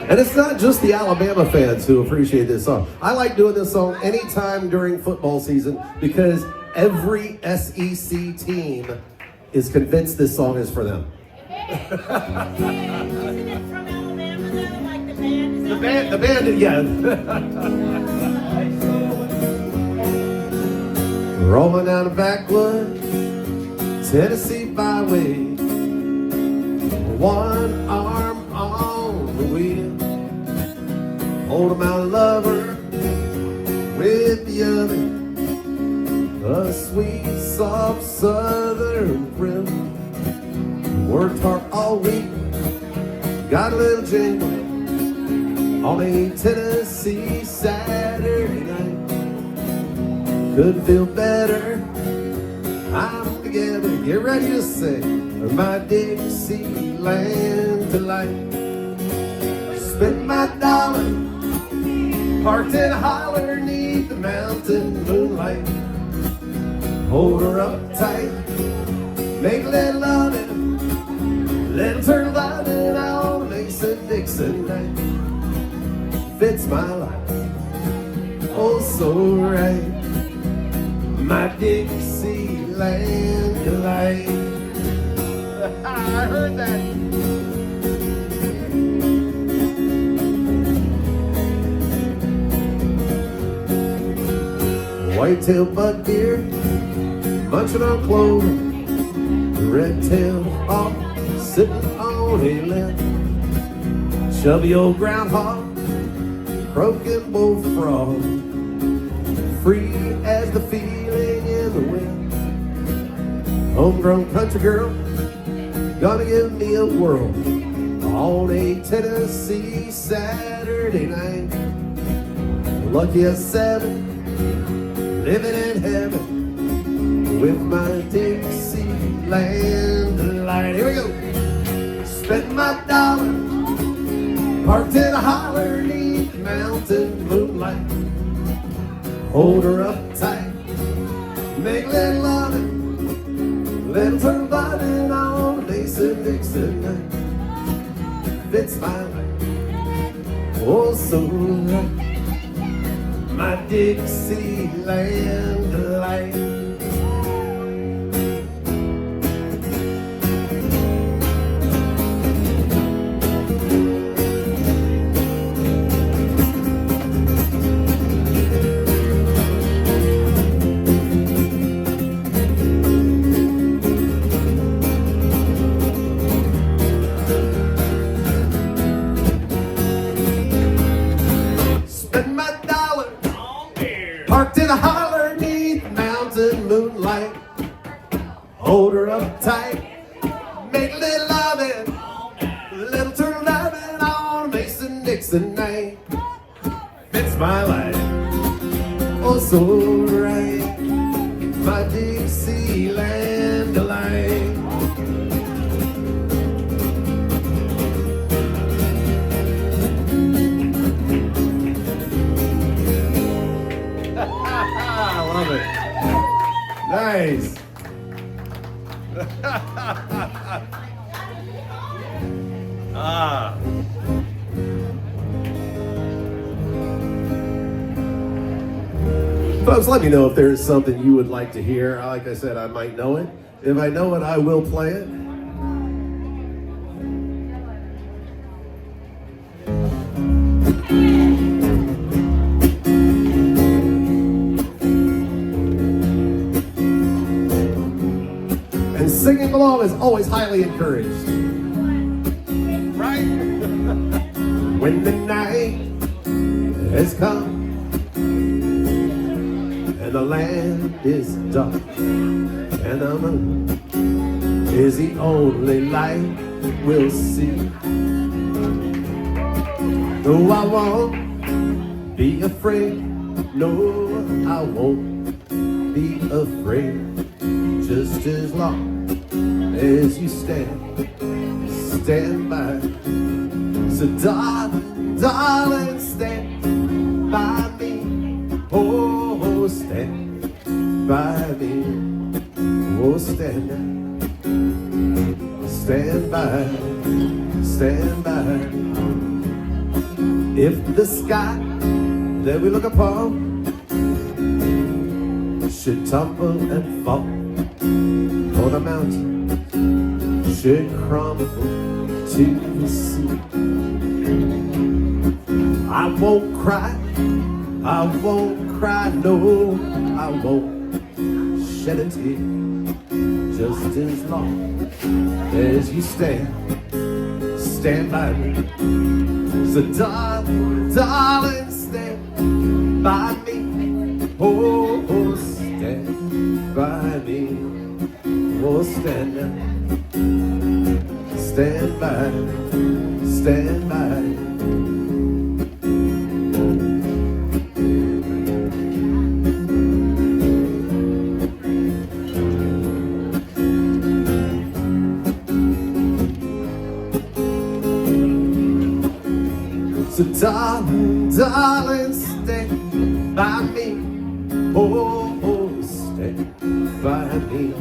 And it's not just the Alabama fans who appreciate this song. I like doing this song anytime during football season because every SEC team is convinced this song is for them. Isn't it from Alabama though? Like the band? The band, yeah. Rolling down the backwoods, Tennessee byway, one arm on the wheel, hold my lover with the other, a sweet, soft southern thrill. Worked hard all week, got a little jingle on a Tennessee Saturday night. Couldn't feel better, I'm together, get ready to sing my Dixieland delight. Spend my dollar, parked in a holler neath the mountain moonlight. Hold her up tight, make a little loving, little turtle diving on a Mason-Dixon night. Fits my life, oh so right, my Dixieland delight. I heard that. Whitetail buck deer, munching on clover, red-tailed hawk sitting on a limb, chubby old groundhog, croaking bullfrog, free as the feeling in the wind. Homegrown country girl, gonna give me a whirl on a Tennessee Saturday night. Lucky as 7, living in heaven with my Dixieland delight. Here we go. Spend my dollar, parked in a holler neath mountain moonlight. Hold her up tight, make a little loving, little turtle diving on a Mason-Dixon night. Fits my life, oh so right, my Dixieland delight. Parked in a holler neath mountain moonlight. Hold her up tight, make a little loving, little turtle diving on a Mason-Dixon night. Fits my life, oh so right, my Dixieland delight. I love it. Nice. Folks, let me know if there's something you would like to hear. Like I said, I might know it. If I know it, I will play it. And singing along is always highly encouraged. Right? When the night has come and the land is dark and the moon is the only light we'll see. No, I won't be afraid. No, I won't be afraid. Just as long as you stand by. So darling, stand by me. Oh, stand by me. Oh, stand by, stand by. If the sky that we look upon should tumble and fall, or the mountain should crumble to the sea, I won't cry, no, I won't shed a tear, just as long as you stand by me. So darling, stand by me. Oh, stand by me. Oh, stand by me. So darling, stand by me. Oh, stand by me.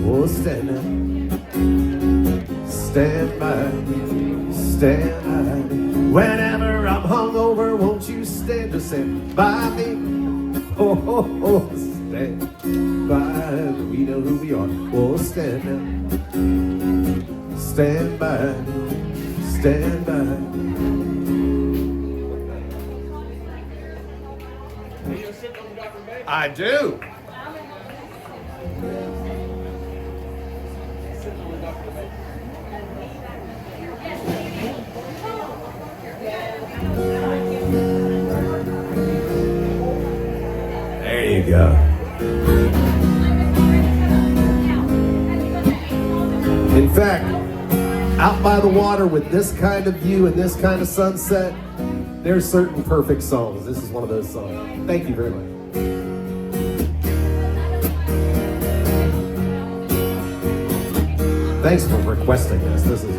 Oh, stand by me. Whenever I'm hungover, won't you stand by me? Oh, stand by me. We know who we are. Oh, stand by me. I do. There you go. In fact, out by the water with this kind of view and this kind of sunset, there's certain perfect songs. This is one of those songs. Thank you very much. Thanks for requesting this. This is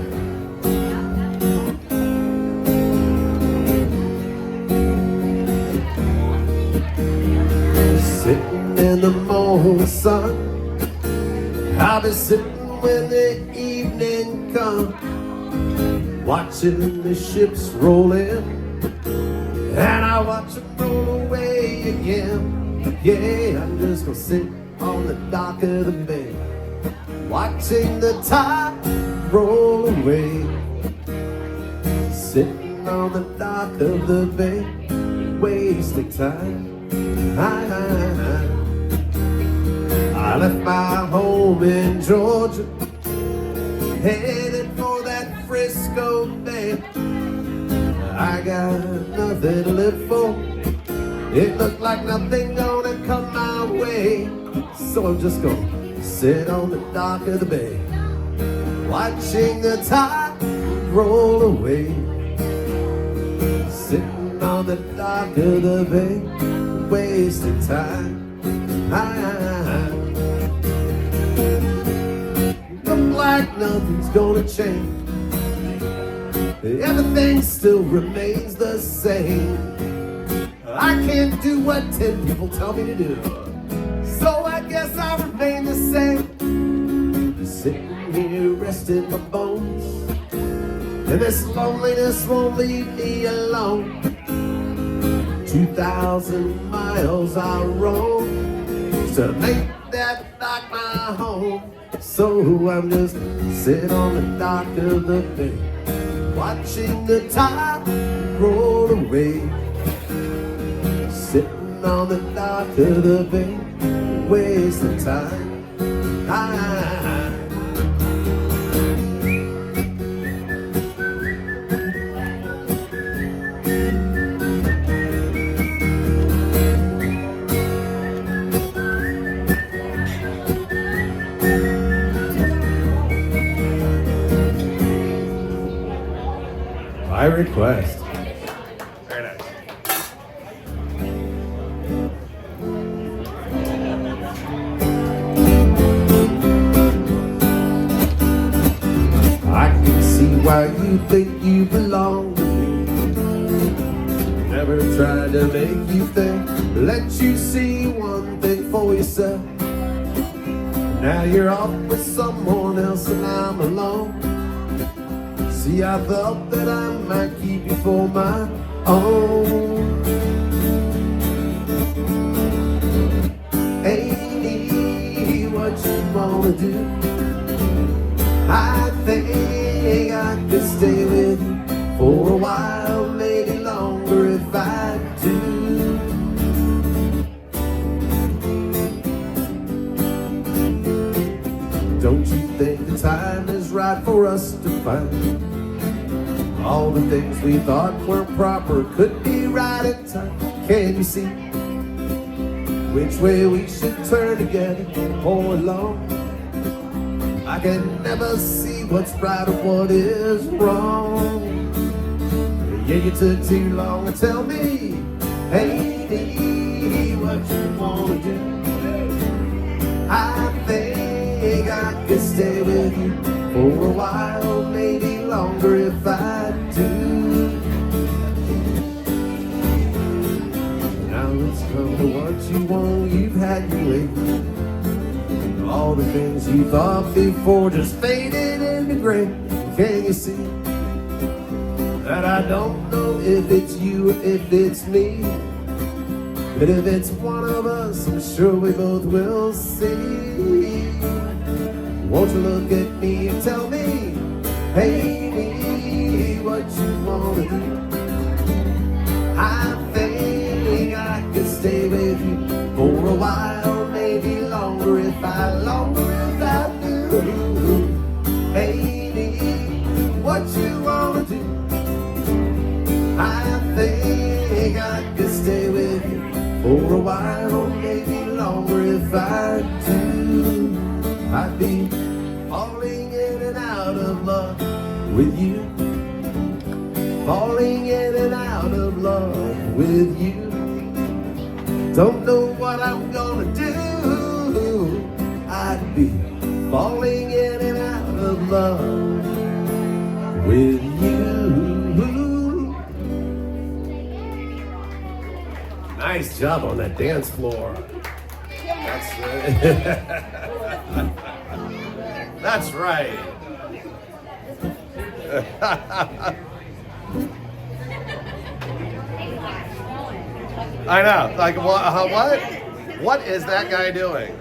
sitting in the morning sun. I'll be sitting when the evening comes, watching the ships roll in, and I watch them roll away again. Yeah, I'm just gonna sit on the dock of the bay, watching the tide roll away. Sitting on the dock of the bay, wasting time. I left my home in Georgia, headed for that Frisco Bay. I got nothing to live for. It looked like nothing gonna come my way, so I'm just gonna sit on the dock of the bay, watching the tide roll away. Sitting on the dock of the bay, wasting time. Look like nothing's gonna change. Everything still remains the same. I can't do what 10 people tell me to do, so I guess I'll remain the same. Sitting here resting my bones, and this loneliness won't leave me alone. 2,000 miles I roam to make that dock my home. So I'm just sitting on the dock of the bay, watching the tide roll away. Sitting on the dock of the bay, wasting time. By request. Very nice. I can see why you think you belong to me. Never tried to make you think, let you see one thing for yourself. Now you're off with someone else and I'm alone. See, I thought that I might keep you for my own. Ain't what you wanna do. I think I could stay with you for a while, maybe longer if I do. Don't you think the time is right for us to find all the things we thought weren't proper could be right in time? Can you see which way we should turn together or alone? I can never see what's right or what is wrong. Yeah, you took too long to tell me, hey, what you wanna do. I think I could stay with you for a while, maybe longer if I do. Now let's come to what you want, you've had your way. All the things you thought before just faded into gray. Can you see that I don't know if it's you or if it's me? But if it's one of us, I'm sure we both will see. Won't you look at me and tell me, hey, what you wanna do? I think I could stay with you for a while, maybe longer if I do. Hey, what you wanna do? I think I could stay with you for a while, maybe longer if I do. I'd be falling in and out of love with you. Falling in and out of love with you. Don't know what I'm gonna do. I'd be falling in and out of love with you. Nice job on that dance floor. That's right. That's right. I know. Like what? What is that guy doing?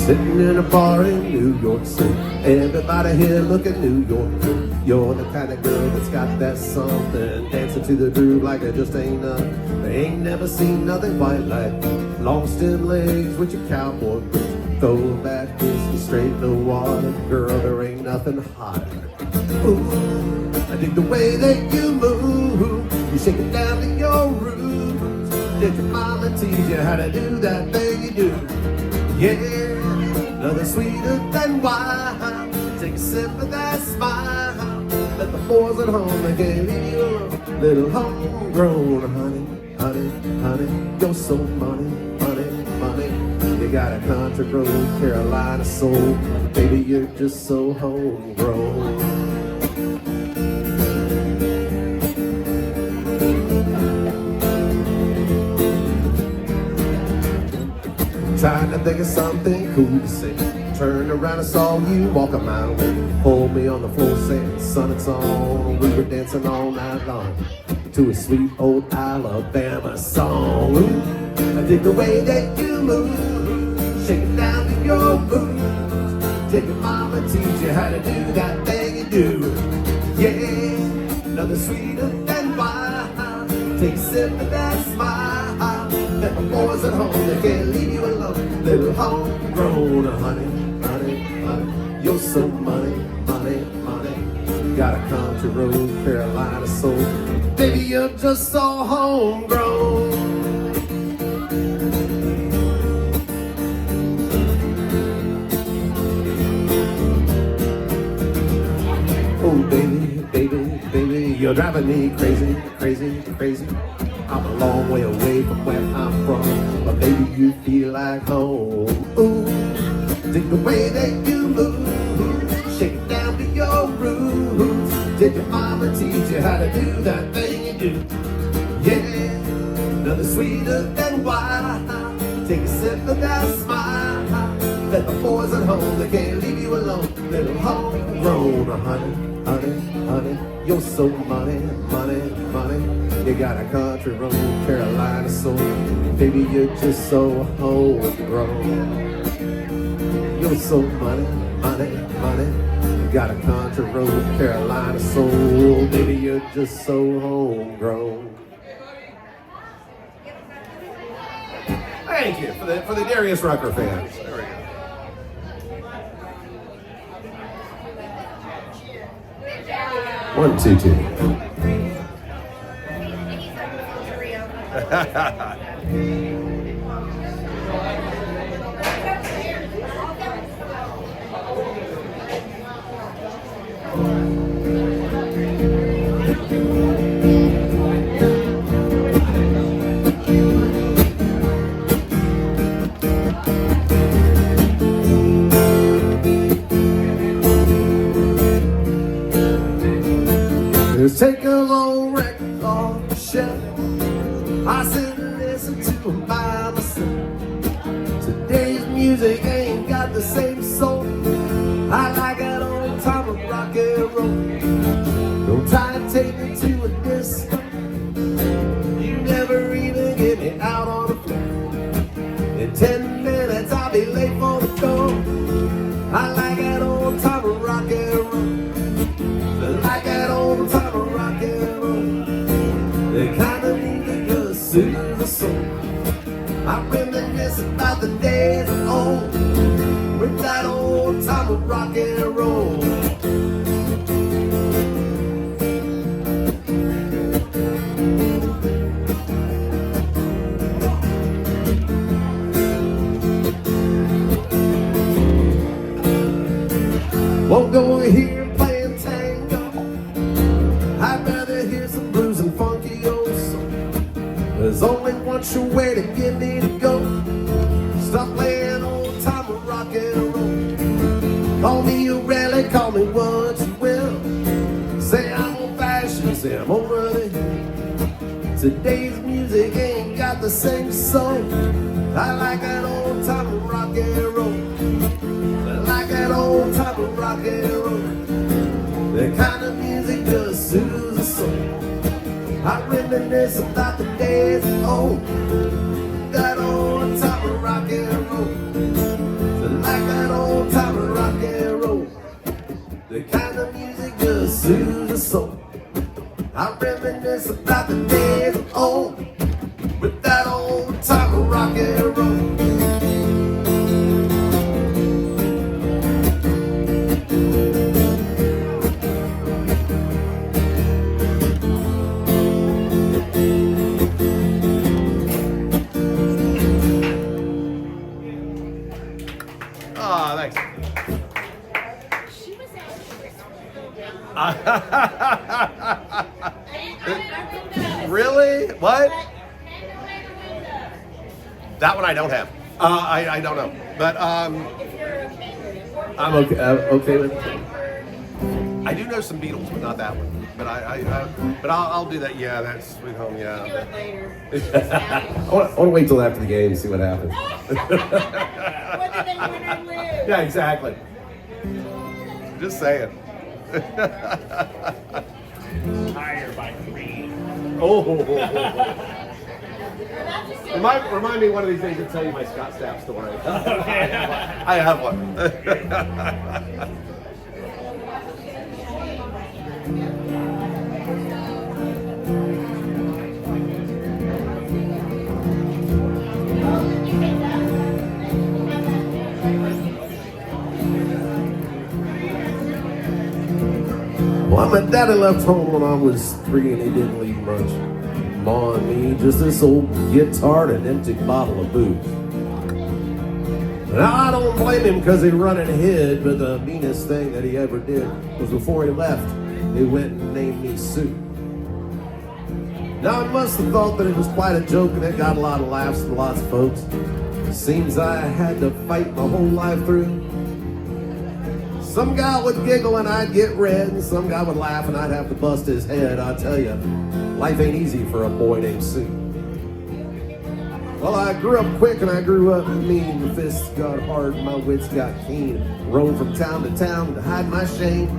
Sitting in a bar in New York City, everybody here looking New York good. You're the kind of girl that's got that something, dancing to the groove like there just ain't nothing. They ain't never seen nothing quite like you. Long stem legs with your cowboy boots, throw back whiskey straight in the water. Girl, there ain't nothing hotter. Ooh, I dig the way that you move. You shake it down to your roots. Did your mama teach you how to do that thing you do? Yeah. Nothing sweeter than wine. Take a sip of that smile. Let the boys at home, they can leave you alone. Little homegrown honey, honey, honey. You're so money, money, money. You got a country road, Carolina soul. Baby, you're just so homegrown. Trying to think of something cool to say. Turned around and saw you walking my way. Pulled me on the floor saying, son, it's on. We were dancing all night long to a sweet old Alabama song. Ooh, I dig the way that you move. Shake it down to your boots. Did your mama teach you how to do that thing you do? Yeah, nothing sweeter than wine. Take a sip of that smile. Let the boys at home, they can't leave you alone. Little homegrown honey, honey, honey. You're so money, money, money. You got a country road, Carolina soul. Baby, you're just so homegrown. Oh, baby, baby, baby, you're driving me crazy, crazy, crazy. I'm a long way away from where I'm from, but baby, you feel like home. Ooh. dig the way that you move. Shake it down to your roots. Did your mama teach you how to do that thing you do? Yeah, nothing sweeter than wine. Take a sip of that smile. Let the boys at home, they can't leave you alone. Little homegrown, honey, honey, honey. You're so money, money, money. You got a country road, Carolina soul. Baby, you're just so homegrown. You're so money, money, money. You got a country road, Carolina soul. Baby, you're just so homegrown. Thank you for the Darius Rucker fans. There we go. 1, 2, 2. Just take a old record off the shelf. I sit and listen to them by myself. Today's music ain't got the same soul. I like that old time of rock and roll. Don't try to take me to a disco. You never even get me out on the floor. In 10 minutes I'll be late for the door. I like that old time of rock and roll. I like that old time of rock and roll. The kind of music that soothes the soul. I reminisce about the days of old with that old time of rock and roll. Won't go here playing tango. I'd rather hear some blues and funky old soul. There's only one sure way to get me to go. Stop playing old time of rock and roll. Call me a rally, call me what you will. Say I'm old fashioned, say I'm over the hill. Today's music ain't got the same soul. I like that old time of rock and roll. I like that old time of rock and roll. The kind of music just soothes the soul. I reminisce about the days of old. That old time of rock and roll. I like that old time of rock and roll. The kind of music just soothes the soul. I reminisce about the days of old. With that old time of rock and roll. Thanks. She was Really? What? That one I don't have. I don't know. But I'm okay with it. I do know some Beatles, but not that one. But I'll do that. Yeah, that's Sweet Home. Yeah. I want to wait till after the game and see what happens. Whether they win or lose. Yeah, exactly. Just saying. Higher by 3. Oh. Remind me one of these days to tell you my Scott Stapp story. I have one. Well, my daddy left home when I was 3 and he didn't leave much. Ma and me, just this old guitar and an empty bottle of booze. Now, I don't blame him because he run and hid, but the meanest thing that he ever did was before he left, he went and named me Sue. Now, I must have thought that it was quite a joke and it got a lot of laughs from lots of folks. Seems I had to fight my whole life through. Some guy would giggle and I'd get red, and some guy would laugh and I'd have to bust his head. I tell you, life ain't easy for a boy named Sue. Well, I grew up quick and I grew up mean. The fists got hard and my wits got keen. Roamed from town to town to hide my shame.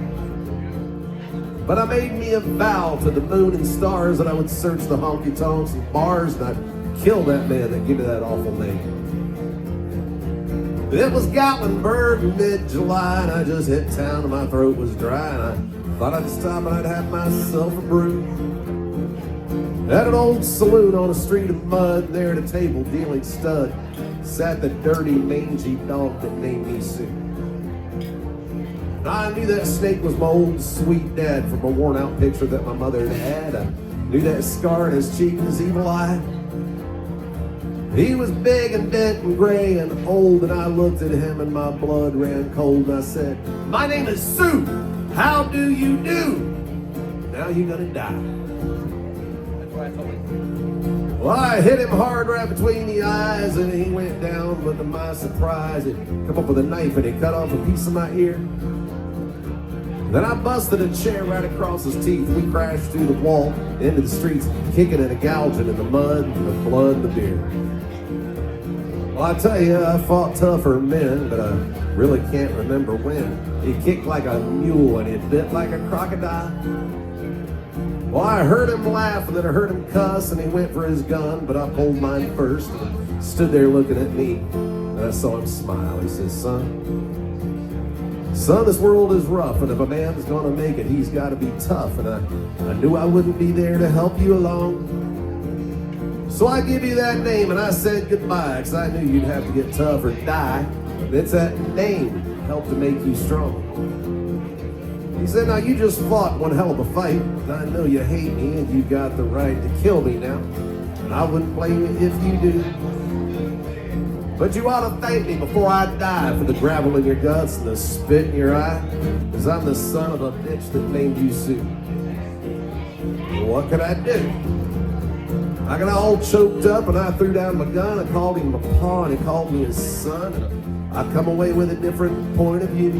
But I made me a vow to the moon and stars that I would search the honky-tonks and bars and I'd kill that man that gave me that awful name. It was Gatlinburg in mid-July and I just hit town and my throat was dry and I thought I'd stop and I'd have myself a brew. At an old saloon on a street of mud, there at a table dealing stud, sat the dirty, mangy dog that named me Sue. I knew that snake was my old sweet dad from a worn out picture that my mother had. I knew that scar in his cheek and his evil eye. He was big and bent and gray and old, and I looked at him and my blood ran cold and I said, "My name is Sue. How do you do? Now you're gonna die." That's what I told him. Well, I hit him hard right between the eyes and he went down, but to my surprise, he come up with a knife and he cut off a piece of my ear. Then I busted a chair right across his teeth. We crashed through the wall into the streets, kicking and gouging in the mud, the blood, and the beer. Well, I tell you, I fought tougher men, but I really can't remember when. He kicked like a mule and he bit like a crocodile. Well, I heard him laugh and then I heard him cuss and he went for his gun, but I pulled mine first and stood there looking at me. And I saw him smile. He says, Son, this world is rough, and if a man's gonna make it, he's gotta be tough. And I knew I wouldn't be there to help you along. So I give you that name, and I said goodbye, because I knew you'd have to get tough or die. And it's that name helped to make you strong. He said, now you just fought one hell of a fight, and I know you hate me, and you got the right to kill me now. And I wouldn't blame you if you do. But you ought to thank me before I die for the gravel in your guts and the spit in your eye, because I'm the son of a bitch that named you Sue. What could I do? I got all choked up and I threw down my gun. I called him my pa and he called me his son. And I come away with a different point of view.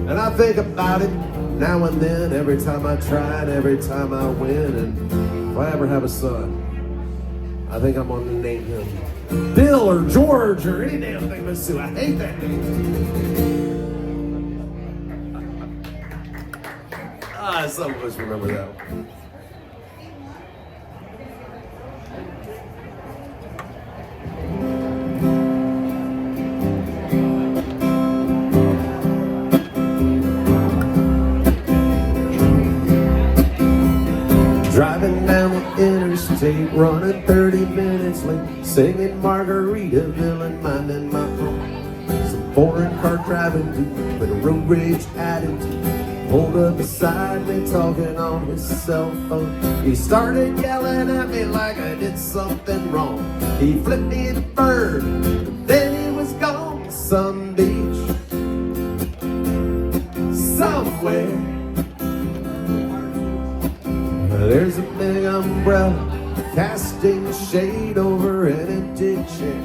And I think about it now and then, every time I try and every time I win. And if I ever have a son, I think I'm gonna name him Bill or George or any damn thing but Sue. I hate that name. Some of us remember that one. Driving down the interstate, running 30 minutes late, singing Margaritaville and minding my own. Some foreign car driving dude with a road rage attitude pulled up beside me talking on his cell phone. He started yelling at me like I did something wrong. He flipped me the bird, then he was gone to some beach somewhere. There's a big umbrella casting shade over an empty chair.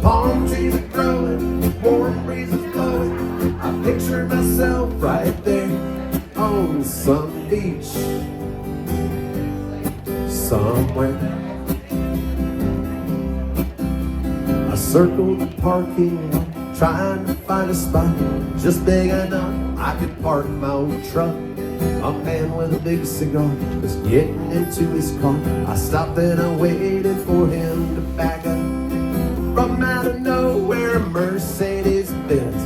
Palm trees are growing, warm breezes blowing. I picture myself right there on some beach somewhere. I circled the parking lot, trying to find a spot just big enough I could park my old truck. A man with a big cigar was getting into his car. I stopped and I waited for him to back up. From out of nowhere, a Mercedes-Benz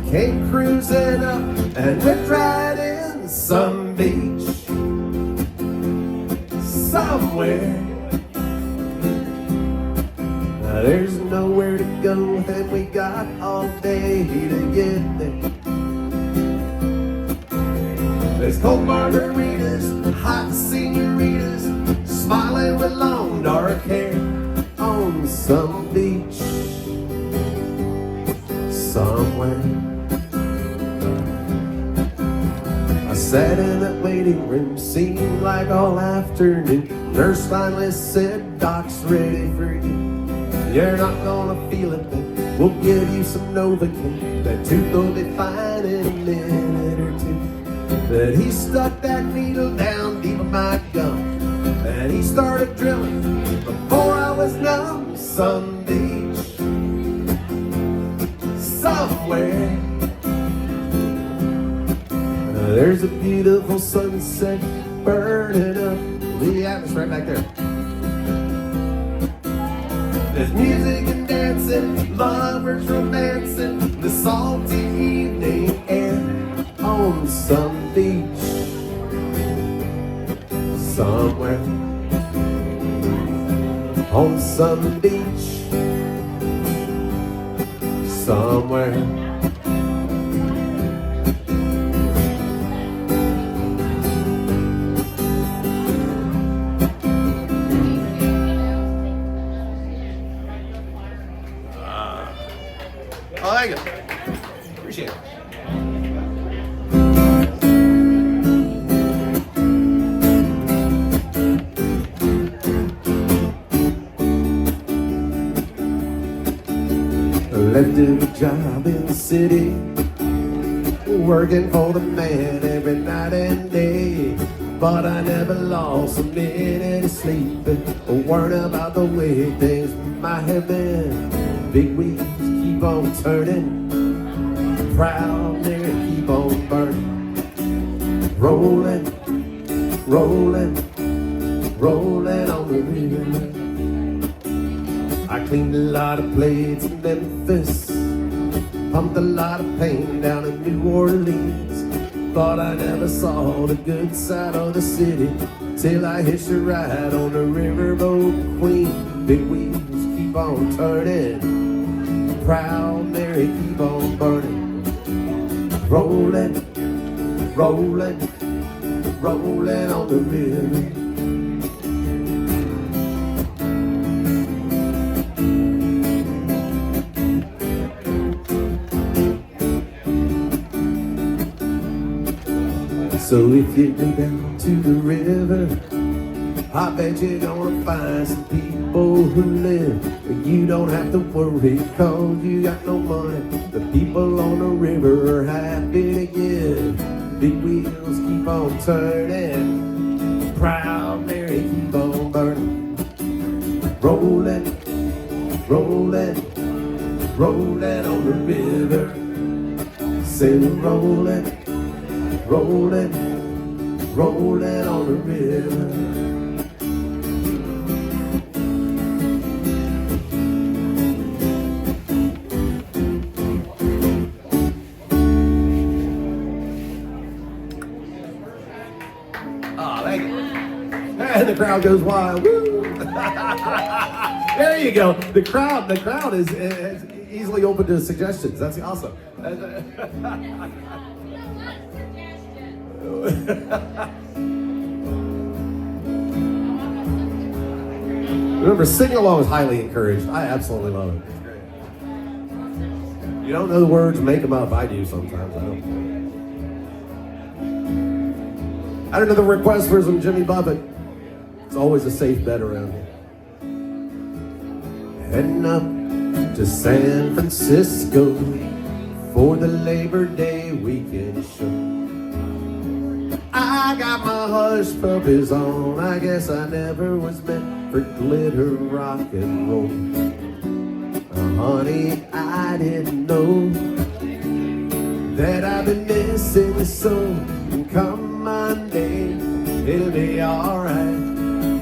came cruising up and whipped right in some beach somewhere. Now there's nowhere to go and we got all day to get there. There's cold margaritas, hot senoritas, smiling with long dark hair on some beach somewhere. I sat in that waiting room, seemed like all afternoon. Nurse finally said, Doc's ready for you. You're not gonna feel it, but We'll give you some Novocaine. That tooth will be fine in a minute or two. But he stuck that needle down deep in my gum, and he started drilling before I was numb. Some beach somewhere, there's a beautiful sunset burning up the atmosphere right back there. There's music and dancing, lovers romancing, the salty evening air on some beach somewhere. On some beach somewhere. Oh, thank you. Appreciate it. Left a job in the city, working for the man every night and day. But I never lost a minute of sleep, or worried about the way things might have been. Big wheels keep on turning, proud mirror keep on burning. Rolling, rolling, rolling on the river. I cleaned a lot of plates in Memphis, pumped a lot of paint down in New Orleans. Thought I never saw the good side of the city till I hitched a ride on the riverboat Queen. Big wheels keep on turning, proud Mary keep on burning. Rolling, rolling, rolling on the river. So if you go down to the river, I bet you're gonna find some people who live. But you don't have to worry, cause you got no money. The people on the river are happy to give. Big wheels keep on turning, proud Mary keep on burning. Rolling, rolling, rolling on the river. Say rolling, rolling, rolling on the river. Oh, thank you. And the crowd goes wild. Woo! There you go. The crowd is easily open to suggestions. That's awesome. Remember, singing along is highly encouraged. I absolutely love it. It's great. You don't know the words, make them up. I do sometimes. I don't know the request for some Jimmy Buffett. It's always a safe bet around here. Heading up to San Francisco for the Labor Day weekend show. I got my hush puppies on. I guess I never was meant for glitter, rock and roll. Honey, I didn't know that I've been missing so. Come Monday, it'll be alright.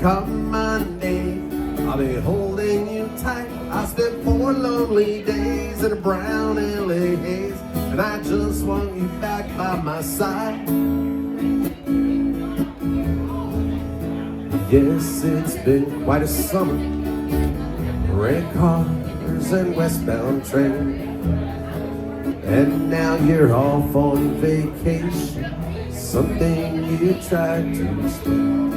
Come Monday, I'll be holding you tight. I spent 4 lonely days in a brown LA haze, and I just want you back by my side. Yes, it's been quite a summer. Red cars and westbound train. And now you're off on vacation, something you tried to explain.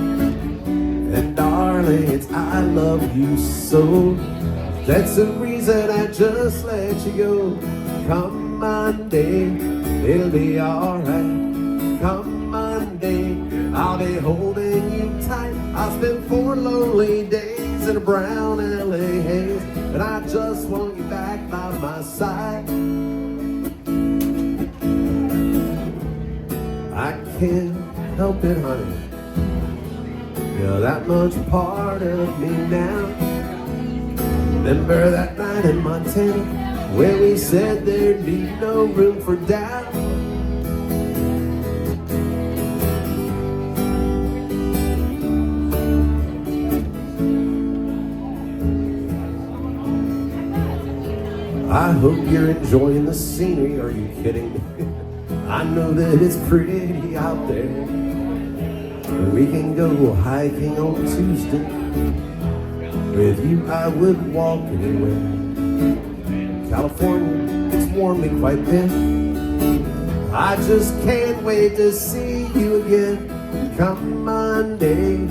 And darling, it's I love you so. That's the reason I just let you go. Come Monday, it'll be alright. Come Monday, I'll be holding you tight. I spent 4 lonely days in a brown LA haze, and I just want you back by my side. I can't help it, honey. You're that much part of me now. Remember that night in Montana where we said there'd be no room for doubt? I hope you're enjoying the scenery. Are you kidding me? I know that it's pretty out there. We can go hiking on Tuesday. With you I would walk anywhere. California, it's warmed me quite thin. I just can't wait to see you again. Come Monday,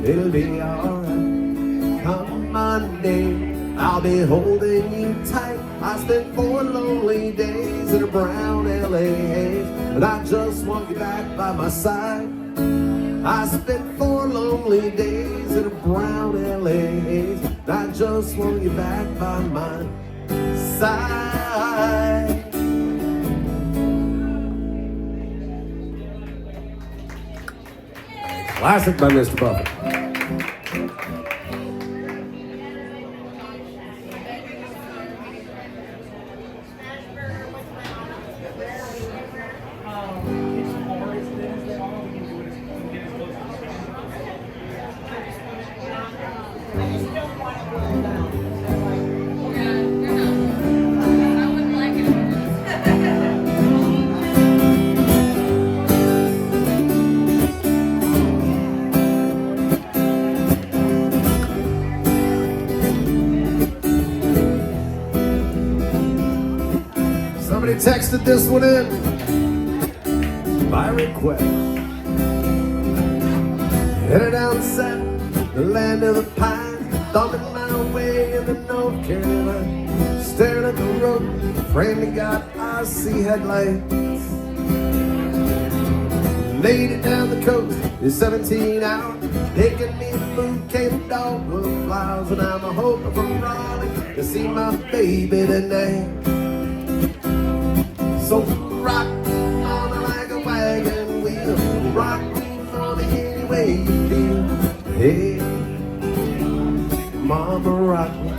it'll be alright. Come Monday, I'll be holding you tight. I spent 4 lonely days in a brown LA haze, but I just want you back by my side. I spent 4 lonely days in a brown LA haze, and I just want you back by my side. Classic by Mr. Buffett. Somebody texted this one in by request. Headed down south, the land of the pines, thumbing my way into North Carolina. Staring at the road, praying to God I see headlights. Made it down the coast in 17 hours. Taking me to move, came a dog with flowers, and I'm hoping for Raleigh to see my baby tonight. So rock me, mama, like a wagon wheel. Rock me, mama, any way you feel. Hey, mama, rock me.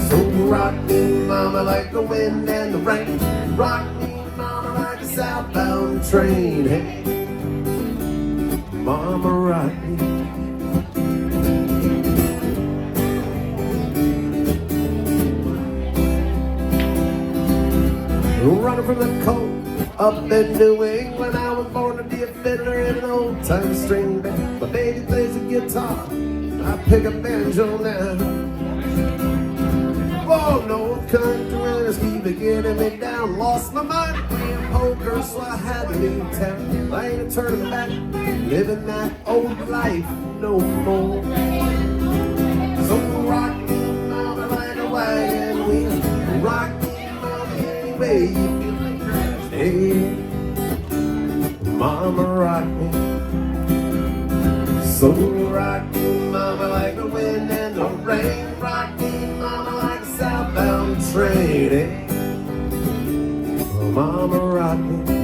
So rock me, mama, like the wind and the rain. Rock me, mama, like a southbound train. Hey, mama, rock me. Running from the cold up in New England, I was born to be a fiddler in an old-time string band. My baby plays a guitar, I pick a banjo now. Oh, North Country winners keep getting me down. Lost my mind playing poker, so I had to leave town. I ain't turning back, living that old life no more. So rock me, mama, like a wagon wheel. Rock me, way you feel. Hey, mama, rock me. So rock me, mama, like the wind and the rain. Rock me, mama, like a southbound train. Hey, mama, rock me.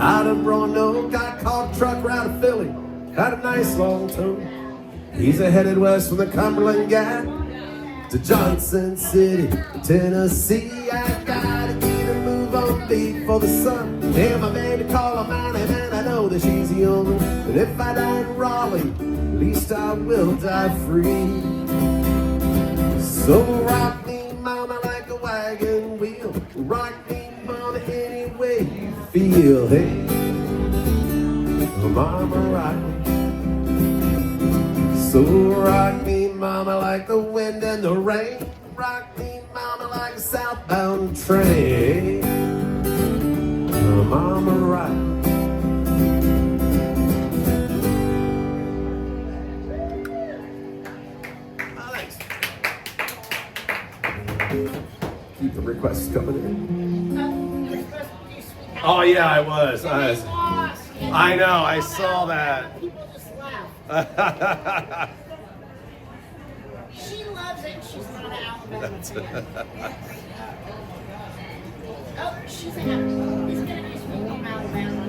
Out of Roanoke, got caught a truck round of Philly. Had a nice long tow. He's headed west from the Cumberland Gap to Johnson City, Tennessee. I gotta get a move on before the sun. Tell my man to call her mine, and I know that she's the only one. And if I die in Raleigh, at least I will die free. So rock me, mama, like a wagon wheel. Rock me, mama, any way you feel. Hey, mama, rock me. So rock me, mama, like the wind and the rain. Rock me, mama, like a southbound train. Mama, rock me. Oh, thanks. Keep the requests coming in. You're supposed to do Sweet House. Oh yeah, I was. And they lost. And I know, I all saw that. that. People just laugh. She loves it. She's not an Alabama fan. Oh, she's a happy. He's gonna do Sweet Home Alabama.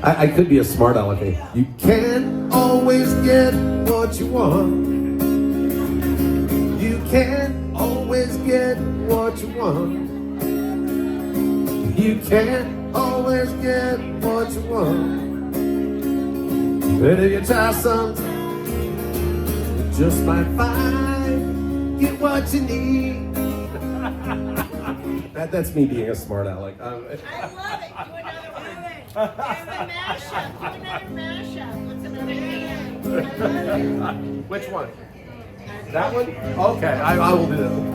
I could be a smart aleck. You can't always get what you want. You can't always get what you want. You can't always get what you want. But if you try something, you just might find get what you need. That's me being a smart aleck. I love it. Do another one. And a mashup. Do another mashup. What's another band? Which one? That one? Okay, I will do that one.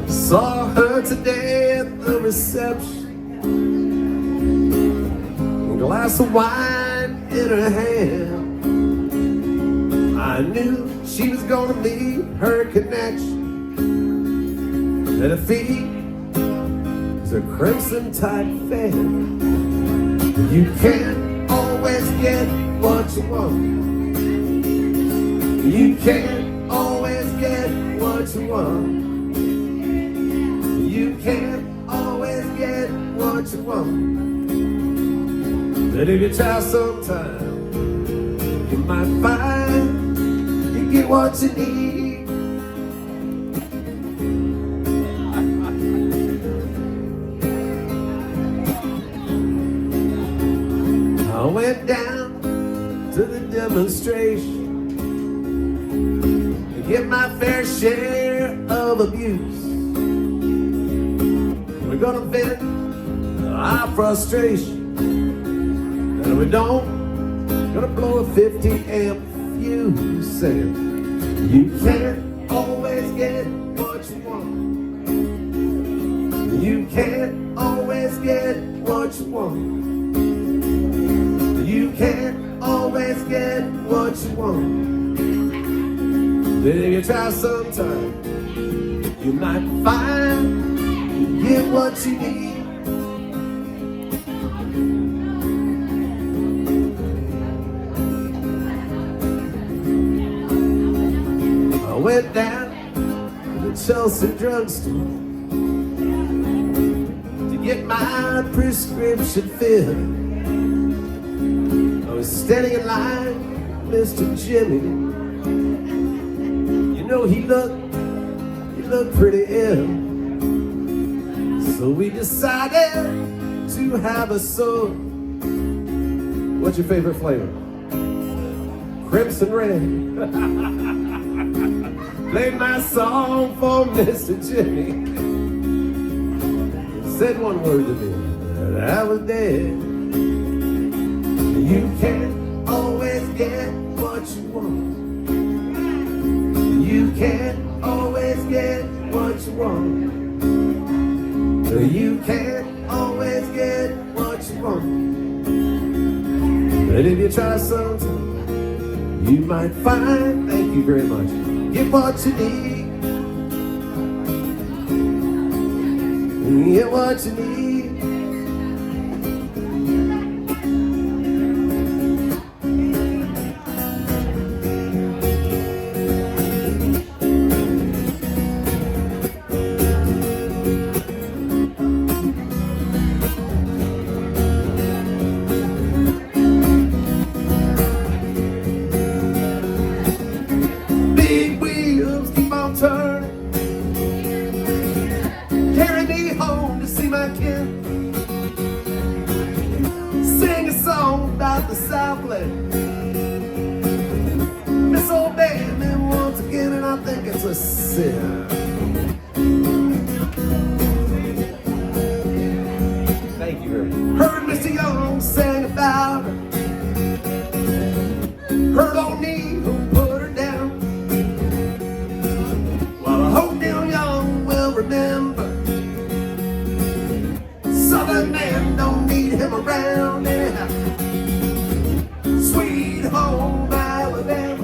Saw her today at the reception. A glass of wine in her hand. I knew she was gonna meet her connection. At her feet is a Crimson Tide fan. You can't always get what you want. You can't always get what you want. You can't always get what you want. But if you try sometime, you might find you get what you need. I went down to the demonstration to get my fair share of abuse. We're gonna vent our frustration, and we don't, gonna blow a 50 amp fuse. Saying you can't always get what you want. You can't always get what you want. You can't always get what you want. But if you try sometime, you might find you get what you need. I went down to the Chelsea drugstore to get my prescription filled. I was standing in line, Mr. Jimmy. You know he looked pretty ill. So we decided to have a soda. What's your favorite flavor? Crimson Red. Played my song for Mr. Jimmy. Said one word to me, that I was dead. You can't always get what you want. You can't always get what you want. You can't always get what you want. But if you try sometime, you might find, thank you very much, get what you need. Get what you need. Big wheels keep on turning, carry me home to see my kin. Sing a song about the Southland. Miss old band once again, and I think it's a sin. Thank you very much. Heard Mr. Young sing about her. Heard old Neil who put her down. Well, I hope Neil Young will remember. Southern man don't need him around anyhow. Sweet home Alabama.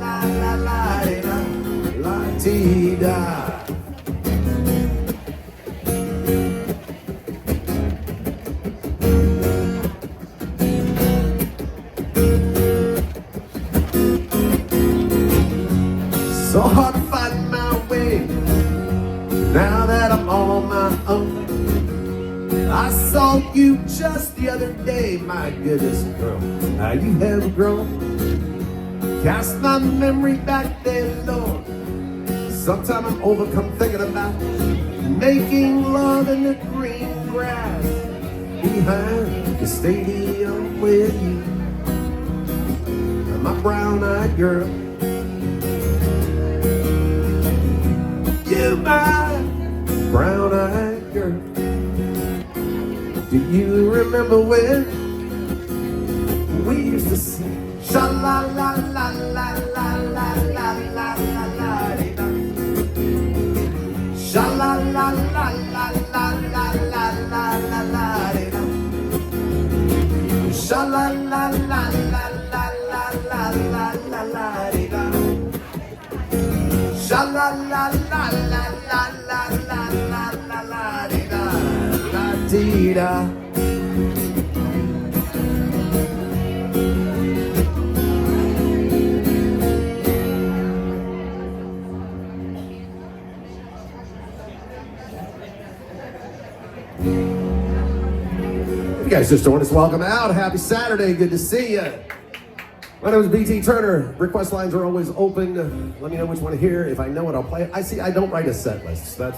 la la la da, la ti da. So hard to find my way now that I'm on my own. I saw you just the other day, my goodness, girl, how you have grown. Cast my memory back there, Lord. Sometime I'm overcome thinking about making love in the green grass behind the stadium with you, my brown-eyed girl. You, my brown-eyed girl. Do you remember when we used to sing sha la la la la la la la la la la da, sha la la la la la la la la la la da, sha la la la la la la la la la la da, sha la la la la la la la la la la da, la dee da. If you guys just joined us, welcome out. Happy Saturday. Good to see you. My name is BT Turner. Request lines are always open. Let me know which one to hear. If I know it, I'll play it. I don't write a set list. So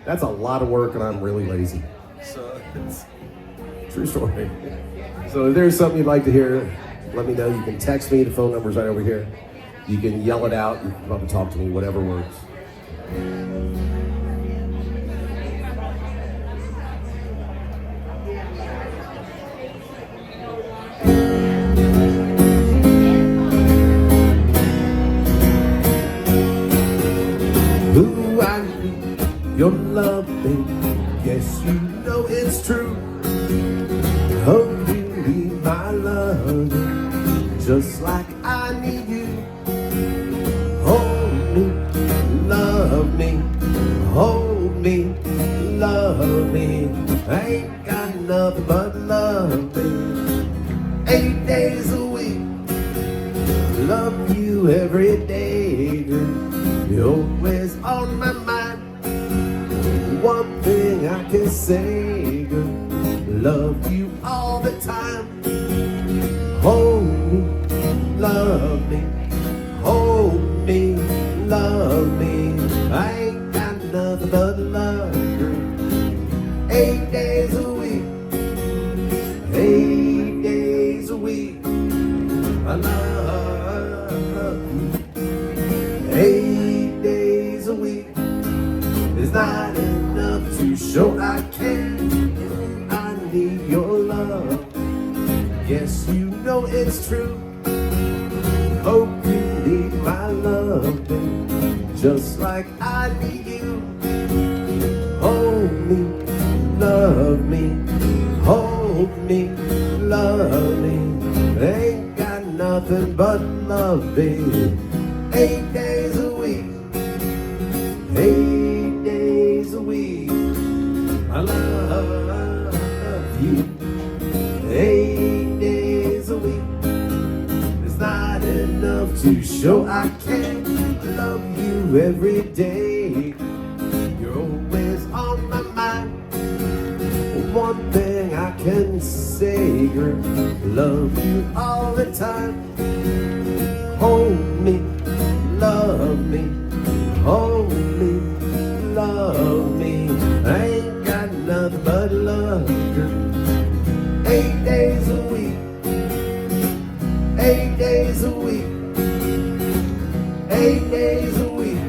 that's a lot of work, and I'm really lazy. So it's true story. So if there's something you'd like to hear, let me know. You can text me. The phone number's right over here. You can yell it out. You can come up and talk to me. Whatever works. Ooh, I need your love, baby. Yes, you know it's true. Oh, you need my love, just like I need you. Hold me, love me, hold me, love me. I ain't got nothing but love, baby. 8 days a week. Love you every day, girl. You're always on my mind. One thing I can say, girl, love you all the time. Hold me, love me, hold me, love me. I ain't got nothing but love, girl. 8 days a week, 8 days a week. I love you. 8 days a week is not enough to show I care. I need your love. Yes, you know it's true. Hope you need my love, babe, just like I need you. Hold me, love me, hold me, love me. Ain't got nothing but love, baby. 8 days a week, 8 days a week. I love you. 8 days a week is not enough to show I can love you every day. You're always on my mind. One thing I can say, girl, love you all the time. Hold me, love me, hold me, love me. I ain't got nothing but love, girl. 8 days a week, 8 days a week, 8 days a week.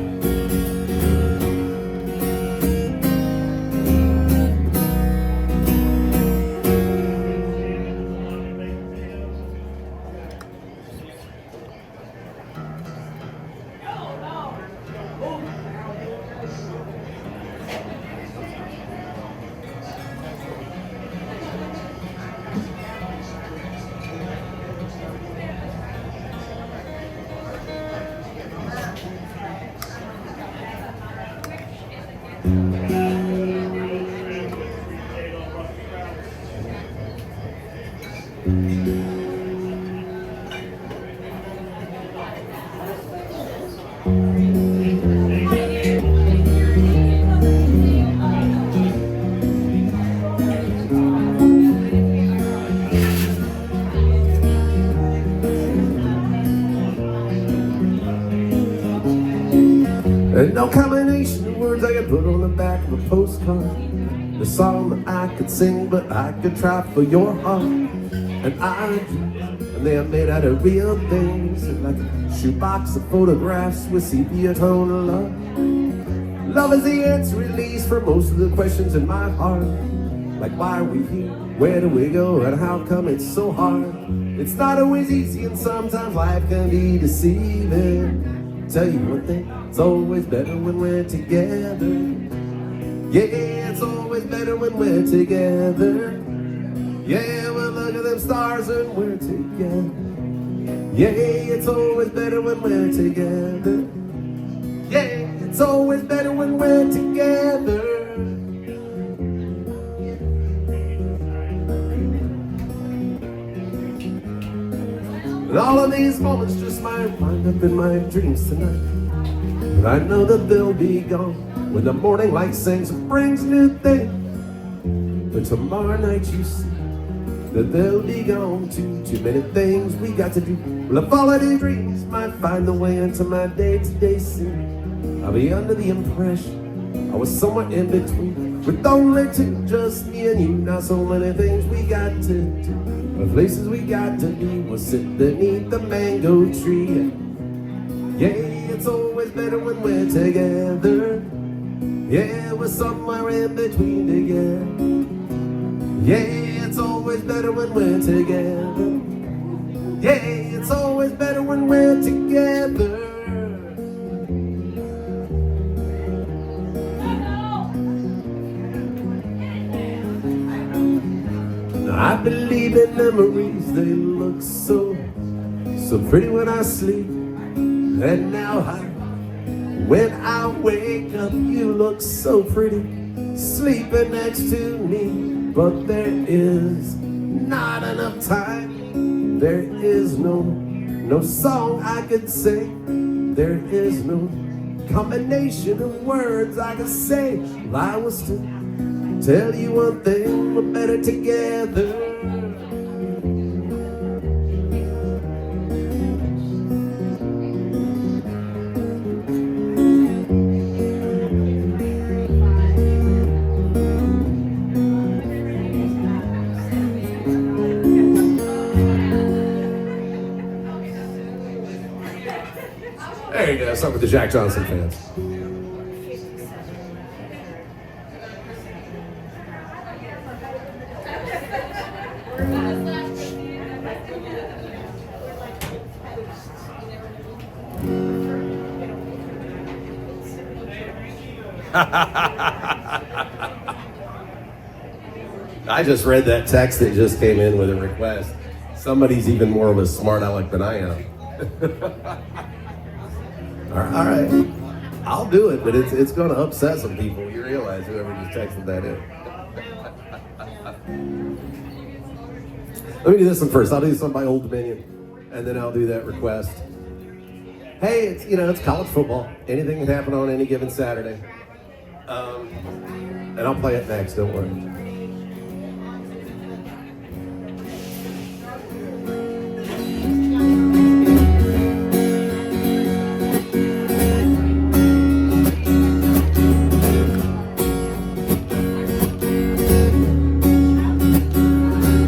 And no combination of words I could put on the back of a postcard. The song that I could sing, but I could try for your heart. And I do, and they are made out of real things, like a shoebox of photographs with sepia tone of love. Love is the answer, at least, for most of the questions in my heart. Like, why are we here? Where do we go? And how come it's so hard? It's not always easy, and sometimes life can be deceiving. Tell you one thing, it's always better when we're together. Yeah, it's always better when we're together. Yeah, well, look at them stars and we're together. Yeah, it's always better when we're together. Yeah, it's always better when we're together. And all of these moments just might wind up in my dreams tonight. But I know that they'll be gone when the morning light sings and brings new things. But tomorrow night you see that they'll be gone too. Too many things we got to do. Well, if all of these dreams might find their way into my day-to-day scene, I'll be under the impression I was somewhere in between, with only two, just me and you. Now so many things we got to do, the places we got to be. We'll sit beneath the mango tree. Yeah, it's always better when we're together. Yeah, we're somewhere in between together. Yeah, it's always better when we're together. Yeah, it's always better when we're together. I believe in memories, they look so pretty when I sleep. And now when I wake up, you look so pretty. sleeping next to me, but there is not enough time. There is no song I could sing. There is no combination of words I could say. If I was to tell you one thing, we're better together. There you go, something with the Jack Johnson fans. I just read that text that just came in with a request. Somebody's even more of a smart aleck than I am. All right, I'll do it, but it's going to upset some people. You realize whoever just texted that in. Let me do this one first. I'll do something by Old Dominion, and then I'll do that request. Hey, it's college football. Anything can happen on any given Saturday. And I'll play it next, don't worry.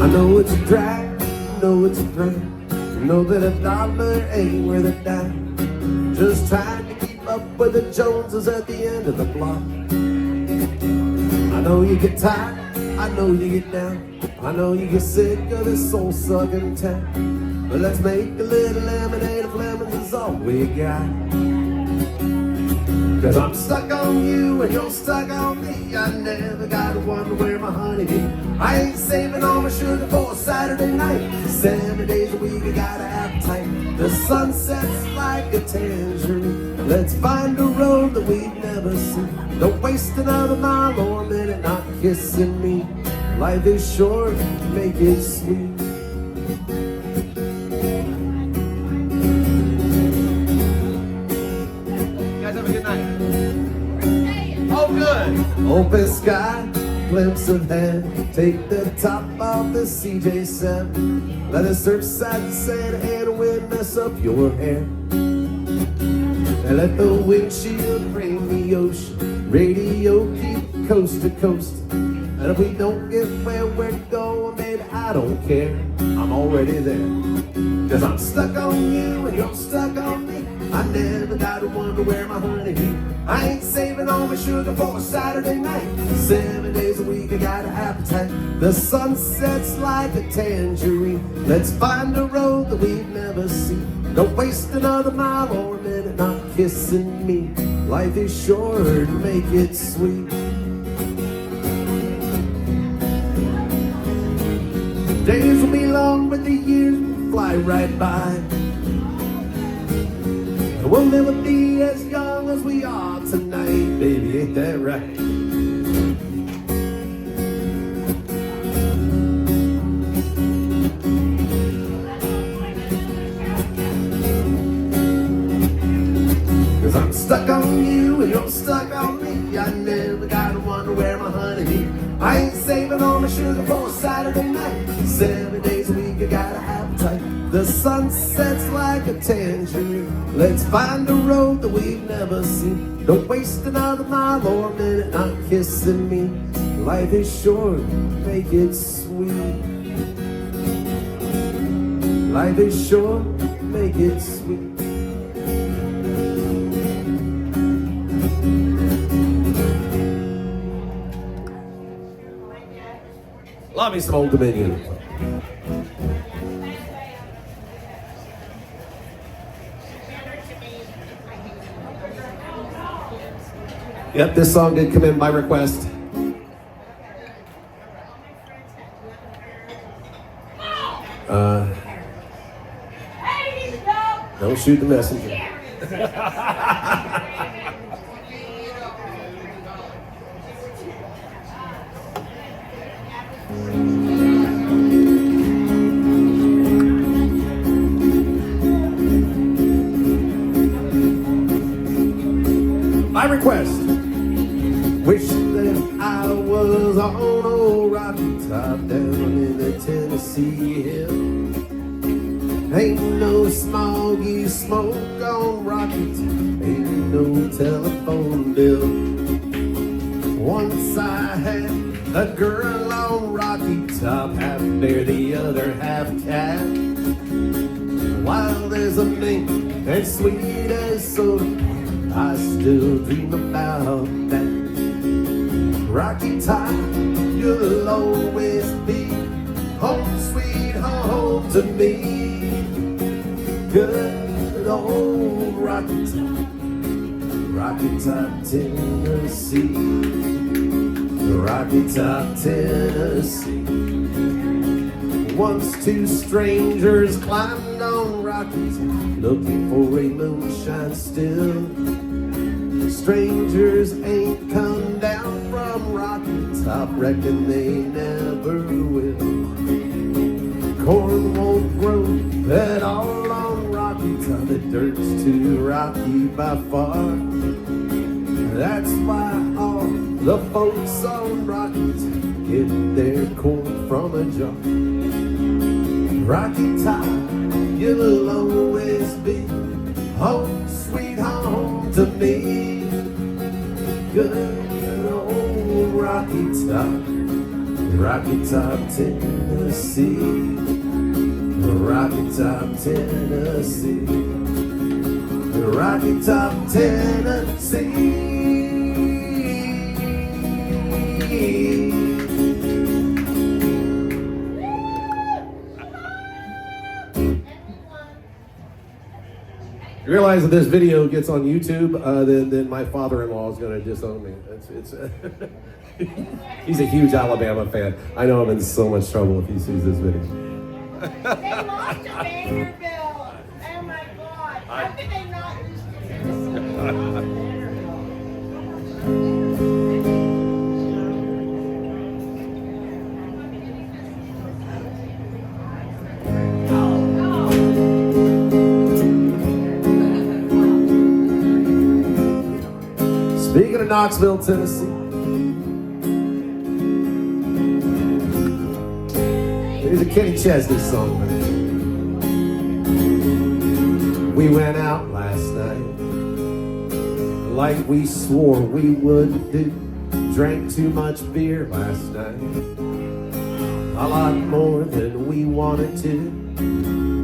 I know it's a drag, I know it's a grind. I know that a dollar ain't worth a dime. Just trying to keep up with the Joneses at the end of the block. I know you get tired, I know you get down, I know you get sick of this soul-sucking town. But let's make a little lemonade of lemons is all we got. Cause I'm stuck on you and you're stuck on me. I never gotta wonder where my honey be. I ain't saving all my sugar for a Saturday night. 7 days a week I got an appetite. The sun sets like a tangerine. Let's find a road that we've never seen. Don't waste another mile or a minute not kissing me. Life is short, make it sweet. Guys, have a good night. Oh, good. Open sky, glimpse of heaven. Take the top off the CJ7. Let us surf side to sand and wind mess up your hair. And let the windshield bring the ocean. Radio keep coast to coast. And if we don't get where we're going, baby, I don't care. I'm already there. Cause I'm stuck on you and you're stuck on me. I never gotta wonder where my honey be. I ain't saving all my sugar for a Saturday night. 7 days a week I got an appetite. The sun sets like a tangerine. Let's find a road that we've never seen. Don't waste another mile or a minute not kissing me. Life is short, make it sweet. Days will be long, but the years will fly right by. And we'll never be as young as we are tonight, baby, ain't that right? Cause I'm stuck on you and you're stuck on me. I never gotta wonder where my honey be. I ain't saving all my sugar for a Saturday night. 7 days a week I got an appetite. The sun sets like a tangerine. Let's find a road that we've never seen. Don't waste another mile or a minute not kissing me. Life is short, make it sweet. Life is short, make it sweet. Love me some Old Dominion. Yep, this song did come in by request. Don't shoot the messenger. request. Wish that I was on old Rocky Top down in the Tennessee hills. Ain't no smoggy smoke on Rocky Top, ain't no telephone bill. Once I had a girl on Rocky Top, half bear, the other half cat. Wild as a mink and sweet as soda, I still dream about that. Rocky Top, you'll always be home sweet home to me. Good old Rocky Top, Tennessee. Rocky Top, Tennessee. Once two strangers climbed on Rocky Top, looking for a moonshine still. Strangers ain't come down from Rocky Top, reckon they never will. Corn won't grow at all on Rocky Top, the dirt's too rocky by far. That's why all the folks on Rocky Top get their corn from a jar. Rocky Top, you'll always be home sweet home to me. Good old Rocky Top, Tennessee. Rocky Top, Tennessee. Rocky Top, Tennessee. You realize if this video gets on YouTube, then my father-in-law is going to disown me. He's a huge Alabama fan. I know I'm in so much trouble if he sees this video. They lost to Vanderbilt. Oh my God. How could they not lose to Vanderbilt? Speaking of Knoxville, Tennessee, here's a Kenny Chesney song. We went out last night like we swore we would do. Drank too much beer last night, a lot more than we wanted to.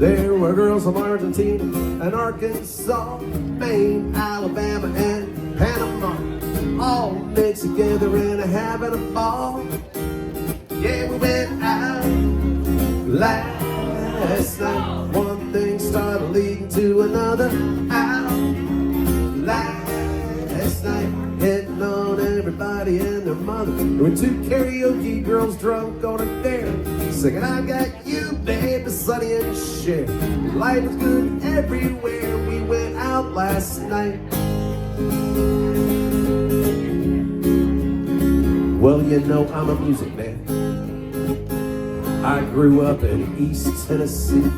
There were girls from Argentina and Arkansas, Maine, Alabama, and Panama, all mixed together and having a ball. Yeah, we went out last night. One thing started leading to another. Out last night, hitting on everybody and their mother. There were two karaoke girls drunk on a dare, singing I got you, baby, Sonny and Cher. Life was good everywhere. We went out last night. Well, you know I'm a music man. I grew up in East Tennessee.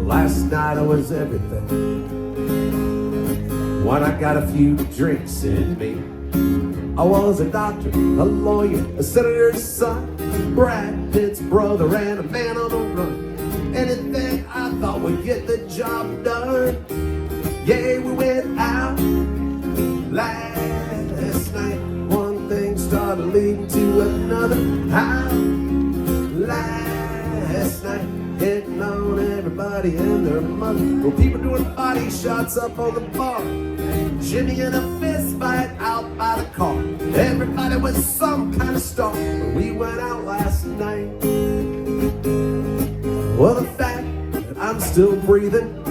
Last night I was everything. When I got a few drinks in me, I was a doctor, a lawyer, a senator's son, Brad Pitt's brother, and a man on the run. Anything I thought would get the job done. Yeah, we went out last night. One thing started leading to another. Out last night, hitting on everybody and their mother. Well, people doing body shots up on the bar. Jimmy in a fist fight out by the car. Everybody was some kind of star. We went out last night. Well, the fact that I'm still breathing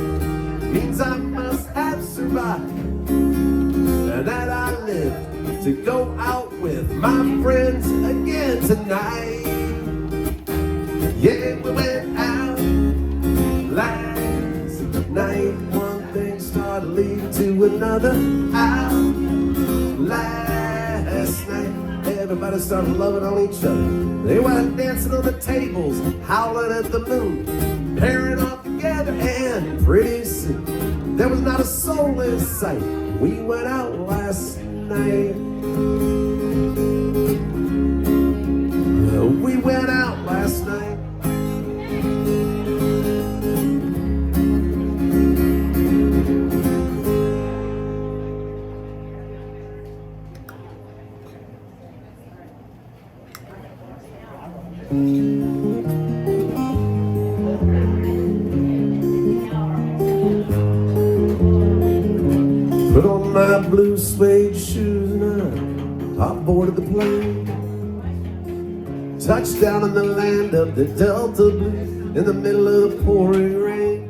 means I must have survived, and that I live to go out with my friends again tonight. Yeah, we went out last night. One thing started leading to another. Out last night, everybody started loving on each other. They went dancing on the tables, howling at the moon, pairing off together, and pretty soon there was not a soul West Side. We went out last night. We went out last night. Put on my blue suede shoes and I boarded the plane. Touchdown in the land of the Delta Blues in the middle of the pouring rain.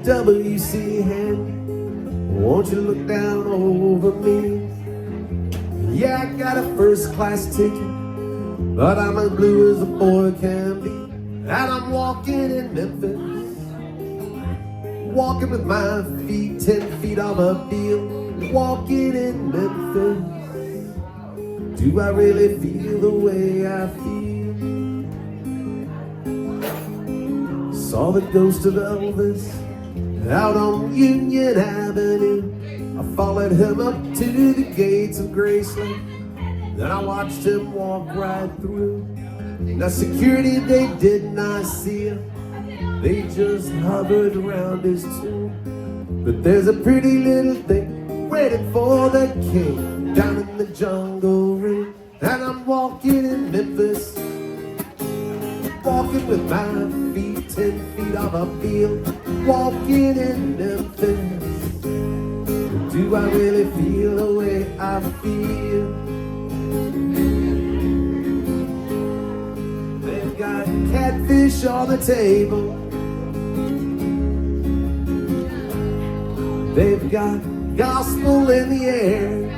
W.C. Handy, won't you look down over me? Yeah, I got a first class ticket, but I'm as blue as a boy can be. And I'm walking in Memphis, walking with my feet 10 feet off a deal. Walking in Memphis, do I really feel the way I feel? Saw the ghost of Elvis out on Union Avenue. I followed him up to the gates of Graceland. Then I watched him walk right through. Now security, they did not see him. They just hovered around his tomb. But there's a pretty little thing waiting for the king down in the jungle ring. And I'm walking in Memphis, walking with my feet 10 feet off a field. Walking in Memphis, do I really feel the way I feel? They've got catfish on the table. They've got gospel in the air.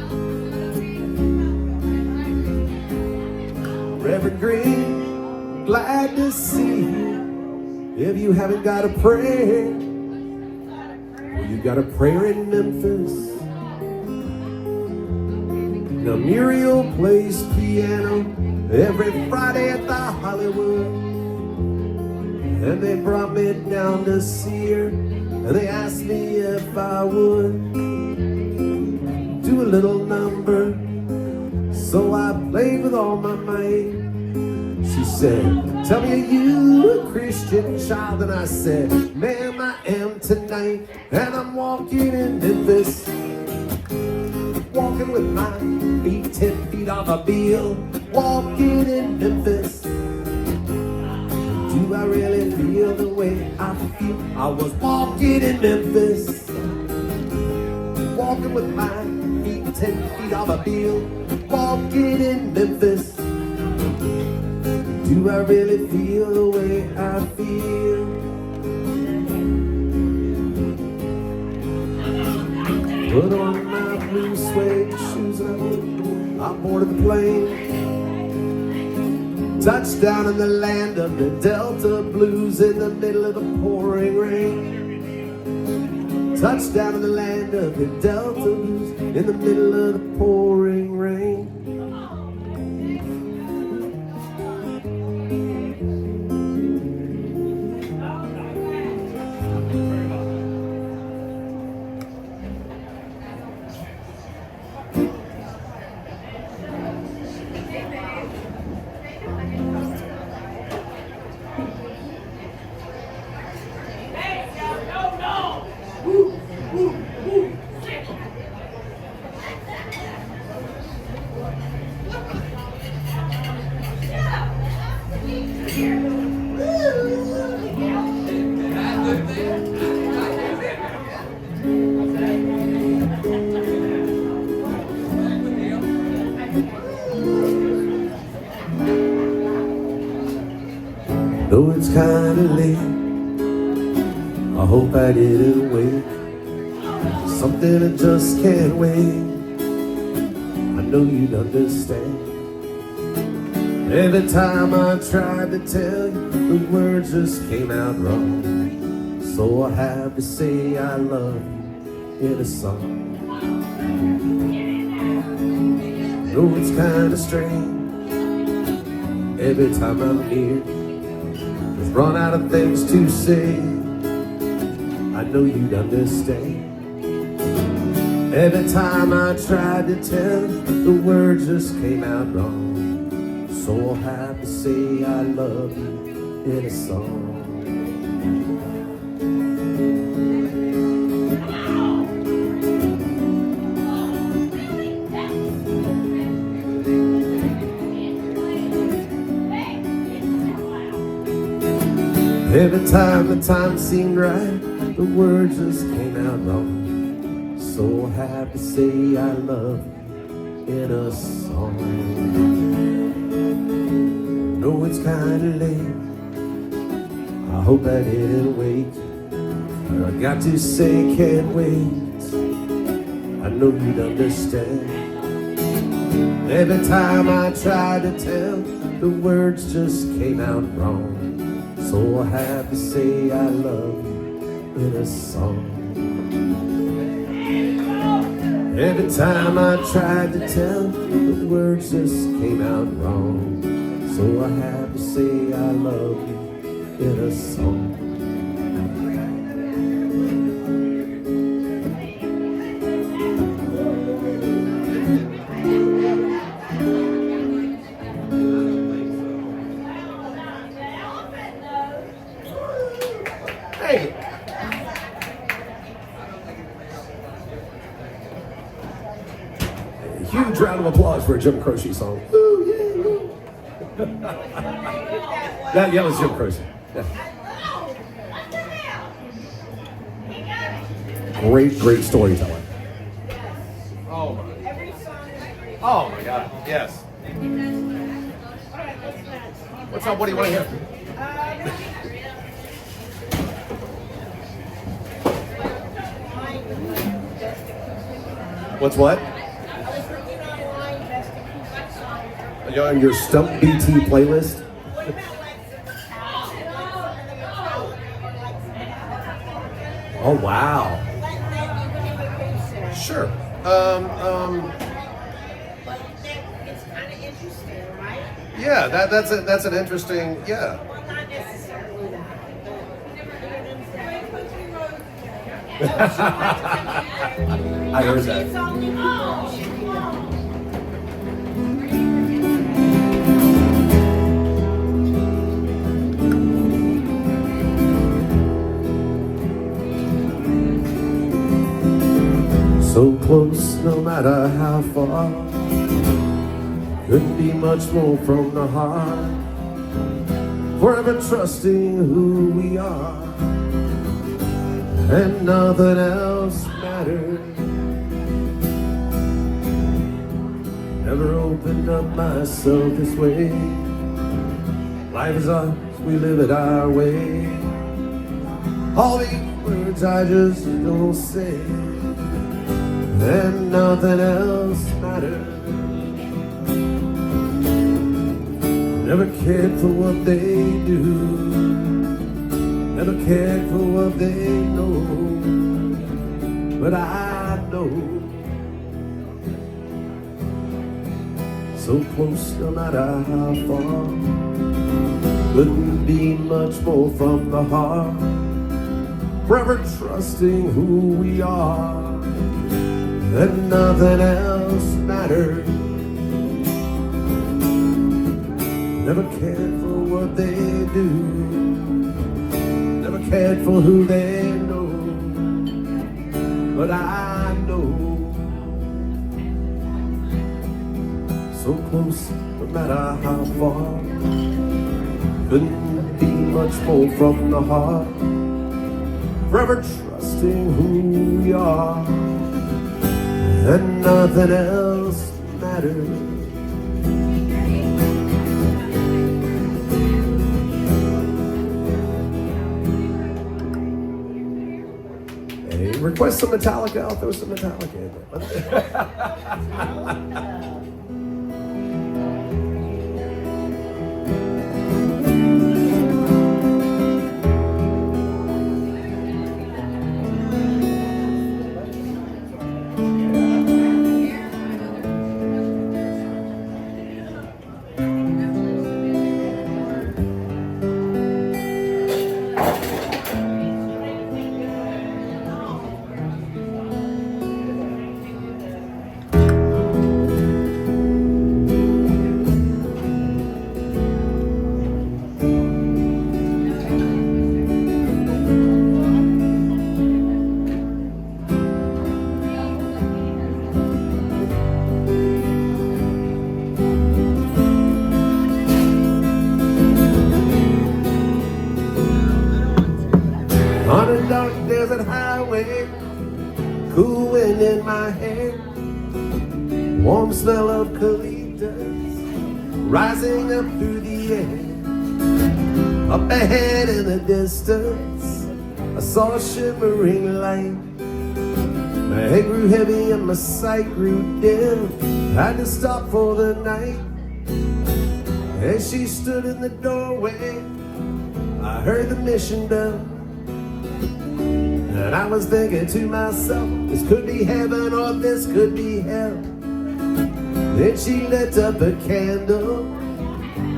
Reverend Green, glad to see you. If you haven't got a prayer, well, you got a prayer in Memphis. Now Muriel plays piano every Friday at the Hollywood. And they brought me down to see her, and they asked me if I would do a little number. So I played with all my might. She said, tell me, are you a Christian child? And I said, ma'am, I am tonight. And I'm walking in Memphis, walking with my feet 10 feet off a bill. Walking in Memphis, do I really feel the way I feel? I was walking in Memphis, walking with my feet 10 feet off a bill. Walking in Memphis, do I really feel the way I feel? Put on my blue suede shoes and I boarded the plane. Touchdown in the land of the Delta Blues in the middle of the pouring rain. Touchdown in the land of the Delta Blues in the middle of the pouring rain. Though it's kinda late, I hope I didn't wake something that just can't wait. I know you'd understand. Every time I tried to tell you, the words just came out wrong. So I have to say I love you in a song. Though it's kinda strange, every time I'm near, run out of things to say. I know you'd understand. Every time I tried to tell, the words just came out wrong. So I'll have to say I love you in a song. Every time the time seemed right, the words just came out wrong. So I'll have to say I love you in a song. No, it's kinda late, I hope I didn't wait. I got to say can't wait, I know you'd understand. Every time I tried to tell, the words just came out wrong. So I have to say I love you in a song. Every time I tried to tell, the words just came out wrong. So I have to say I love you in a song. Huge round of applause for a Jim Croce song. Ooh, yeah, yeah. That was Jim Croce. Yeah. Great storyteller. Oh my God. Yes. What's up? What do you want to hear? What's what? You're on your Stump BT playlist? Oh wow. Sure. It's kind of interesting, right? Yeah, that's an interesting, yeah. Well, not necessarily that, I heard that. It's only So close, no matter how far. Couldn't be much more from the heart. Forever trusting who we are, and nothing else matters. Never opened up myself this way. Life is ours, we live it our way. All these words I just don't say, and nothing else matters. Never cared for what they do, never cared for what they know, but I know. So close no matter how far, couldn't be much more from the heart. Forever trusting who we are, and nothing else matters. Never cared for what they do, never cared for who they know, but I know. So close, no matter how far, couldn't be much more from the heart. Forever trusting who we are, and nothing else matters. Hey, request some Metallica, I'll throw some Metallica in there. doorway, cool wind in my hair, warm smell of eucalyptus rising up through the air. Up ahead in the distance, I saw a shimmering light. My head grew heavy and my sight grew dim. Had to stop for the night. As she stood in the doorway, I heard the mission bell. And I was thinking to myself, this could be heaven or this could be hell. Then she lit up a candle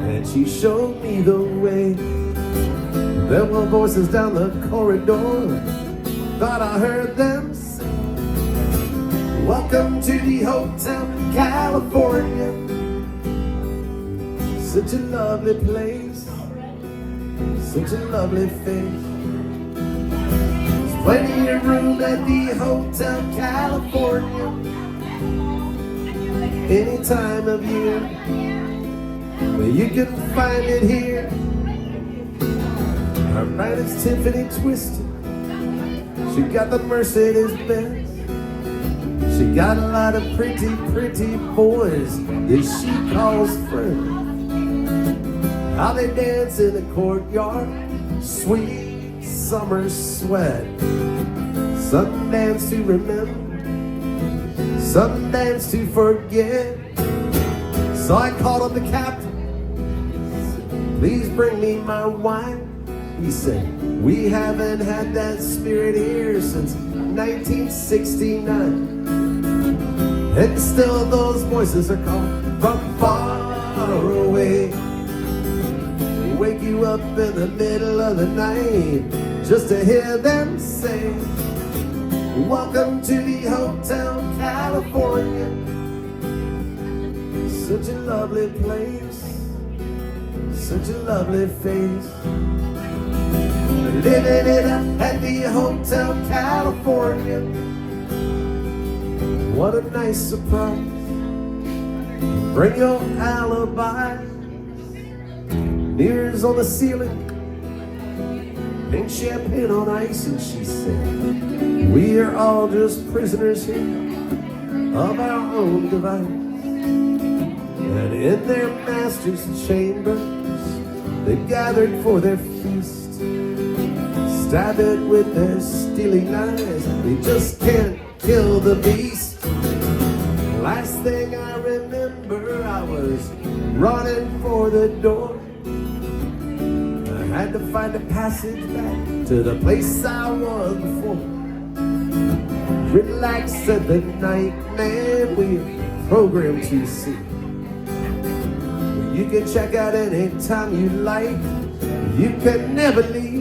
and she showed me the way. There were voices down the corridor, thought I heard them say, welcome to the Hotel California. Such a lovely place, such a lovely face. There's plenty of room at the Hotel California any time of year. Well, you can find it here. Her brand is Tiffany Twisted. She got the Mercedes Benz. She got a lot of pretty, pretty boys that she calls friends. How they dance in the courtyard, sweet summer sweat. Some dance to remember, some dance to forget. So I called up the captain, please bring me my wine. He said, we haven't had that spirit here since 1969. And still those voices are calling from far away. They wake you up in the middle of the night just to hear them say, welcome to the Hotel California. Such a lovely place, such a lovely face. Living it up at the Hotel California. What a nice surprise. Bring your alibi. Mirrors on the ceiling, pink champagne on ice. And she said, we are all just prisoners here of our own device. And in their master's chambers, they gathered for their feast. Stab it with their steely knives. They just can't kill the beast. Last thing I remember, I was running for the door. I had to find a passage back to the place I was before. Relax at the night, man, we're programmed to see. You can check out anytime you like. You can never leave.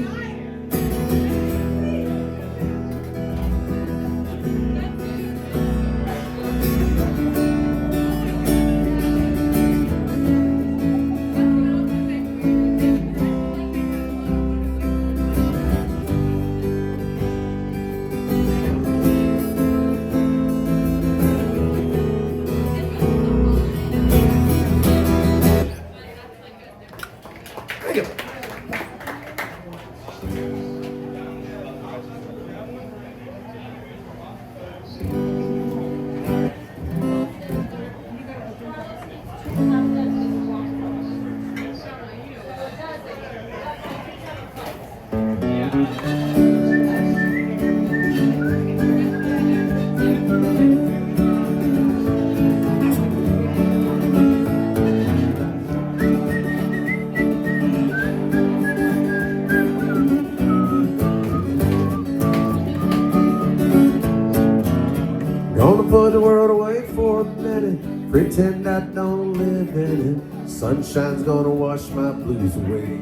Put the world away for a minute, pretend I don't live in it. Sunshine's gonna wash my blues away.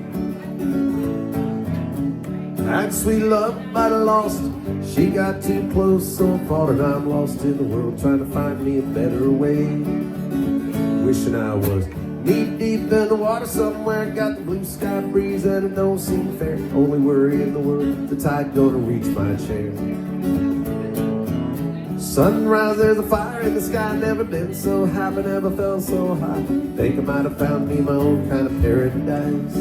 Had sweet love, but I lost her. She got too close, so far, and I'm lost in the world, trying to find me a better way. Wishing I was knee deep in the water somewhere, got the blue sky breeze, and it don't seem fair. Only worry in the world, the tide gonna reach my chair. Sunrise, there's a fire in the sky, never been so happy, never felt so high. Think I might have found me my own kind of paradise.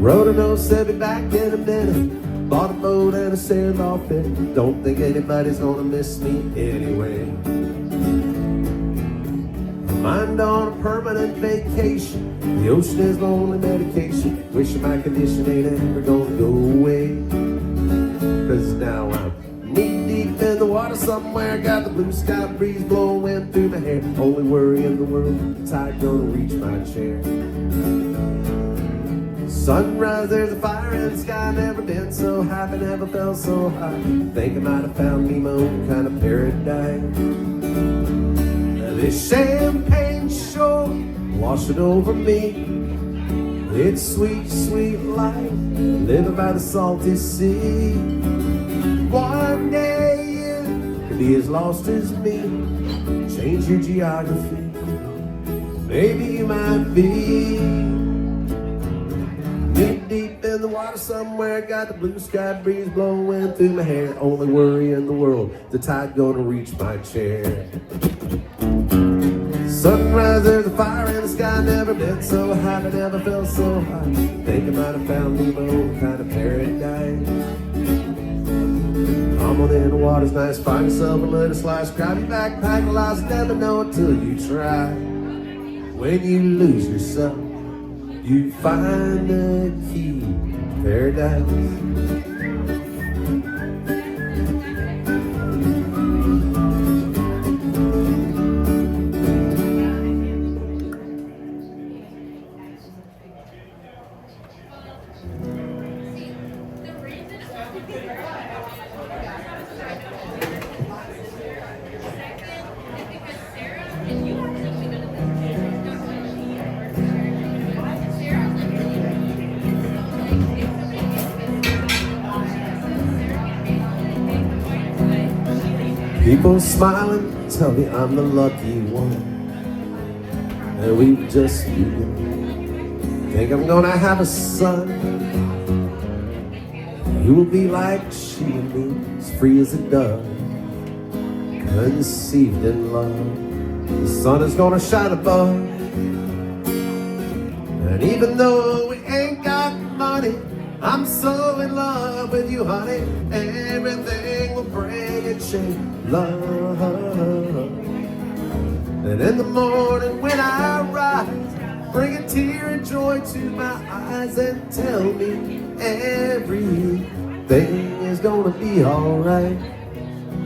Wrote a note, said be back in a minute. Bought a boat and a sailed off it. Don't think anybody's gonna miss me anyway. Mind on a permanent vacation. The ocean is my only medication. Wishing my condition ain't ever gonna go away. Cause now I'm knee deep in the water somewhere. Got the blue sky breeze blowing wind through my hair. Only worry in the world, the tide gonna reach my chair. Sunrise, there's a fire in the sky. Never been so happy, never felt so high. Think I might have found me my own kind of paradise. This champagne shore washing over me. It's sweet, sweet life, living by the salty sea. One day you could be as lost as me. Change your geography, maybe you might be. Knee deep in the water somewhere. Got the blue sky breeze blowing through my hair. Only worry in the world, the tide gonna reach my chair. Sunrise, there's a fire in the sky. Never been so happy, never felt so high. Think I might have found me my own kind of paradise. Come on in, the water's nice. Find yourself a little slice. Grab your backpack, a lot. Never know until you try. When you lose yourself, you find the key to paradise. People smiling, tell me I'm the lucky one, and we've just begun. Think I'm gonna have a son. He will be like she and me, as free as a dove, conceived in love. The sun is gonna shine above, and even though we ain't got money, I'm so in love with you, honey. Everything will bring a change, love. And in the morning when I rise, bring a tear of joy to my eyes and tell me everything is gonna be alright.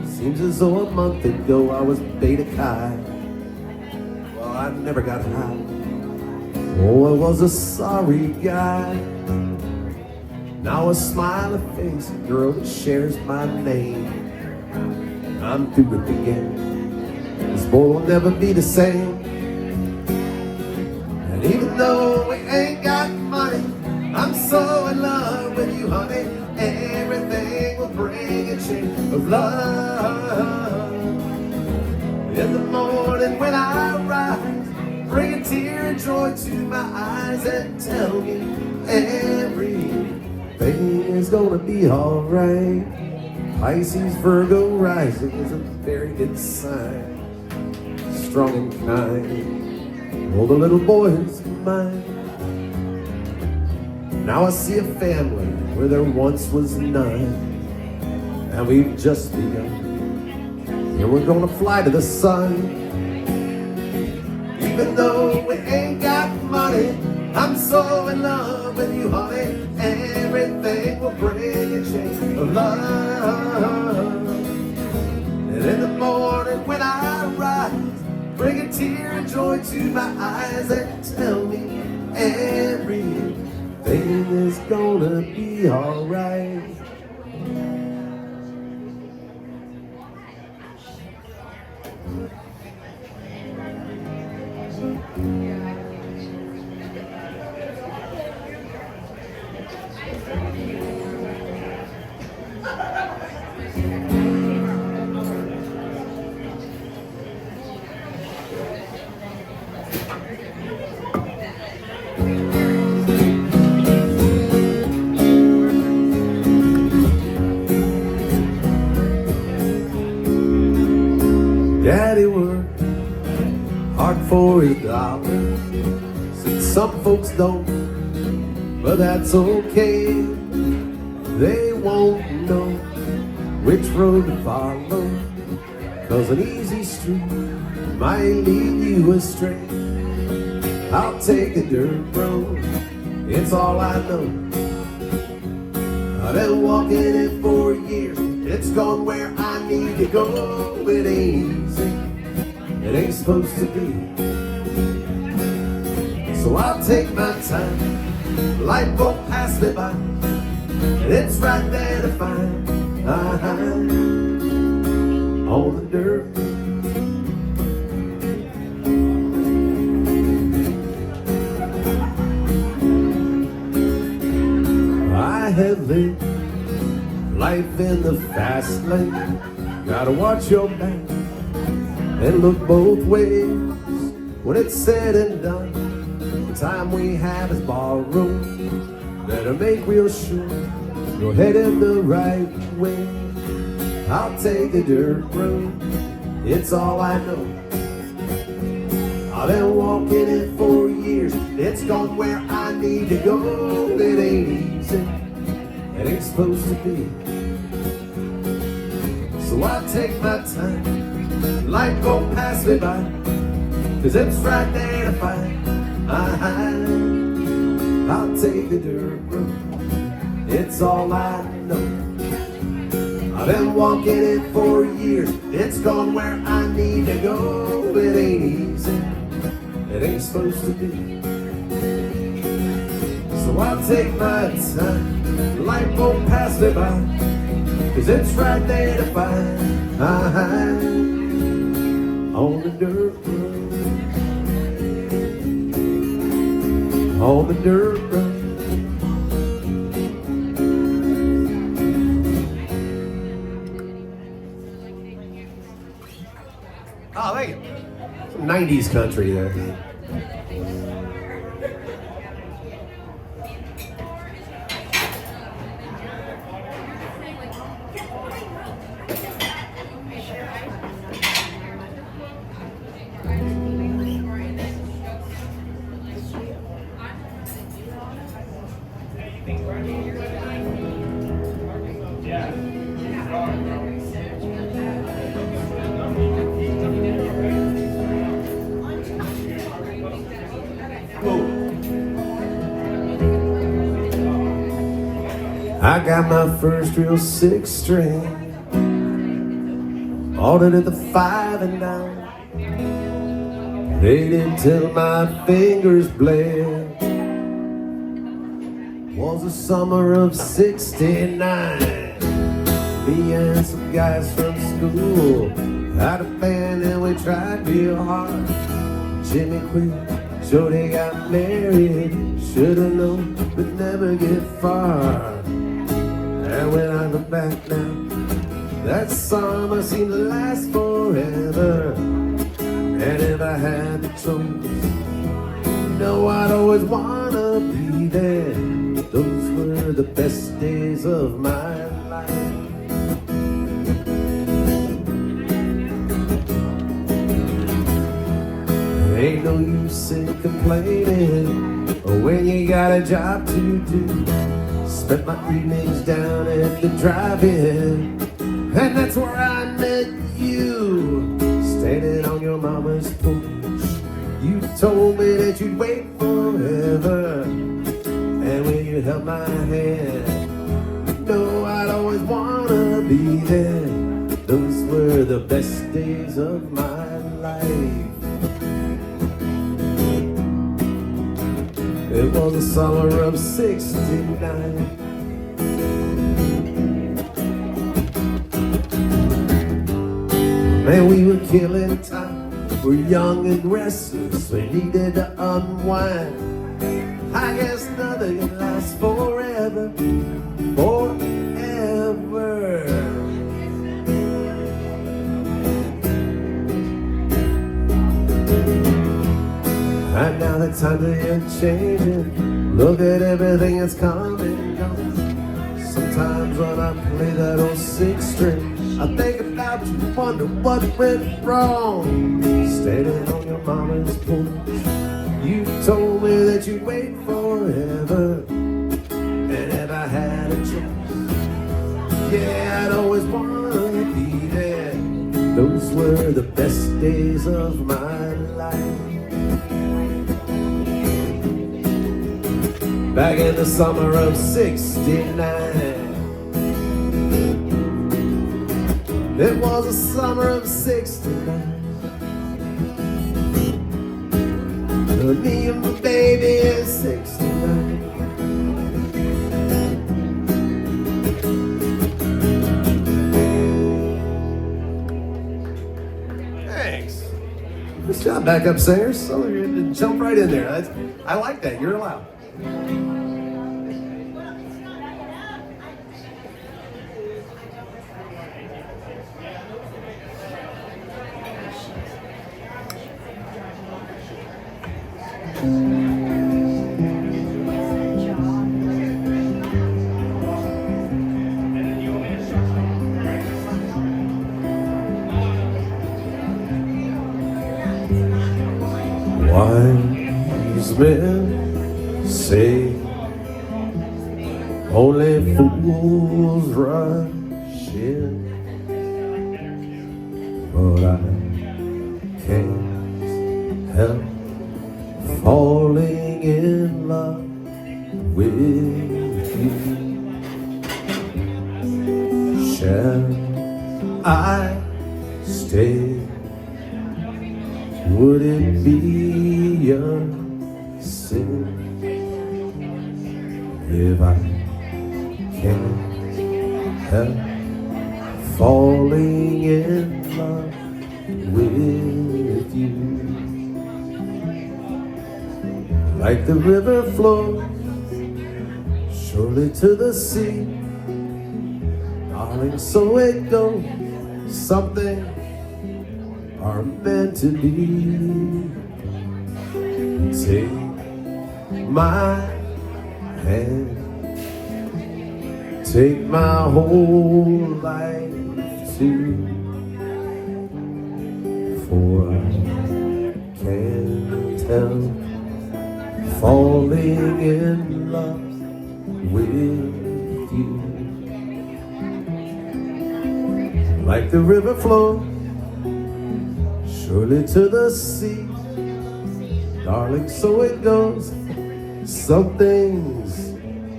Seems as though a month ago I was Beta Chi. Well, I never got high. Oh, I was a sorry guy. Now a smiling face, a girl that shares my name. I'm through with the game. This boy will never be the same. And even though we ain't got money, I'm so in love with you, honey. Everything will bring a change of love. In the morning when I rise, bring a tear of joy to my eyes and tell me everything is gonna be alright. Pisces, Virgo rising is a very good sign. Strong and kind, all the little boys mine. Now I see a family where there once was none, and we've just begun. And we're gonna fly to the sun. Even though we ain't got money, I'm so in love with you, honey. Everything will bring a change of love. And in the morning when I rise, bring a tear of joy to my eyes and tell me everything is gonna be alright. Daddy worked hard for his dollar. Said some folks don't but that's okay. They won't know which road to follow, 'cause an easy street might lead you astray. I'll take a dirt road, it's all I know. I've been walking it for years, it's gone where I need to go. It ain't easy, it ain't supposed to be. So I'll take my time, life won't pass me by, and it's right there to find. On the dirt. I have lived life in the fast lane. Gotta watch your back and look both ways. When it's said and done, the time we have is borrowed. Better make real sure you're headed the right way. I'll take a dirt road, it's all I know. I've been walking it for years, it's gone where I need to go. It ain't easy, it ain't supposed to be. So I'll take my time, life won't pass me by, 'cause it's right there to find. I'll take the dirt road, it's all I know. I've been walking it for years, it's gone where I need to go. It ain't easy, it ain't supposed to be. So I'll take my time, life won't pass me by, 'cause it's right there to find. On the dirt road, on the dirt road. Oh, thank you. Some 90s country there. I got my first real six string, ordered at the 5 and dime, played it till my fingers bled. Was the summer of '69. Me and some guys from school had a band and we tried real hard. Jimmy quit, so they got married. Should've known, but never get far. And when I look back now, that summer seemed to last forever. And if I had the choice, you know I'd always wanna be there. Those were the best days of my life. Ain't no use in complaining when you got a job to do. Spent my evenings down at the drive-in, and that's where I met you. Standing on your mama's porch, you told me that you'd wait forever. And when you held my hand, you know I'd always wanna be there. Those were the best days of my life. It was the summer of '69. Man, we were killing time. We're young and restless. We needed to unwind. I guess nothing can last forever. Forever. And now the times are changing. Look at everything that's coming and gone. Sometimes when I play that old six string, I think about you, wonder what went wrong. Standing on your mama's porch, you told me that you'd wait forever. yeah, I'd always wanna be there. Those were the best days of my life. Back in the summer of '69. It was the summer of '69. Me and my baby is 69. Thanks. Good job, backup singers. Some of you jump right in there. I like that. You're allowed. Wise men say only fools rush in, but I can't help falling in love with you. Shall I stay? Would it be a sin if I can't help falling in love with you? Like the river flows surely to the sea, darling, so it goes. Something are meant to be. Take my hand, take my whole life too, for I can't help falling in love with you. Like the river flows surely to the sea, darling, so it goes. Some things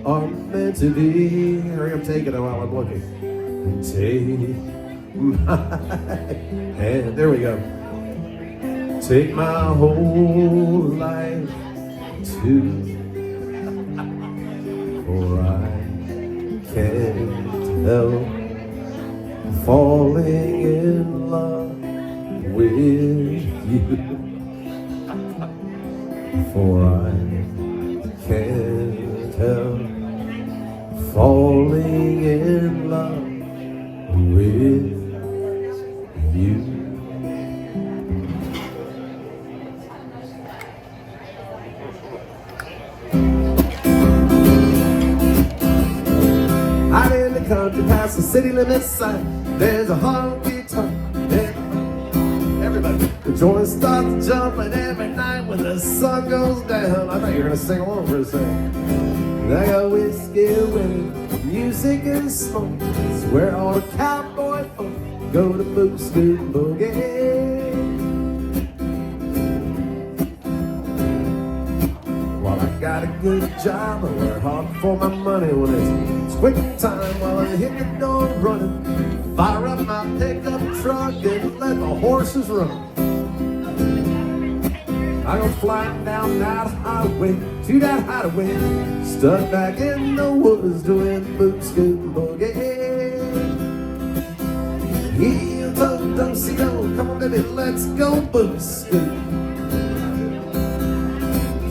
are meant to be. Hurry up, take it while I'm looking. Take my hand. There we go. Take my whole life too, for I can't help falling in love with you, for I can't help falling in love with you. Out in the country past the city limits sign, there's a honky-tonk. Everybody, the joint starts jumping every night when the sun goes down. I thought you were gonna sing along for a second. I got whiskey with music and smoke. It's where all the cowboy folk go to boot, scoot, and boogie. While I got a good job, I work hard for my money when it's quick time. While I hit the door running, fire up my pickup truck and let the horses run. I go flying down that highway to that hideaway, stuck back in the woods doing boot, scoot, and boogie. Heel toe, do-si-do, come on baby, let's go boot, scoot.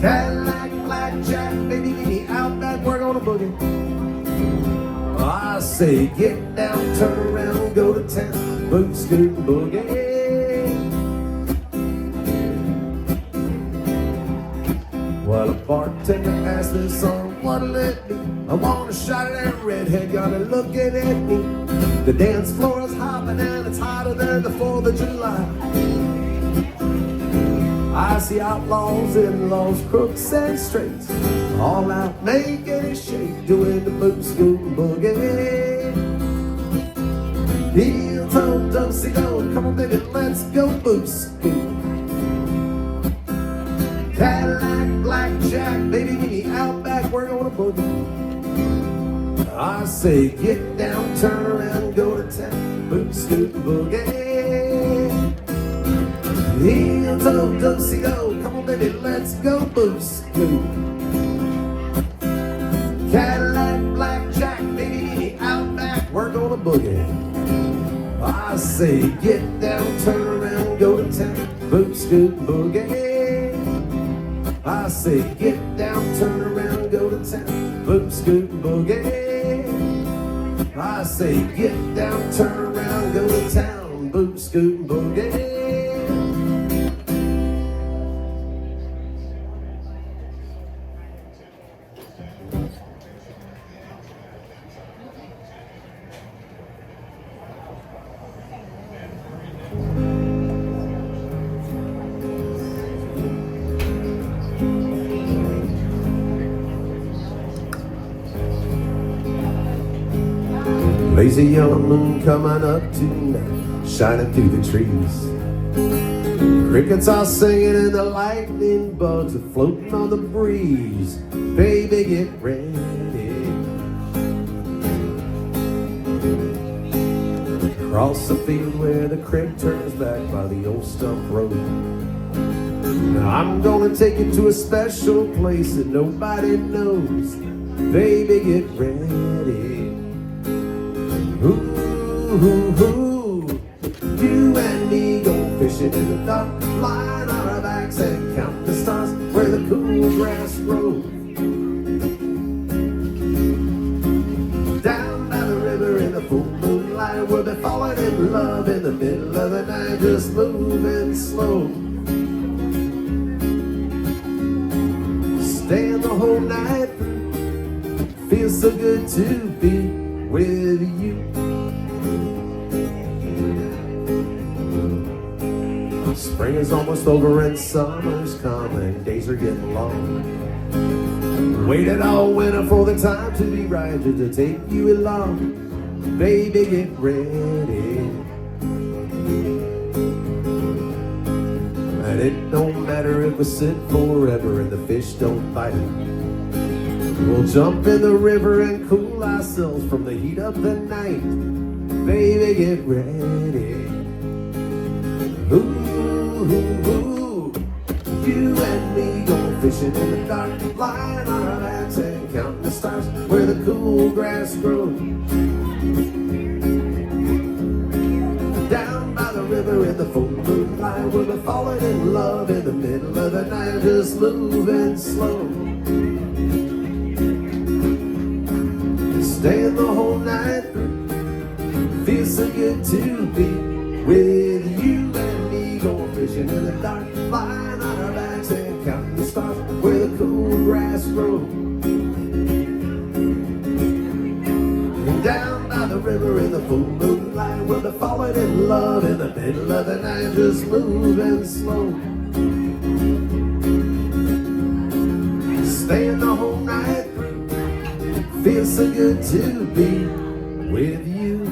Cadillac, blackjack, baby, meet me out back, we're gonna boogie. I say get down, turn around, go to town, boot, scoot, and boogie. Well, a bartender asked me, son, what'll it be? I want a shot of that redhead, got her looking at me. The dance floor is hopping and it's hotter than the 4th of July. I see outlaws, in-laws, crooks and straights, all out making a shake, doing the boot, scoot, and boogie. Heel toe, dosey do, come on baby, let's go boost-scoot. Cadillac, blackjack, baby, meet me out back, we're gonna boogie. I say get down, turn around, go to town, boot-scoot boogie. Heel toe, dosey do, come on baby, let's go boost-scoot. Cadillac, blackjack, baby, meet me out back, we're gonna boogie. I say get down, turn around, go to town, boot-scoot boogie. I say get down, turn around, go to town, boot-scoot boogie. I say get down, turn around, go to town, boot-scoot boogie. Lazy yellow moon coming up tonight, shining through the trees. Crickets are singing and the lightning bugs are floating on the breeze. Baby, get ready. Across the field where the creek turns back by the old stump road. Now I'm gonna take you to a special place that nobody knows. Baby, get ready. Ooh, ooh, ooh. You and me go fishing in the dark, lying on our backs and count the stars where the cool grass grows. Down by the river in the full moonlight, we'll be falling in love in the middle of the night, just moving slow. Staying the whole night through, feels so good to be with you. Spring is almost over and summer's coming, days are getting long. Waited all winter for the time to be right, just to take you along. Baby, get ready. And it don't matter if we sit forever and the fish don't bite it. We'll jump in the river and cool ourselves from the heat of the night. Baby, get ready. Ooh, ooh, ooh. You and me go fishing in the dark, lying on our backs and counting the stars where the cool grass grows. Down by the river in the full moonlight, we'll be falling in love in the middle of the night, just moving slow. Staying the whole night through, feels so good to be with you and me. Going fishing in the dark, lying on our backs and counting the stars where the cool grass grows. And down by the river in the full moonlight, we'll be falling in love in the middle of the night, just moving slow. Staying the whole night through, feels so good to be with you.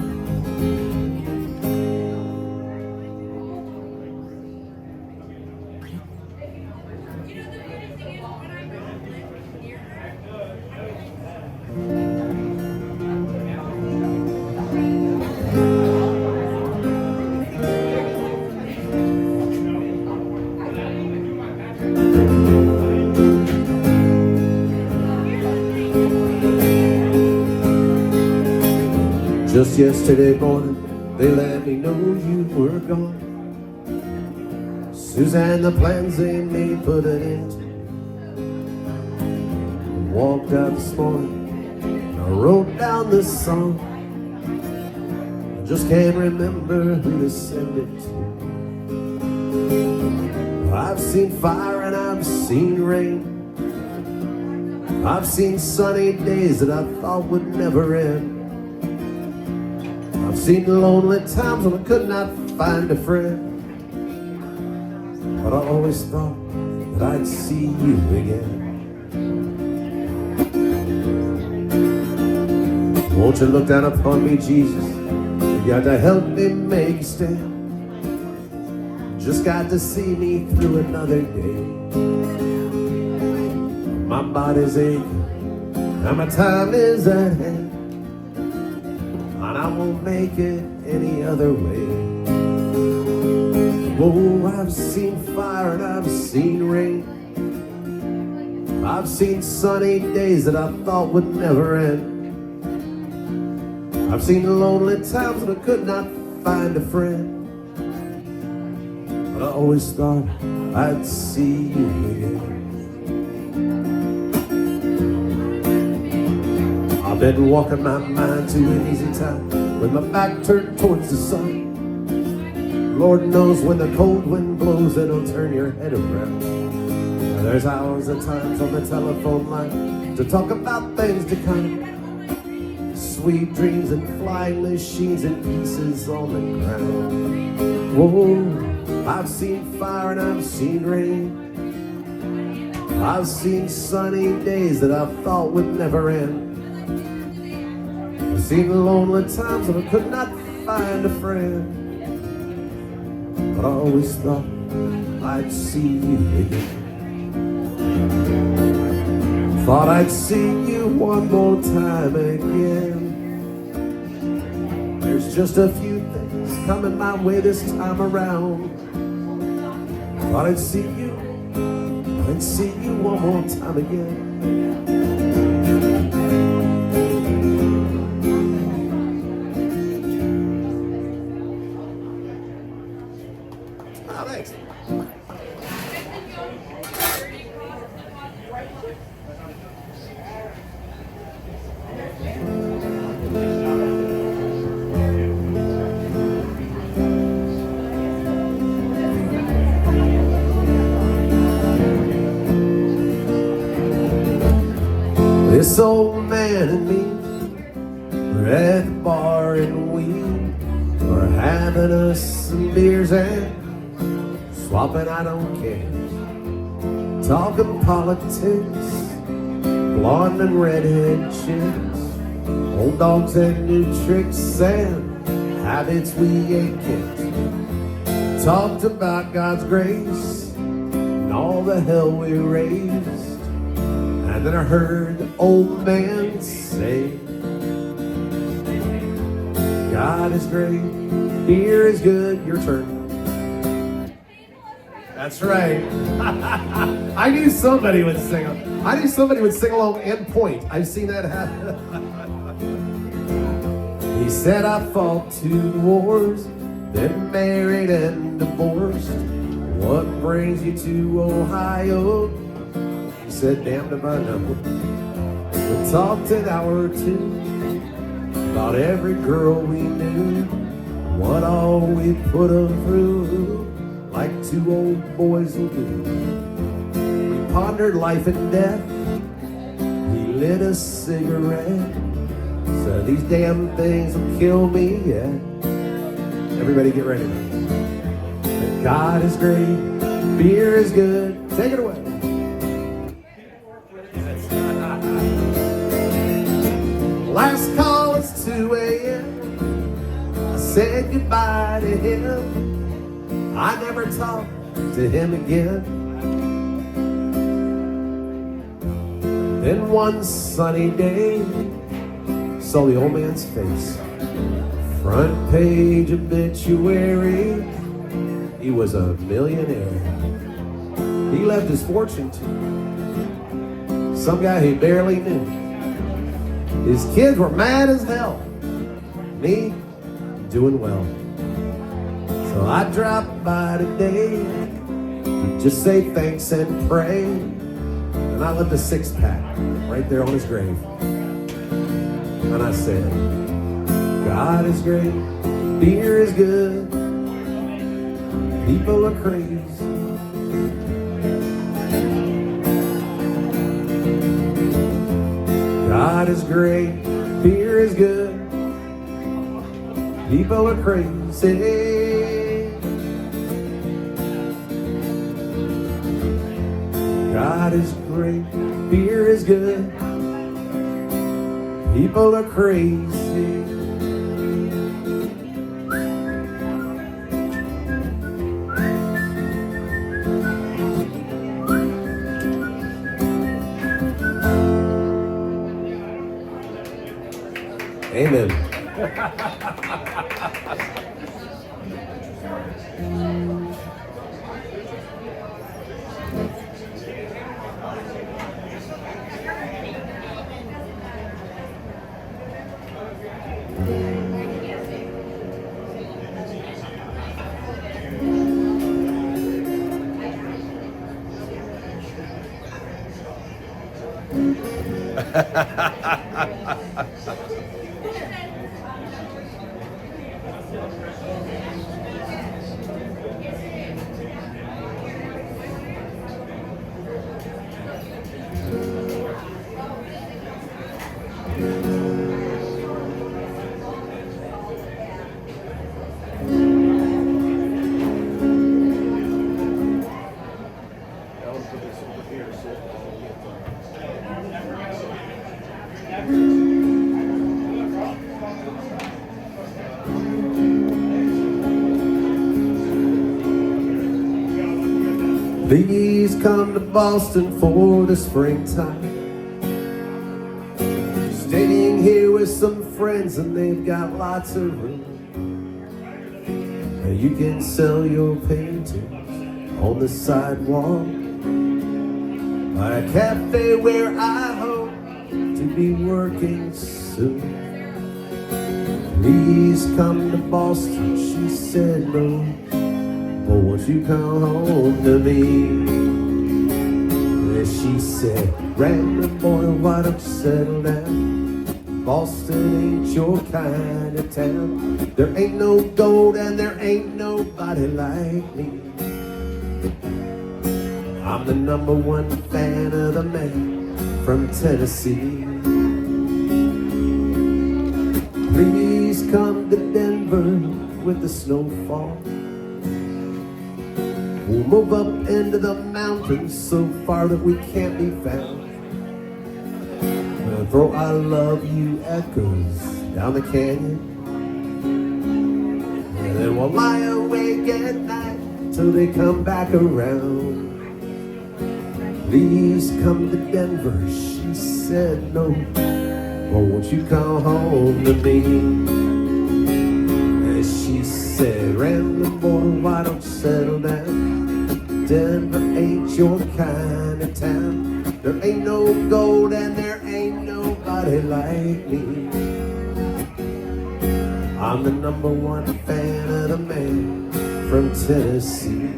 Just yesterday morning, they let me know you were gone. Suzanne, the plans they made put an end to. Walked out this morning, I wrote down this song. I just can't remember who to send it to. I've seen fire and I've seen rain. I've seen sunny days that I thought would never end. I've seen lonely times when I could not find a friend. But I always thought that I'd see you again. Won't you look down upon me, Jesus? You got to help me make a stand. Just got to see me through another day. My body's aching and my time is at hand, and I won't make it any other way. Oh, I've seen fire and I've seen rain. I've seen sunny days that I thought would never end. I've seen lonely times when I could not find a friend. But I always thought I'd see you again. I've been walking my mind to an easy time with my back turned towards the sun. Lord knows when the cold wind blows, it'll turn your head around. Now there's hours and times on the telephone line to talk about things to come. Sweet dreams and flying machines and pieces on the ground. Whoa, I've seen fire and I've seen rain. I've seen sunny days that I thought would never end. I've seen lonely times when I could not find a friend. But I always thought I'd see you again. Thought I'd see you one more time again. There's just a few things coming my way this time around. Thought I'd see you one more time again. Oh, thanks. This old man and me, we're at the bar and we are having us some beers and swapping, I don't care. Talking politics, blonde and redhead chicks, old dogs and new tricks and habits we ain't kicked. Talked about God's grace and all the hell we raised. And then I heard the old man say, God is great, beer is good, your turn. That's right. I knew somebody would sing. I knew somebody would sing along and point. I've seen that happen. He said I fought 2 wars, then married and divorced. What brings you to Ohio? He said, damned if I know. We talked an hour or 2 about every girl we knew, what all we put them through, like 2 old boys will do. We pondered life and death. He lit a cigarette. Said these damn things will kill me, yeah. Everybody get ready. God is great, beer is good. Take it away. Last call is 2 a.m. I said goodbye to him. I never talked to him again. Then one sunny day, saw the old man's face. Front page obituary, he was a millionaire. He left his fortune to some guy he barely knew. His kids were mad as hell. Me, doing well. So I dropped by today to just say thanks and pray. And I left a 6-pack right there on his grave. And I said, God is great, beer is good, people are crazy. God is great, beer is good, people are crazy. God is great, beer is good, people are crazy. Amen. Please come to Boston for the springtime. Staying here with some friends and they've got lots of room. And you can sell your paintings on the sidewalk at a cafe where I hope to be working soon. Please come to Boston, she said no. But won't you come home to me? And she said, random boy, why don't you settle down? Boston ain't your kind of town. There ain't no gold and there ain't nobody like me. I'm the #1 fan of the man from Tennessee. Please come to Denver with the snowfall. We'll move up into the mountains so far that we can't be found. We'll throw I love you echoes down the canyon. And then we'll lie awake at night till they come back around. Please come to Denver, she said no. Or won't you come home to me? And she said, random boy, why don't you settle down? Denver ain't your kind of town. There ain't no gold and there ain't nobody like me. I'm the #1 fan of the man from Tennessee.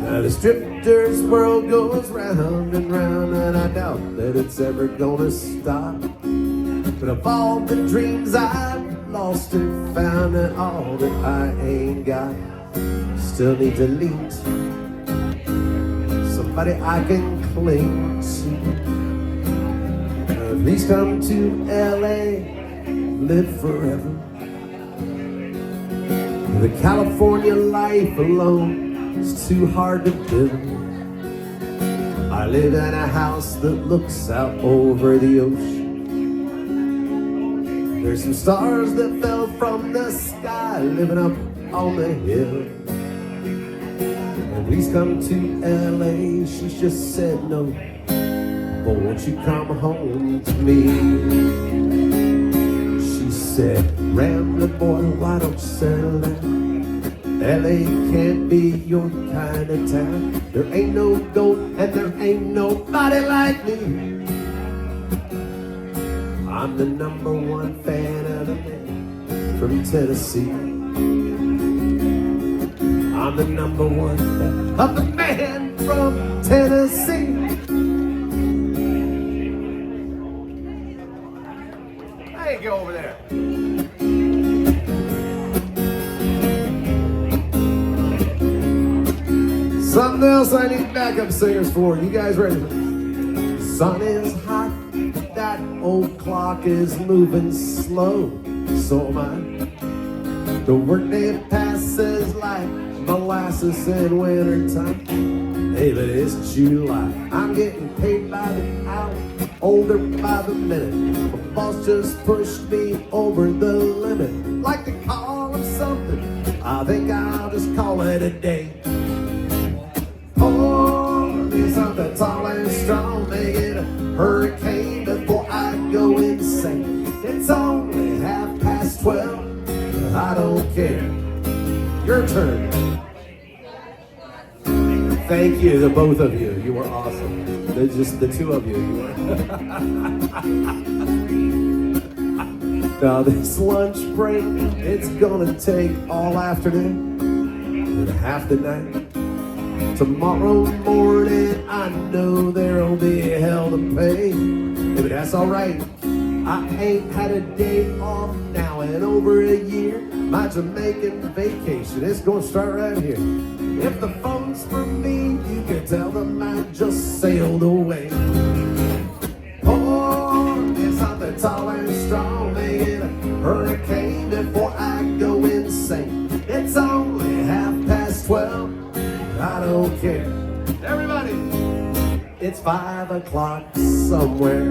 Now the stripter's world goes round and round, and I doubt that it's ever gonna stop. But of all the dreams I've lost and found, and all that I ain't got, still need to lead somebody I can cling to. Please come to LA, live forever. The California life alone is too hard to build. I live in a house that looks out over the ocean. There's some stars that fell from the sky living up on the hill. And please come to LA, she's just said no. But won't you come home to me? She said, rambling boy, why don't you settle down? LA can't be your kind of town. There ain't no gold and there ain't nobody like me. I'm the #1 fan of the man from Tennessee. I'm the #1 fan of the man from Tennessee. Hey, go over there. Something else I need backup singers for. You guys ready? The sun is hot. That old clock is moving slow, so am I. The workday passes like molasses in wintertime. Hey, but it's July. I'm getting paid by the hour, older by the minute. My boss just pushed me over the limit. Like to call him something, I think I'll just call it a day. hurricane before I go insane. It's only 12:30. I don't care. Your turn. Thank you to both of you. You were awesome. Just the two of you. Now this lunch break, it's gonna take all afternoon and half the night. Tomorrow morning, I know there'll be hell to pay. Maybe that's alright. I ain't had a day off now in over a year. My Jamaican vacation is gonna start right here. If the phone's for me, you can tell them I just sailed away. Pour me something tall and strong, make it a hurricane before I go insane. It's only 12:30. I don't care. Everybody, it's 5 o'clock somewhere.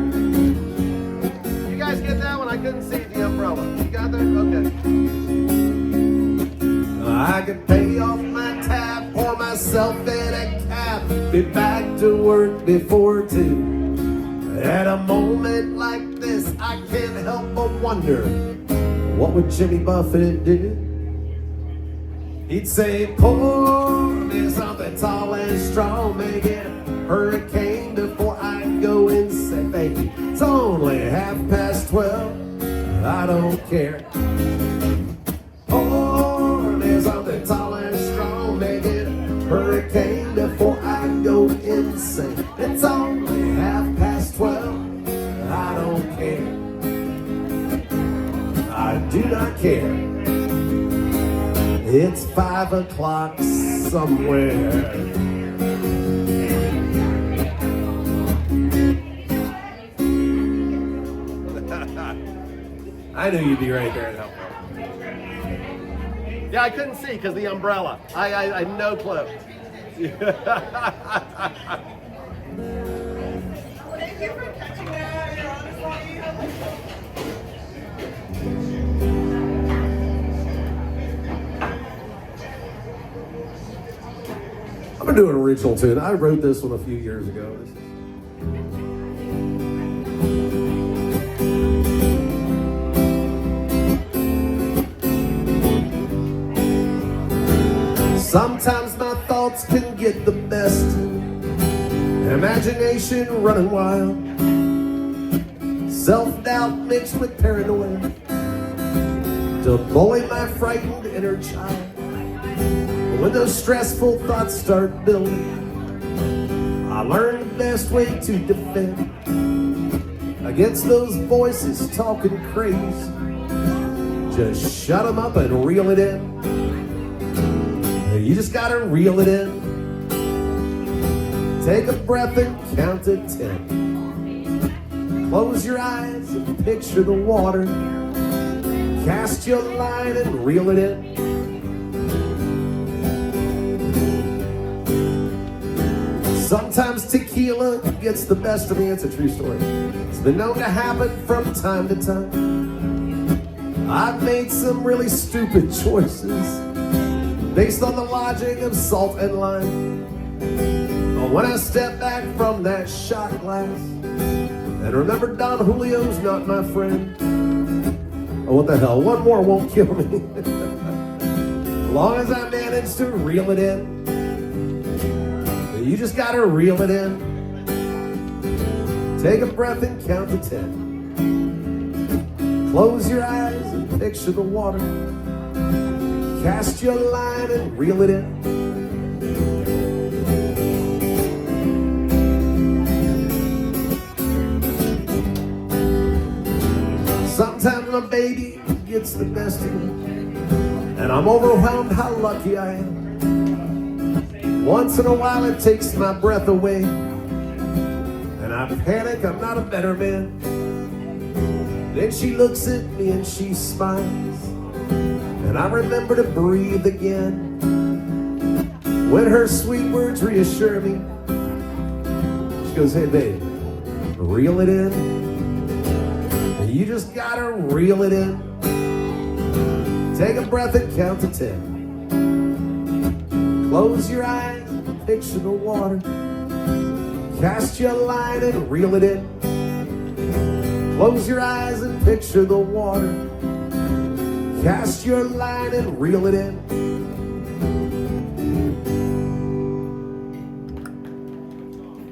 You guys get that one? I couldn't see the umbrella. You got that? Okay. I could pay off my tab, pour myself in a cab, be back to work before 2. At a moment like this, I can't help but wonder, what would Jimmy Buffett do? He'd say, pour me something tall and strong, make it a hurricane before I go insane. Thank you. It's only 12:30. I don't care. Pour me something tall and strong, make it a hurricane before I go insane. It's only 12:30. I don't care. I do not care. It's 5 o'clock somewhere. I knew you'd be right there to help. Yeah, I couldn't see because the umbrella. I had no clue. Thank you for catching that. You're honestly. I'm gonna do an original tune. I wrote this one a few years ago. Sometimes my thoughts can get the best, imagination running wild, self-doubt mixed with paranoia to bully my frightened inner child. When those stressful thoughts start building, I learned the best way to defend against those voices talking crazy. Just shut them up and reel it in. You just gotta reel it in. Take a breath and count to 10. Close your eyes and picture the water. Cast your line and reel it in. Sometimes tequila gets the best of me. It's a true story. It's been known to happen from time to time. I've made some really stupid choices based on the logic of salt and lime. But when I step back from that shot glass and remember Don Julio's not my friend, oh, what the hell, one more won't kill me. As long as I manage to reel it in. You just gotta reel it in. Take a breath and count to 10. Close your eyes and picture the water. Cast your line and reel it in. Sometimes my baby gets the best of me, and I'm overwhelmed how lucky I am. Once in a while it takes my breath away, and I panic, I'm not a better man. Then she looks at me and she smiles, and I remember to breathe again. When her sweet words reassure me, she goes, hey babe, reel it in. And you just gotta reel it in. Take a breath and count to 10. Close your eyes and picture the water. Cast your line and reel it in. Close your eyes and picture the water. Cast your line and reel it in.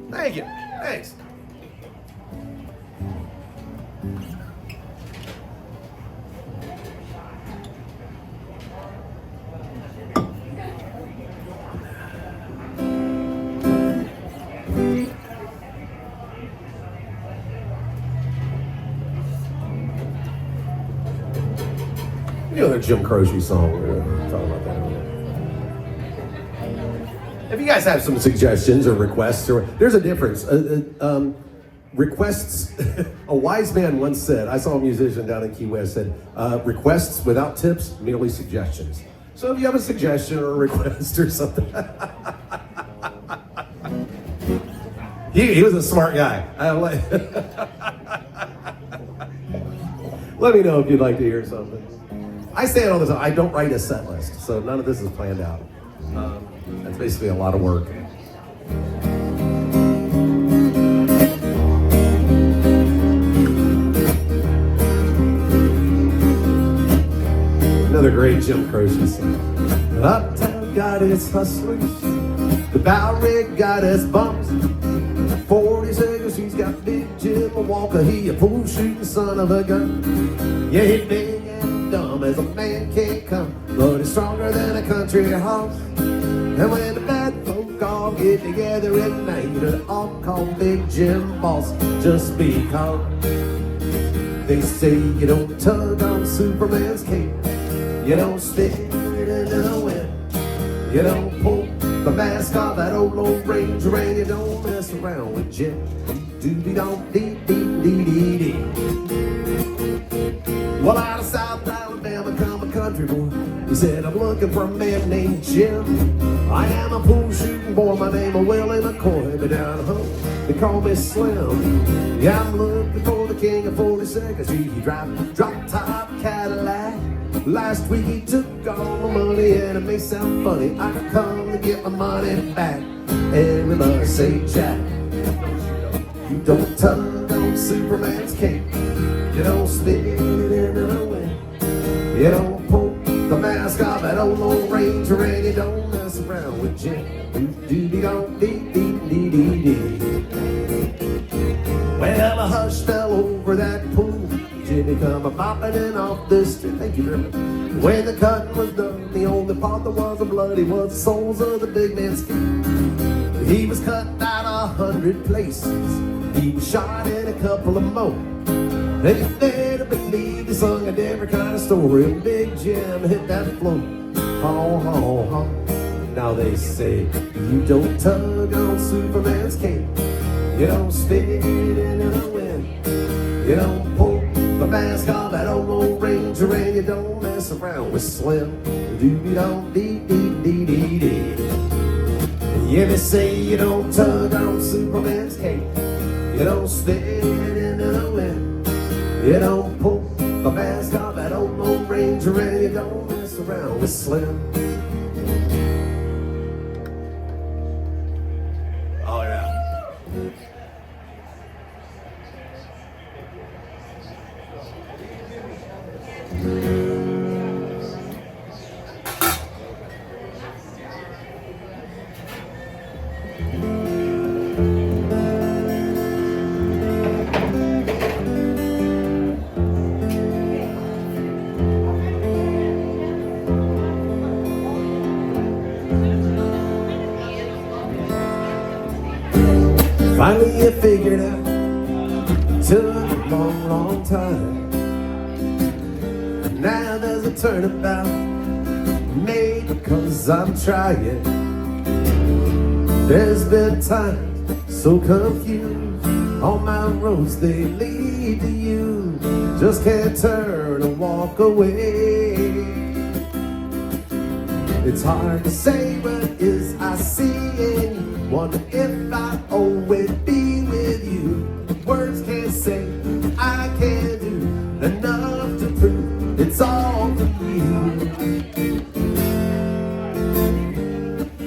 Thank you. Thanks. You know the Jim Croce song. We're talking about that. If you guys have some suggestions or requests, or there's a difference. Requests. A wise man once said. I saw a musician down in Key West said, "Requests without tips, merely suggestions." So if you have a suggestion or a request or something, he was a smart guy. I like. Let me know if you'd like to hear something. I say it all the time. I don't write a set list, so none of this is planned out. That's basically a lot of work. Another great Jim Croce song. Uptown got its hustlers, the Bowery got its bums. 40 seconds, he's got Big Jim Walker. He a pool shooting son of a gun. Yeah, he big and dumb as a man can't come, but he's stronger than a country horse. And when the bad folk all get together at night, they all call Big Jim boss, just because they say you don't tug on Superman's cape, you don't stick it in the wind, you don't pull the mask off that old Lone Ranger, and you don't mess around with Jim. Doo-dee-dong-dee-dee-dee-dee-dee. Well, out of South Alabama come a country boy. He said, I'm looking for a man named Jim. I am a pool shooting boy, my name is Willie McCoy. But down home, they call me Slim. Yeah, I'm looking for the king of 42nd Street. He drives drop-top Cadillac. Last week he took all my money, and it may sound funny, I come to get my money back. Everybody say, Jack, you don't tug on Superman's cape, you don't spit it in the wind, you don't pull the mask off that old Lone Ranger, and you don't mess around with Jim. Doo-dee-dong-dee-dee-dee-dee-dee. Well, a hush fell over that pool. Jimmy come a-bopping in off the street. Thank you very much. When the cutting was done, the only part that wasn't bloody was the soles of the big man's feet. He was cut out 100 places. He was shot in a couple of more. And you better believe he sung a different kind of story. And Big Jim hit that floor. Haw, haw, haw. Now they say, you don't tug on Superman's cape, you don't spit it in the wind, you don't pull the mask off that old Lone Ranger, and you don't mess around with Slim. Doo-dee-dong-dee-dee-dee-dee-dee. Yeah, they say you don't tug on Superman's cape, you don't spit it in the wind, you don't pull the mask off that old Lone Ranger, and you don't mess around with Slim. Oh yeah. Finally you figured out, took a long, long time. Now there's a turnabout, maybe because I'm trying. There's been times so confused, all my roads they lead to you. Just can't turn and walk away. It's hard to say what is I see in you. Wonder if I always be with you. Words can't say, I can't do enough to prove it's all for you.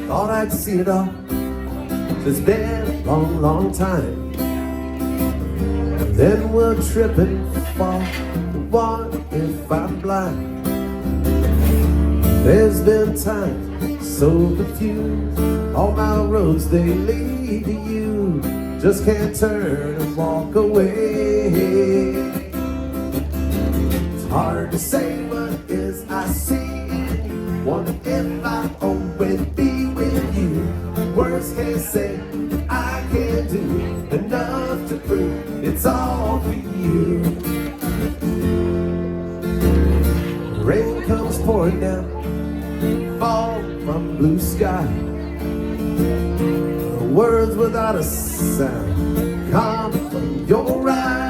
Thought I'd seen it all. It's been a long, long time. Then we'll trip and fall. What if I'm blind? There's been times so confused. All my roads, they lead to you. Just can't turn and walk away. It's hard to say what is I see in you. Wonder if I always be with you. Words can't say I can't do enough to prove it's all for you. Rain comes pouring down, fall from blue sky. Words without a sound come from your eyes.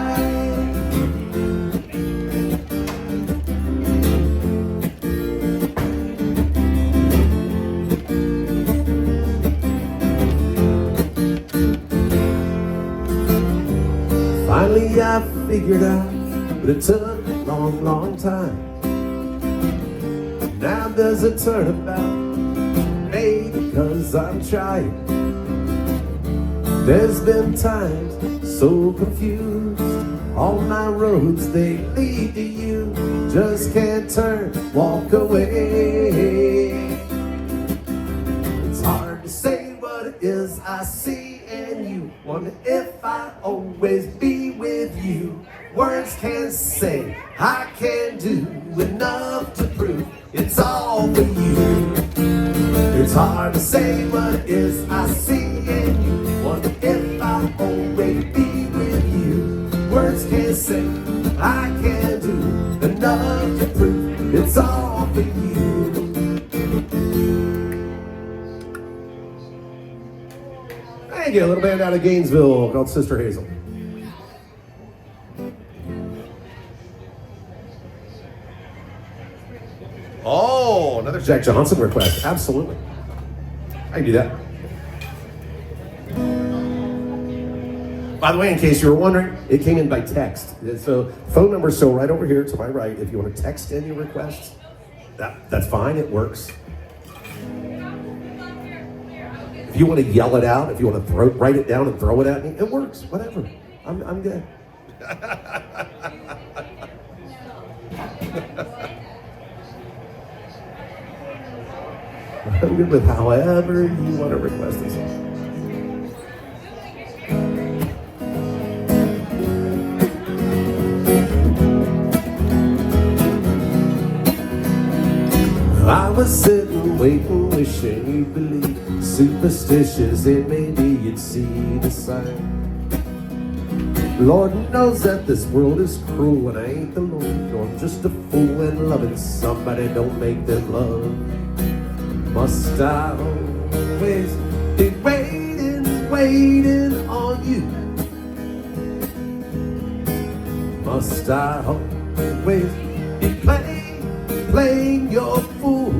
Finally I figured out, but it took a long, long time. Now there's a turnabout, maybe 'cause I'm trying. There's been times so confused. All my roads, they lead to you. Just can't turn, walk away. It's hard to say what it is I see in you. Wonder if I always be with you. Words can't say, I can't do enough to prove it's all for you. It's hard to say what it is I see in you. Wonder if I always be with you. Words can't say, I can't do enough to prove it's all for you. Thank you. A little band out of Gainesville called Sister Hazel. Oh, another Jack Johnson request. Absolutely. I can do that. By the way, in case you were wondering, it came in by text. So phone number's still right over here to my right. If you want to text in your requests, that's fine. It works. If you want to yell it out, if you want to write it down and throw it at me, it works. Whatever. I'm good. I'm good with however you want to request this. I was sitting, waiting, wishing you'd believe. Superstitious, and maybe you'd see the sign. Lord knows that this world is cruel, and I ain't the Lord. I'm just a fool and loving somebody don't make them love. Must I always be waiting, waiting on you? Must I always be playing your fool?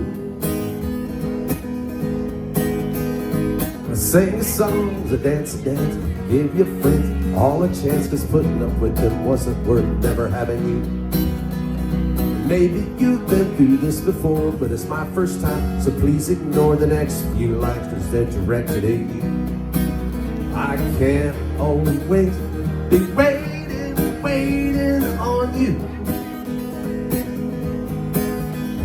I sing songs, I dance, give your friends all a chance, 'cause putting up with them wasn't worth never having you. Maybe you've been through this before, but it's my first time, so please ignore the next few lines, 'cause they're directed at you. I can't always be waiting, waiting on you.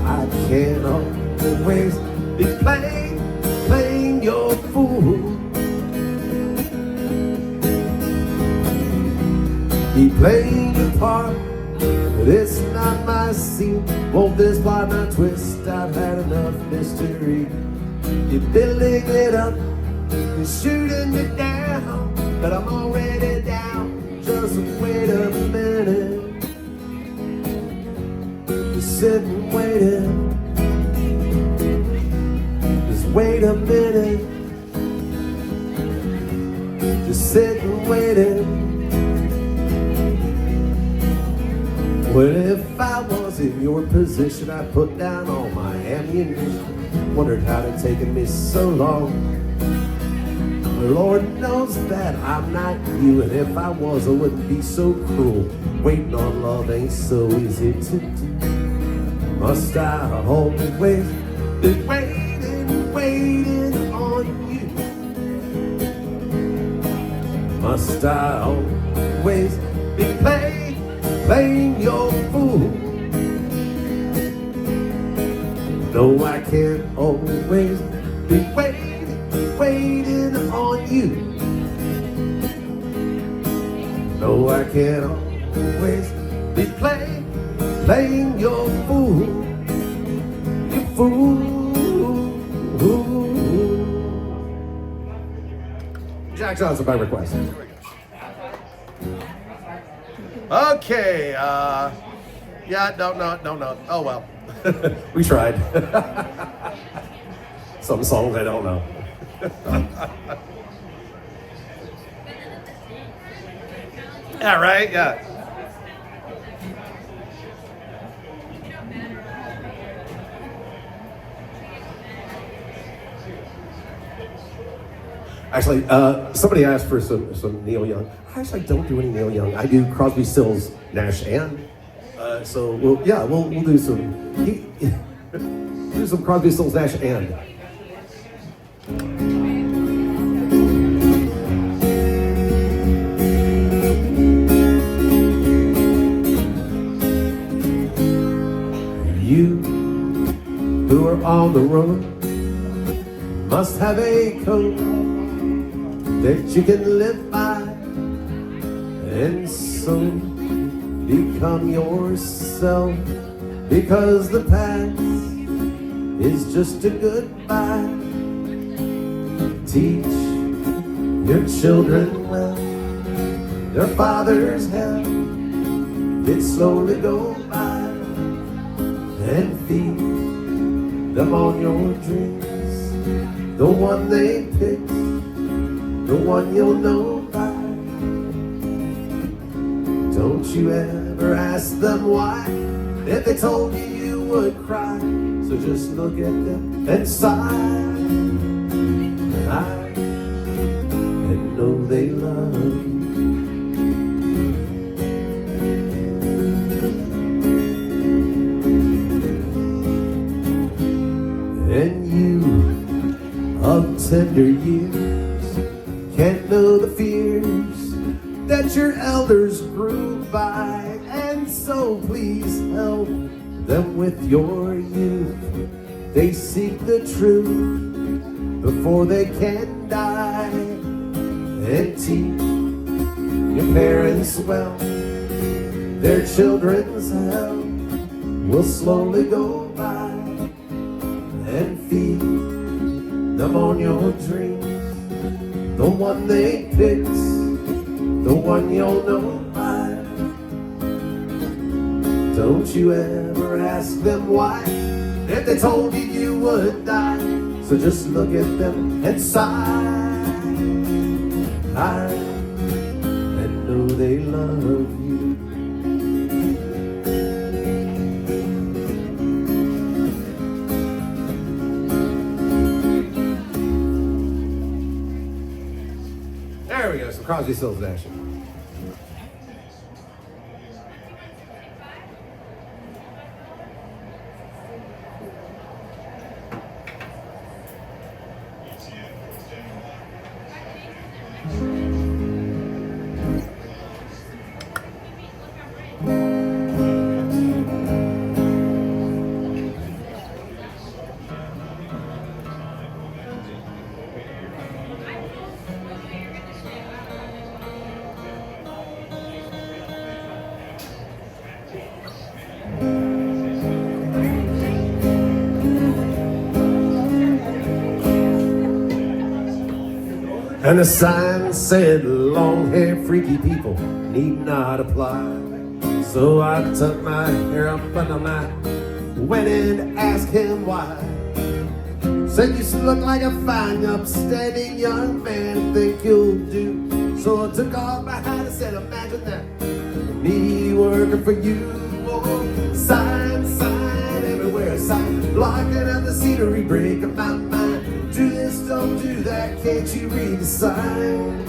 I can't always be playing your fool. Be playing your part, but it's not my scene. Won't this plot not twist? I've had enough mystery. You're building it up, you're shooting me down, but I'm already down. Just wait a minute. Just sitting waiting. Just wait a minute. Just sitting waiting. Well, if I was in your position, I'd put down all my ammunition. Wondered how it taken me so long. The Lord knows that I'm not you, and if I was, I wouldn't be so cruel. Waiting on love ain't so easy to do. Must I always be waiting on you? Must I always be playing your fool. No, I can't always be waiting on you. No, I can't always be playing your fool. You fool. Jack Johnson by request. Okay, yeah, no. Oh well. We tried. Some songs I don't know. Yeah, right, yeah. Actually, somebody asked for some Neil Young. I actually don't do any Neil Young. I do Crosby, Stills, Nash, and so we'll do some do some Crosby, Stills, Nash, and. You who are on the run must have a code that you can live by, and so become yourself, because the past is just a goodbye. Teach your children well, their father's hell did slowly go by, and feed them on your dreams, the one they picked, the one you'll know by. Don't you ever ask them why, if they told you you would cry. So just look at them and sigh, and know they love you. And you of tender years can't know the fears that your elders grew by, and so please help them with your youth. They seek the truth before they can die, and teach your parents well, their children's hell will slowly go by, and feed them on your dreams, the one they picked, the one you'll know by. Don't you ever ask them why, if they told you you would die. So just look at them and sigh, and know they love you. There we go, some Crosby, Stills, Nash. And the sign said, long-haired freaky people need not apply. So I tucked my hair up under my, went in to ask him why. Said, you look like a fine, upstanding young man, think you'll do. So I took off my hat and said, imagine that, me working for you. Oh, sign everywhere, sign, blocking out the scenery, breaking my mind. Do this, don't do that, can't you read the sign?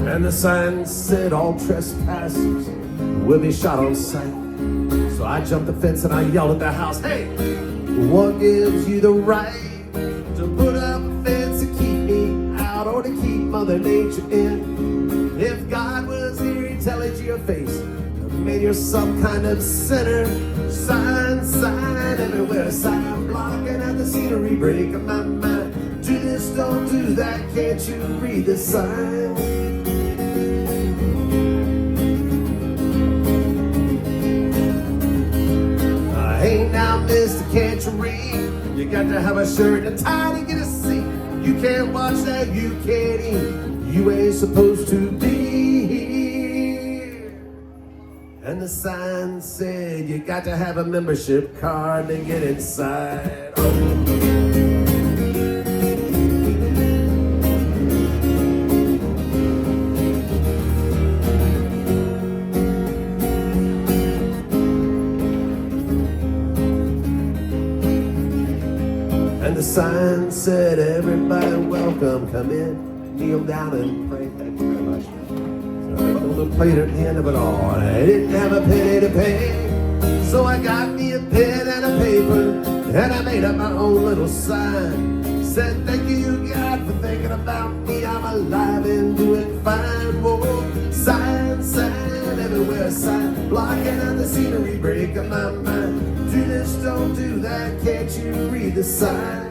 And the sign said all trespassers will be shot on sight. So I jumped the fence and I yelled at the house, hey, what gives you the right to put up a fence and Mother Nature in. If God was here, he'd tell it to your face. Man, you're some kind of sinner. Sign everywhere. Sign blocking out the scenery, breaking my mind. Do this, don't do that. Can't you read the sign? Hey now, mister, can't you read? You got to have a shirt and a tie to get a seat. You can't watch that, you can't eat. You ain't supposed to be here. And the sign said you got to have a membership card to get inside. Oh. The sign said, everybody welcome, come in, kneel down and pray. Thank you very much. Sorry, a little plate at the end of it all. I didn't have a penny to pay, so I got me a pen and a paper, and I made up my own little sign. Said, thank you, God, for thinking about me. I'm alive and doing fine. Whoa, sign everywhere, sign blocking out the scenery, breaking my mind. Do this, don't do that, can't you read the sign?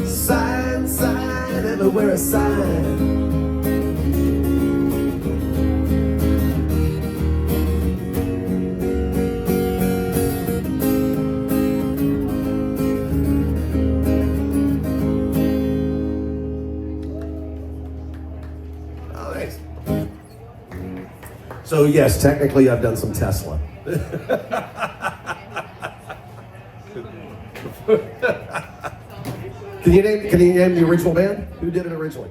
Sign, everywhere a sign. Oh, thanks. So yes, technically I've done some Tesla. Can you name the original band? Who did it originally?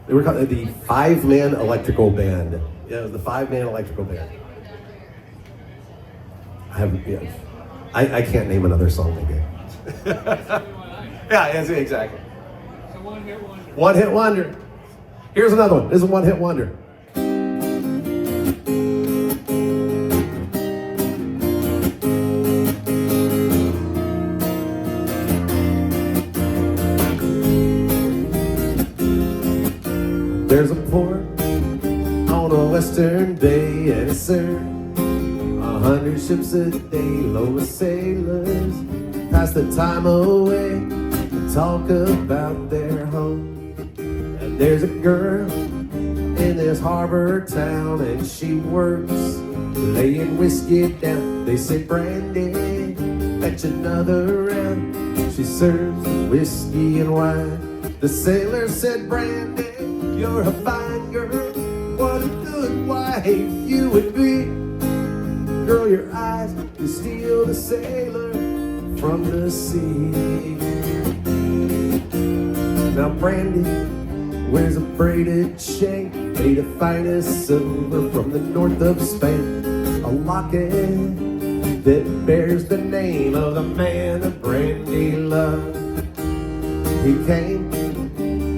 They were called the Five-Man Electrical Band. Yeah, it was the Five-Man Electrical Band. I can't name another song they did. Yeah, exactly. It's a one-hit wonder. One-hit wonder. Here's another one. This is a one-hit wonder. There's a port on a western bay, and it's served 100 ships a day. Load of sailors pass the time away to talk about their home. And there's a girl in this harbor town, and she works laying whiskey down. They say, Brandy, fetch another round. She serves whiskey and wine. The sailor said, Brandy, you're a fine girl, what a good wife you would be. Girl, your eyes can steal the sailor from the sea. Now Brandy wears a braided chain made of finest silver from the north of Spain. A locket that bears the name of the man that Brandy loved. He came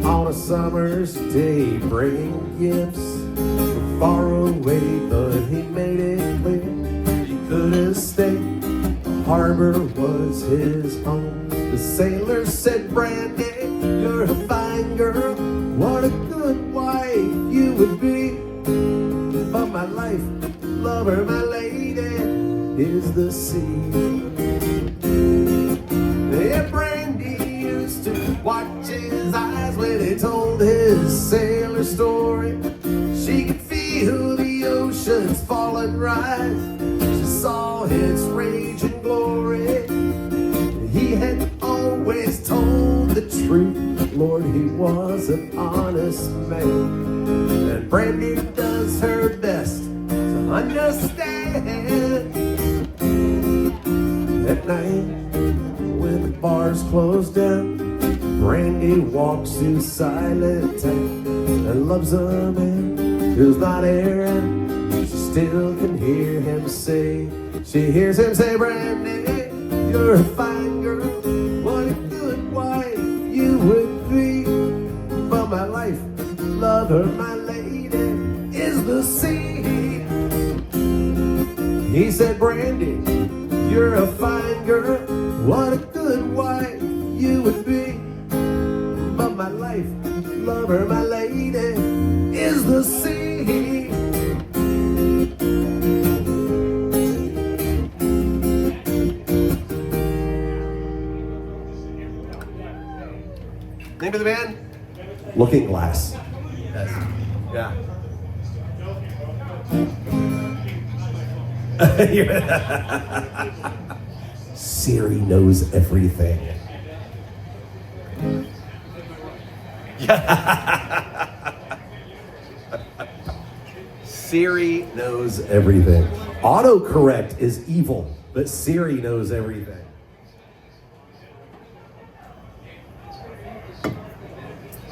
on a summer's day, bringing gifts from far away, but he made it clear he couldn't stay. The harbor was his home. The sailor said, Brandy, you're a fine girl, what a good wife you would be. But my life, lover, my lady, is the sea. Yeah, Brandy used to watch his eyes when he told his sailor story. She could feel the oceans fall and rise. She saw its rage and glory. He had always told the truth. Lord, he was an honest man. And Brandy does her best to understand. At night, when the bars close down, Brandy walks through silent town and loves a man who's not around. She still can hear him say, she hears him say, Brandy, you're a fine girl, what a good wife you would be. But my life, lover, my lady, is the sea. He said, Brandy, you're a fine girl, what a good wife you would be. wife, lover, my lady, is the sea. Name of the band? Looking Glass. Yes. Yeah. Siri knows everything. Siri Knows everything. Autocorrect is evil, but Siri knows everything.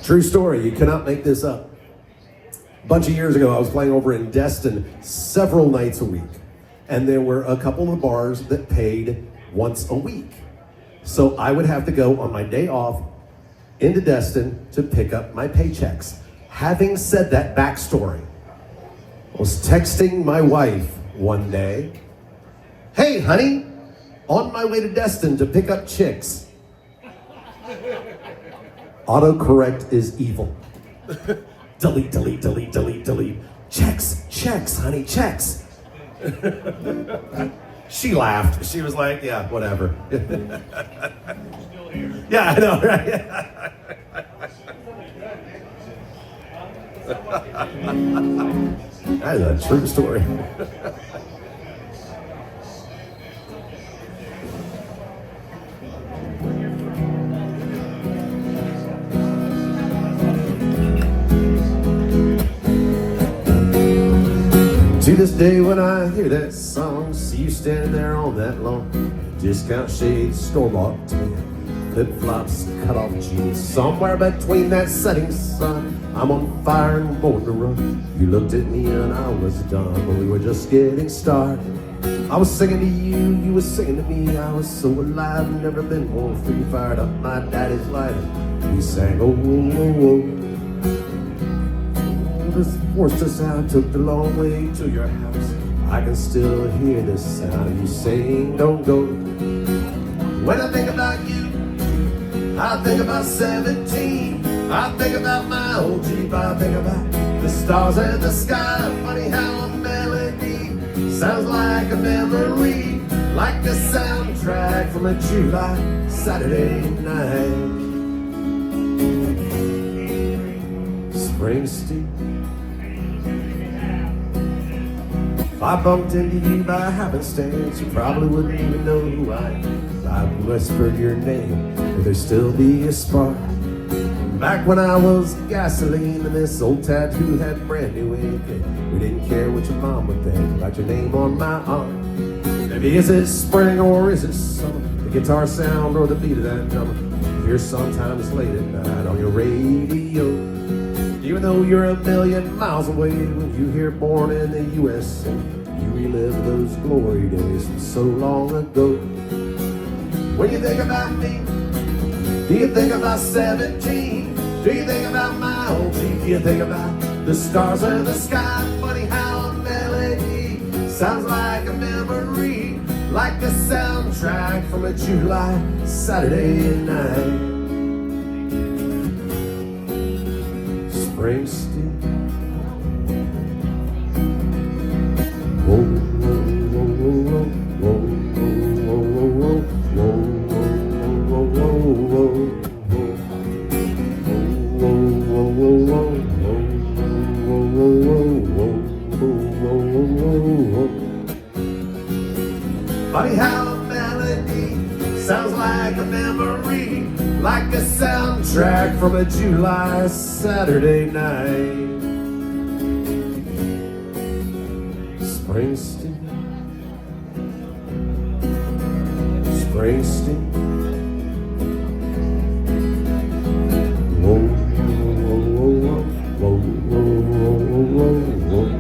True story, you cannot make this up. A bunch of years ago, I was playing over in Destin several nights a week, and there were a couple of bars that paid once a week. So I would have to go on my day off into Destin to pick up my paychecks. Having said that backstory, I was texting my wife one day, "Hey honey, on my way to Destin to pick up chicks." Autocorrect is evil. Delete, delete, delete, delete, delete. Checks, checks, honey, checks. She laughed. She was like, yeah, whatever. Yeah, I know, right? That is a true story. To this day when I hear that song, see you standing there on that lawn, discount shades, store-bought tan, flip-flops, cut-off jeans, somewhere between that setting sun, I'm on fire and born to run. You looked at me and I was done, but we were just getting started. I was singing to you, you were singing to me, I was so alive, never been more free, fired up my daddy's lighter. We sang, oh, oh, oh, oh. This forced us out, took the long way to your house. I can still hear the sound of you saying, don't go. When I think about you, I think about 17. I think about my old Jeep. I think about the stars in the sky. Funny how a melody sounds like a memory, like a soundtrack from a July Saturday night. Springsteen. If I bumped into you by happenstance, you probably wouldn't even know who I am. I whispered your name, would there still be a spark? Back when I was gasoline and this old tattoo had brand new ink, and we didn't care what your mom would think about your name on my arm. Maybe is it spring or is it summer? The guitar sound or the beat of that drummer you hear sometimes late at night on your radio. Even though you're a million miles away, when you hear Born in the USA, you relive those glory days from so long ago. When you think about me, do you think about 17? Do you think about my old Jeep? Do you think about the stars in the sky? Funny how a melody sounds like a memory, like a soundtrack from a July Saturday night. Springsteen. Whoa, whoa, whoa, whoa, whoa, whoa, whoa, whoa, whoa, whoa, whoa. Funny how a melody sounds like a memory, like a soundtrack from a July Saturday night. Springsteen. Springsteen. Whoa, whoa, whoa, whoa, whoa, whoa, whoa, whoa, whoa, whoa, whoa.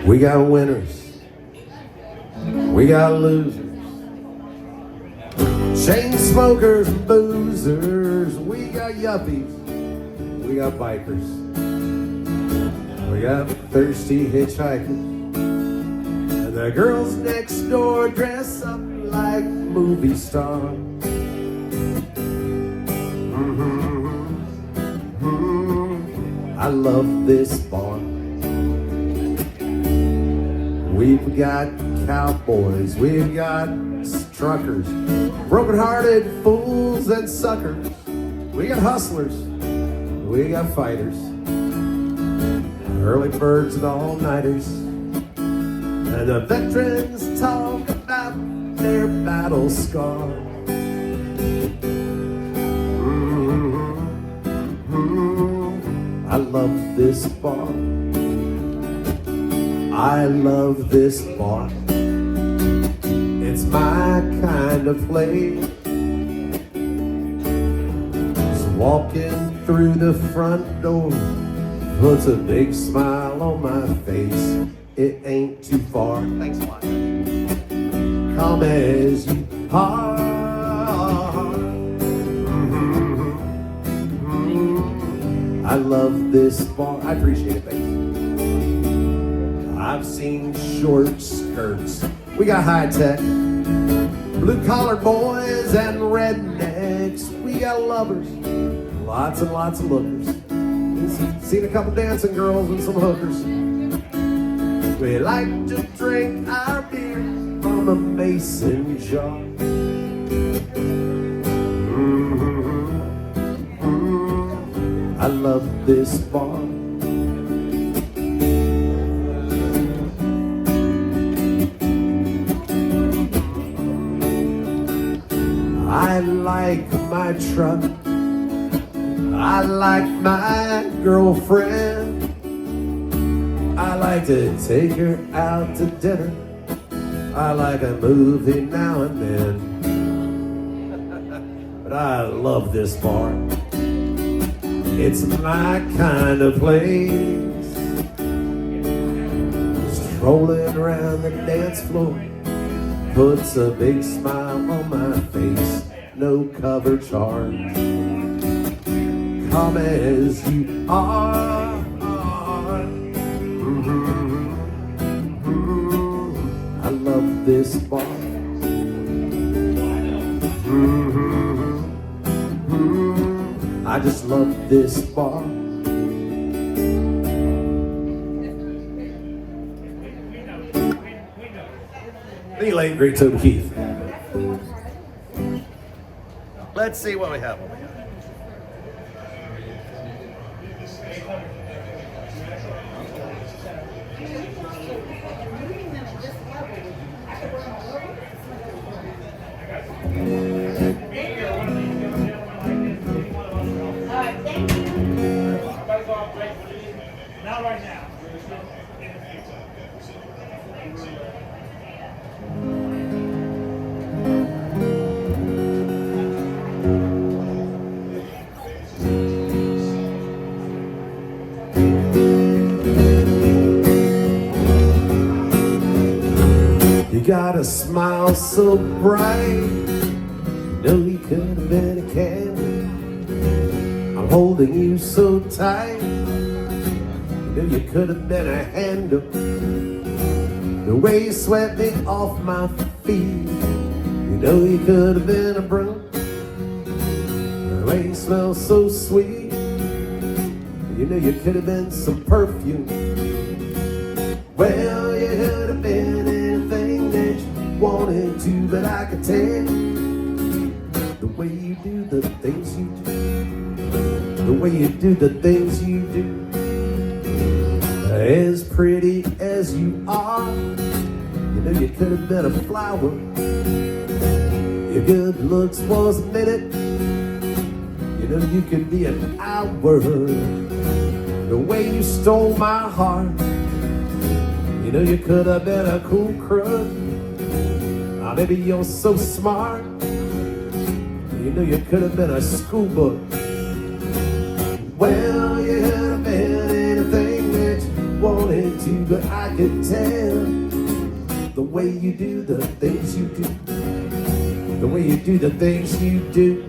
We got winners We got losers, chain smokers and boozers. We got yuppies, we got bikers, we got thirsty hitchhikers, and the girls next door dress up like movie stars. I love this bar. We've got cowboys, we've got truckers, broken-hearted fools and suckers. We got hustlers, we got fighters, early birds and all-nighters. And the veterans talk about their battle scars. I love this bar. I love this bar. It's my kind of place. Just walking through the front door puts a big smile on my face. It ain't too far. Thanks a lot. Come as you are. I love this bar. I appreciate it, thanks. I've seen short skirts. We got high tech, blue collar boys and rednecks. We got lovers, lots and lots of lookers. Seen a couple dancing girls and some hookers. We like to drink our beer from a mason jar. I love this bar. I like my truck. I like my girlfriend. I like to take her out to dinner. I like a movie now and then. But I love this bar. It's my kind of place. Strolling around the dance floor puts a big smile on my face. No cover charge. Come as you are. I love this bar. I just love this bar. Thank you, late great Toby Keith. Let's see what we have over here. Not right now. You got a smile so bright, you know you could have been a candle. I'm holding you so tight, you know you could have been a handle. The way you swept me off my feet, you know you could have been a broom. The way you smell so sweet, you know you could have been some perfume. Well, you could have been anything that you wanted to, but I could tell the way you do the things you do, the way you do the things you do. As pretty as you are, you know you could have been a flower. Your good looks was a minute, you know you could be an hour. The way you stole my heart, you know you could have been a cool crook. Ah, maybe you're so smart, you know you could have been a school book. Well, you could have been anything that you wanted to, but I could tell the way you do the things you do, the way you do the things you do.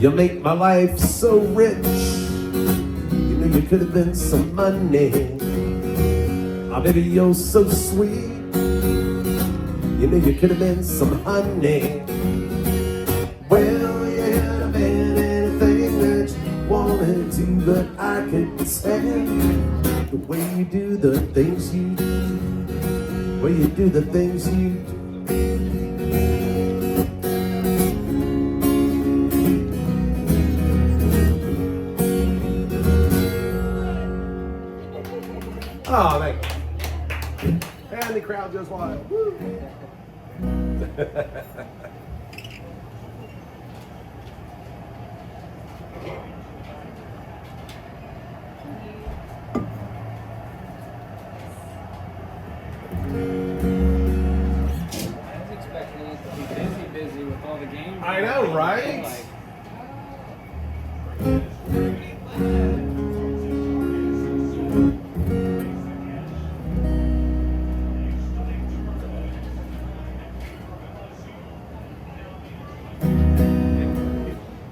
You make my life so rich. You know you could have been some money. Oh, baby, you're so sweet. You know you could have been some honey. Well, you have been anything that you wanted to, but I could tell the way you do the things you do, the way you do the things you do. Oh, thank you. And the crowd goes wild. Woo. I was expecting it to be busy with all the games. I know, right? Like,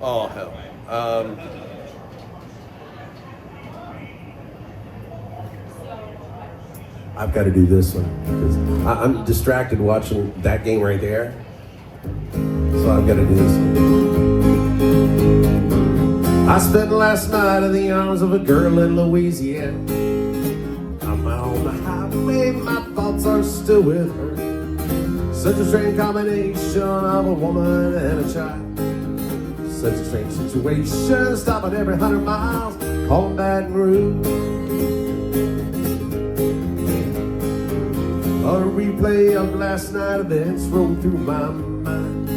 Oh, hell. I've got to do this one because I'm distracted watching that game right there. So I've got to do this one. I spent last night in the arms of a girl in Louisiana. I'm out on the highway, my thoughts are still with her. Such a strange combination of a woman and a child. Such a strange situation, stopping every 100 miles, calling Baton Rouge. A replay of last night events rolled through my mind,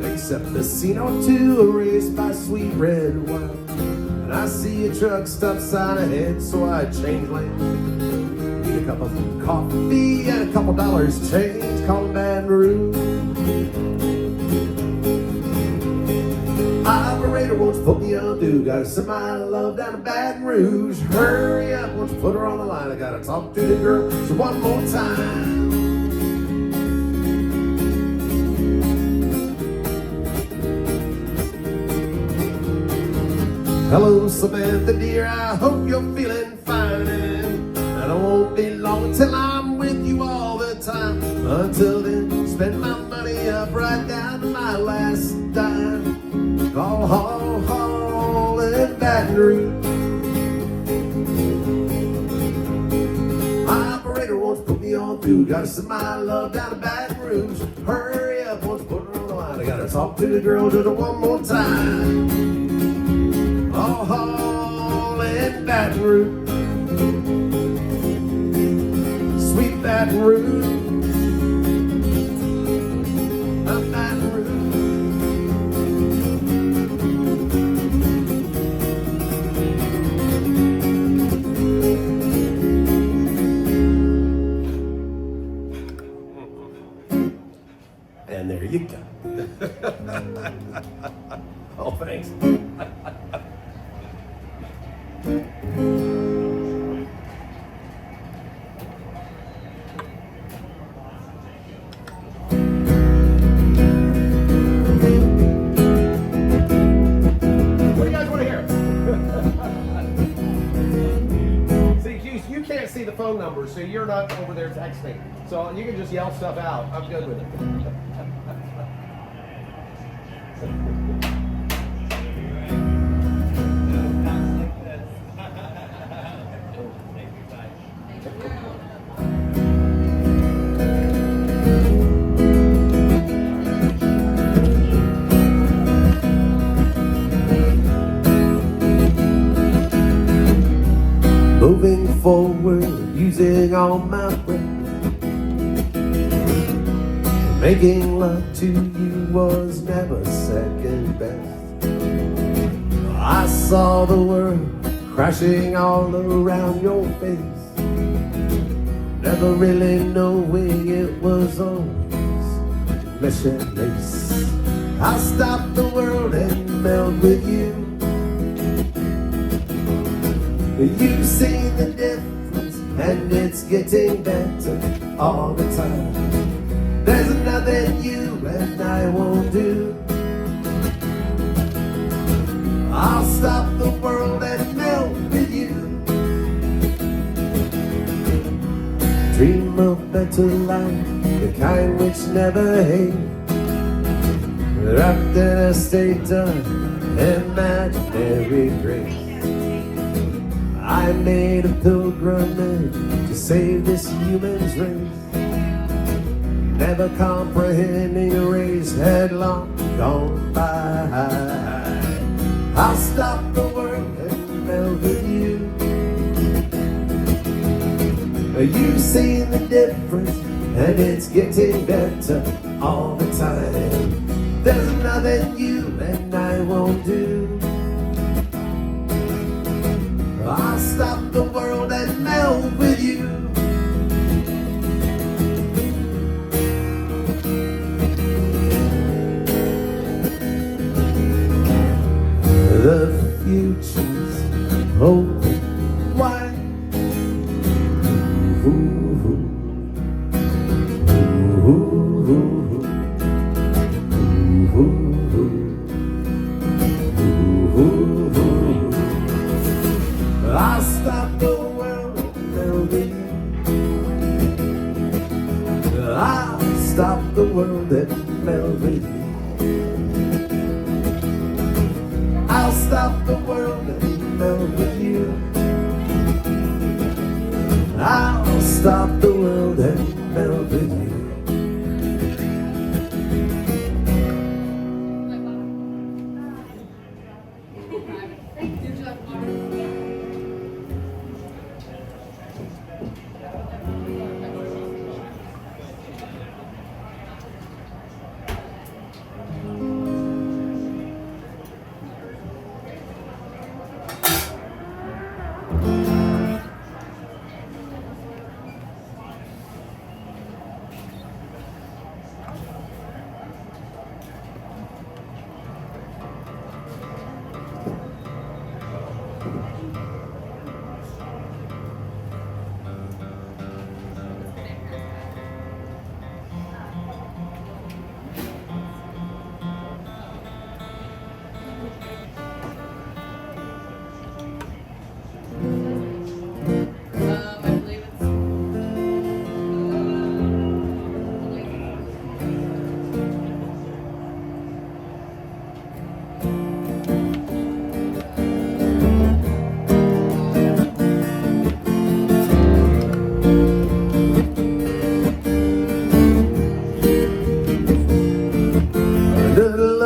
except the scene or two erased by sweet red wine. And I see a truck stop sign ahead, so I change lanes. Need a cup of coffee and a couple dollars change, calling Baton Rouge. Operator, won't you put me on, dude? Gotta send my love down to Baton Rouge. Hurry up, won't you put her on the line? I gotta talk to the girl just one more time. Hello, Samantha dear, I hope you're feeling fine. And I won't be long till I'm with you all the time. Until then, spend my money up right down to my last dime. Call Hall in Baton Rouge. Operator, won't you put me on through? Gotta send my love down to Baton Rouge. Hurry up, won't you put her on the line? I gotta talk to the girl just one more time. Call Hall in Baton Rouge. Sweet Baton Rouge. Baton Rouge. And there you go. Oh, thanks. What do you guys want to hear? See, you can't see the phone number, so you're not over there texting. So you can just yell stuff out. I'm good with it. Moving forward, using all my breath. Making love to you was never second best. I saw the world crashing all around your face, never really knowing it was always mesh and lace. I'll stop the world and melt with you. You've seen the difference, and it's getting better all the time. There's nothing you and I won't do. I'll stop the world and melt with you. Dream of better life, the kind which never hate. Wrapped in a state of imaginary grace. I made a pilgrimage to save this human's race, never comprehending a race headlong gone by. I'll stop the world and melt with you. You've seen the difference, and it's getting better all the time. There's nothing you and I won't do. I'll stop the world and melt with you. The future's open wide. Ooh, ooh, ooh, ooh, ooh, ooh, ooh, ooh. I'll stop the world and melt with you. I'll stop the world and melt with you. I'll stop the world and melt with you. I'll stop the world and melt with you.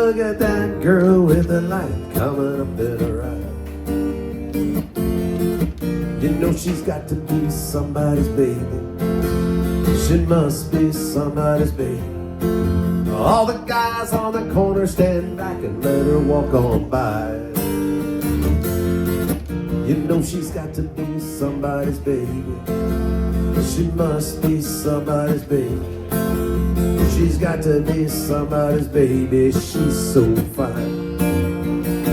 Look at that girl with the light coming up in her eye. You know she's got to be somebody's baby. She must be somebody's baby. All the guys on the corner stand back and let her walk on by. You know she's got to be somebody's baby. She must be somebody's baby. She's got to be somebody's baby. She's so fine.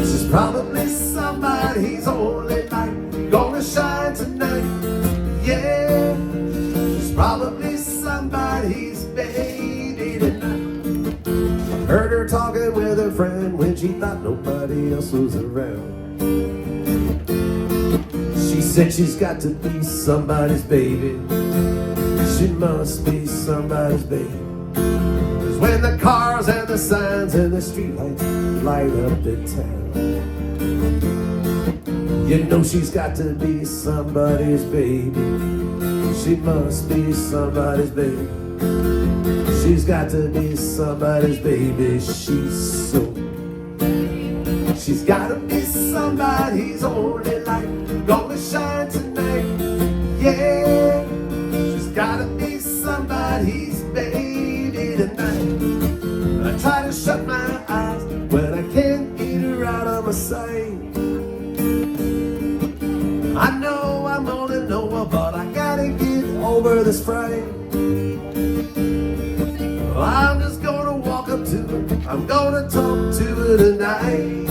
She's probably somebody's only light gonna shine tonight. Yeah, she's probably somebody's baby tonight. I heard her talking with her friend when she thought nobody else was around. She said she's got to be somebody's baby. She must be somebody's baby. When the cars and the signs and the streetlights light up the town, you know she's got to be somebody's baby. She must be somebody's baby. She's got to be somebody's baby. She's gotta be somebody's only light gonna shine tonight. Yeah, she's gotta be somebody's baby tonight. I try to shut my eyes when I can't get her out of my sight. I know I'm gonna know her, but I gotta get over this fright. I'm just gonna I'm gonna talk to her tonight.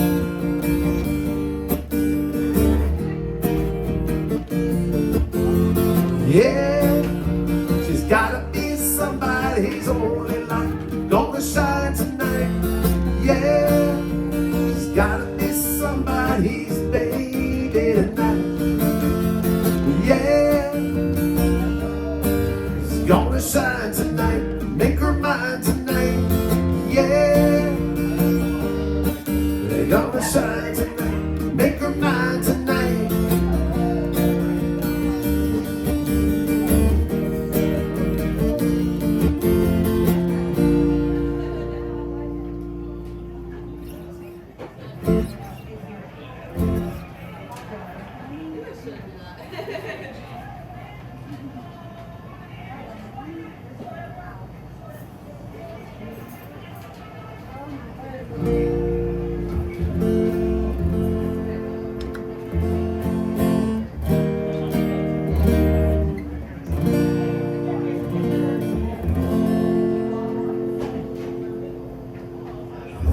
Yeah, she's gotta be somebody's only light, gonna shine tonight. Yeah, she's gotta be somebody's baby tonight. Yeah, she's gonna shine tonight, make her mine tonight. Yeah, they're gonna shine tonight, make her mine tonight.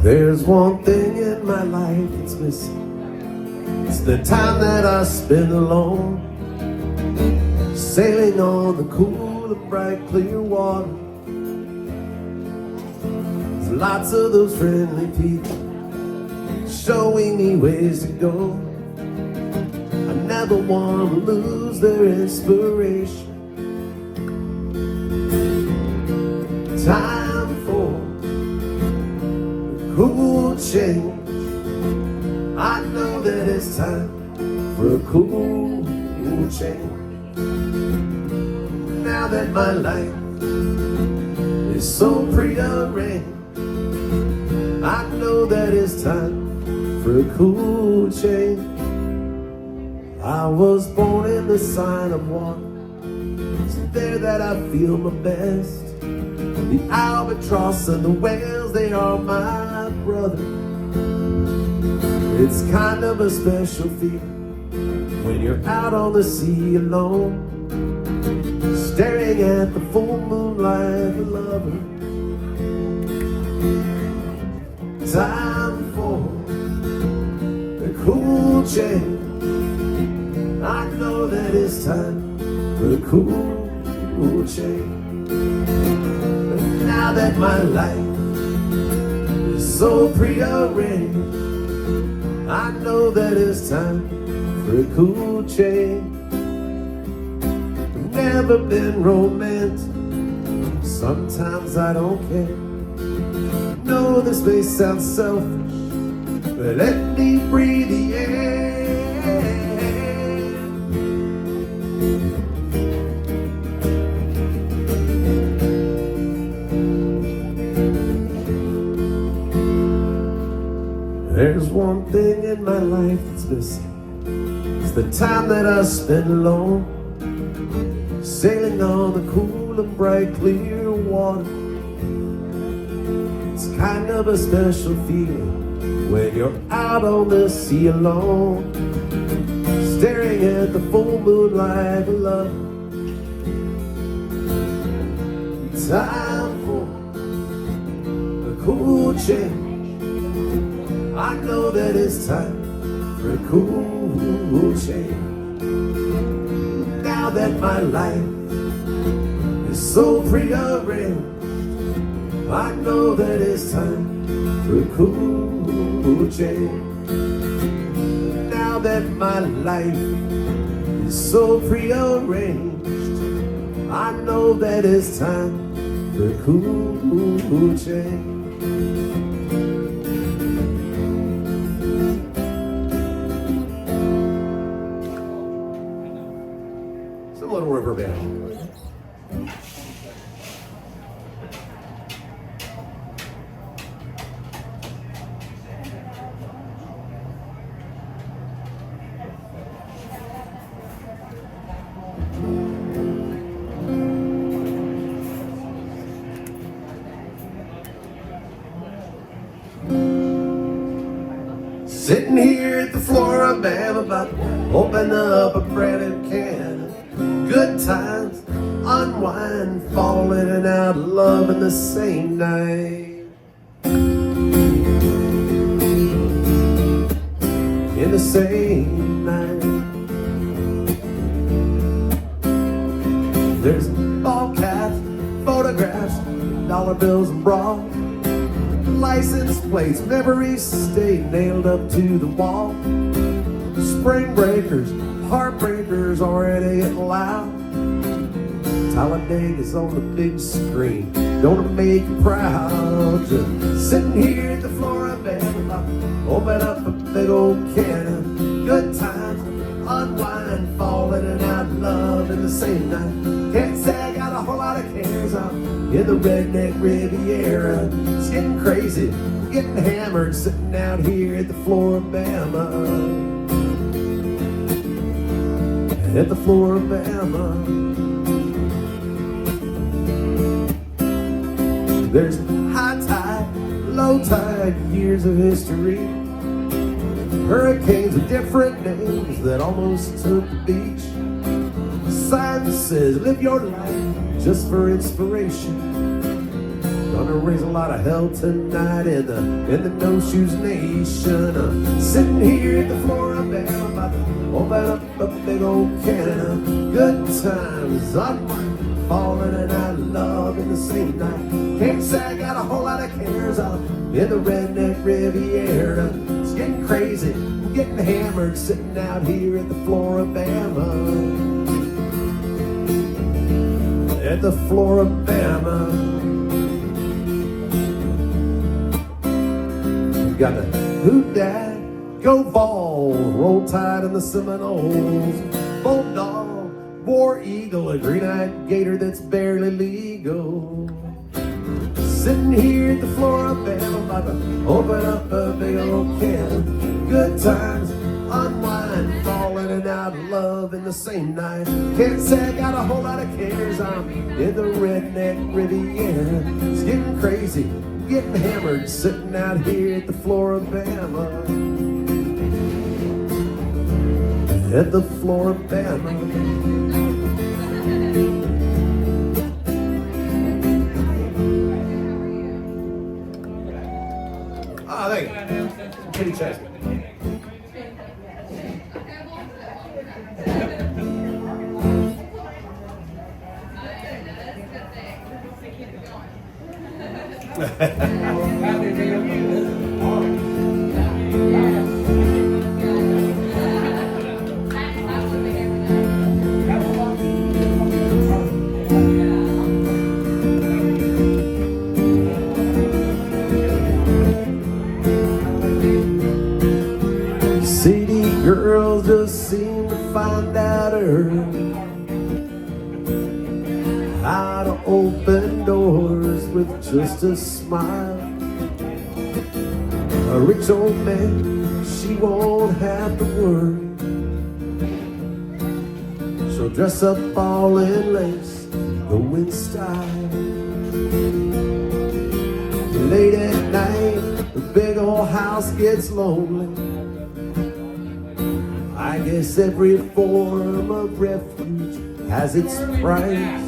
There's one thing in my life that's missing. It's the time that I spend alone, sailing on the cool and bright clear water. There's lots of those friendly people showing me ways to go. I never want to lose their inspiration. Time for cool change. I know that it's time for a cool change. Now that my life is so prearranged, I know that it's time for a cool change. I was born in the sign of water. It's there that I feel my best. The albatross and the whales, they are my brother. It's kind of a special feeling when you're out on the sea alone, staring at the full moon like a lover. Time for a cool change. I know that it's time for a cool change. Now that my life is so prearranged, I know that it's time for a cool change. I've never been romantic, sometimes I don't care. No, this may sound selfish, but let me breathe the air. There's one thing in my life that's missing. It's the time that I spend alone, sailing on the cool and bright clear water. It's kind of a special feeling when you're out on the sea alone, staring at the full moon like a lover. Time for a cool change. I know that it's time for a cool change. Now that my life is so prearranged, I know that it's time for a cool change. Now that my life is so prearranged, I know that it's time for a cool change. Some little river band. Sitting here at the Flora-Bam about to open up a brand new can of good times, unwind, fall in and out of love in the same night. same night. There's ball caps, photographs, dollar bills and bra, license plates, memories stay nailed up to the wall. Spring breakers, heartbreakers already getting loud. Talladega is on the big screen, gonna make you proud. Just sitting here at the floor of Alabama, open up a big old can of good times, unwind, falling and out of love in the same night. Can't say I got a whole lot of cares. I'm in the redneck Riviera. It's getting crazy, getting hammered, sitting out here at the floor of Bama. At the floor of Bama. There's high tide, low tide, years of history. Hurricanes with different names that almost took the beach. Sign that says live your life just for inspiration. Gonna raise a lot of hell tonight in the No Shoes Nation. I'm sitting here at the floor of Bama, about to open up a big old can of good times. I'm falling and out of love in the same night. Can't say I got a whole lot of cares. I'm in the redneck Riviera. It's getting crazy, I'm getting hammered, sitting out here at the floor of Bama. At the floor of Bama. You got the Who Dat, Go Vols, Roll Tide in the Seminoles, Bulldog, War Eagle, a green-eyed gator that's barely legal. Sitting here at the floor of Bama, about to open up a big old can. Good times, unwind, falling and out of love in the same night. Can't say I got a whole lot of cares. I'm in the redneck Riviera. It's getting crazy, getting hammered, sitting out here at the floor of Bama. At the floor of Bama. Ah, thank you. Kitty Chester. City girls just seem to find out early how to open doors with just a smile. A rich old man, she won't have to worry. She'll dress up all in lace, go in style. Late at night, the big old house gets lonely. I guess every form of refuge has its price.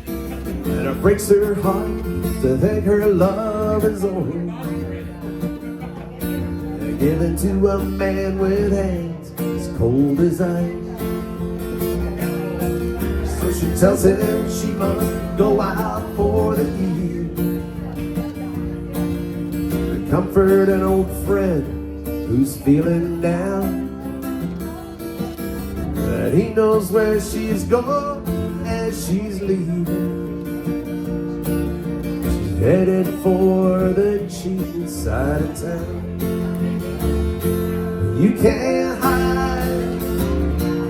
And it breaks her heart to think her love is only given to a man with hands as cold as ice. So she tells him she must go out for the evening to comfort an old friend who's feeling down. But he knows where she's going as she's leaving. She's headed for the cheap side of town. You can't hide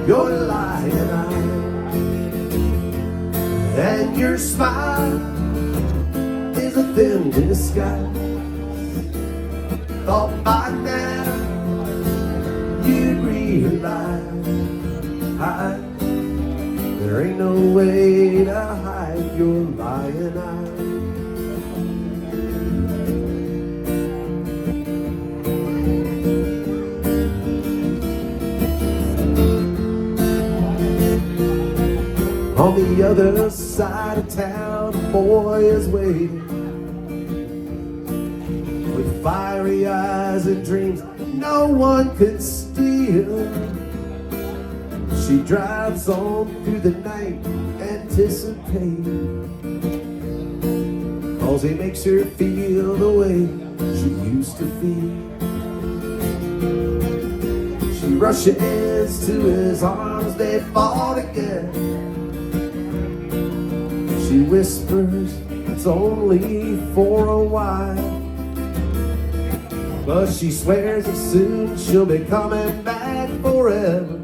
your lying eye, and your smile is a thin disguise. Thought by now you'd realize there ain't no way to hide your lying eye. On the other side of town, a boy is waiting with fiery eyes and dreams no one could steal. She drives on through the night, anticipating, 'cause he makes her feel the way she used to feel. She rushes to his arms, they fall together. She whispers, it's only for a while, but she swears that soon she'll be coming back forever.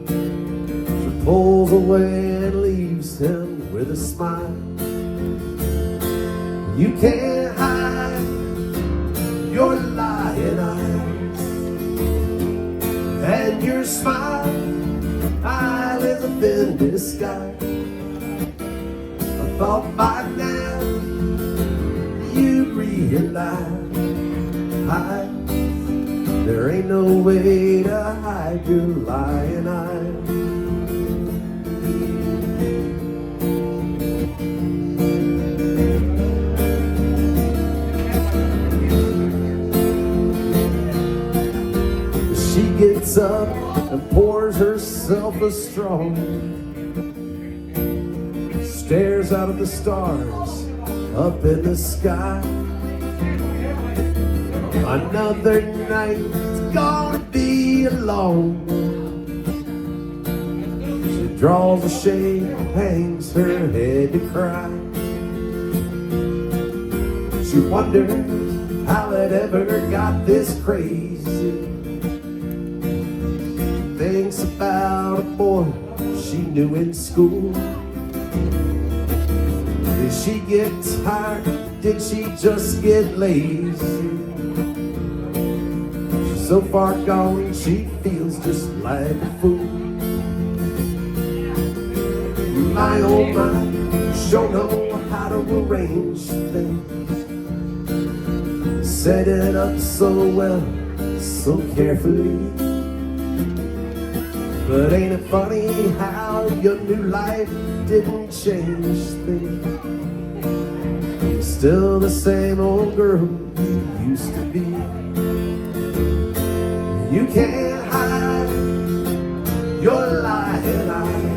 She pulls away and leaves him with a smile. You can't hide your lying eyes, and your smile is a thin disguise. I thought by now you'd realize there ain't no way to hide your lying eyes. She gets up and pours herself a straw, stares out at the stars up in the sky. Another night's gonna be alone. She draws a shade, hangs her head to cry. She wonders how it ever got this crazy. Thinks about a boy she knew in school. Did she get tired? Did she just get lazy? She's so far gone, she feels just like a fool. My oh my, sure know how to arrange things. Set it up so well, so carefully. But ain't it funny how your new life didn't change things? You're still the same old girl you used to be. You can't hide your lying eyes,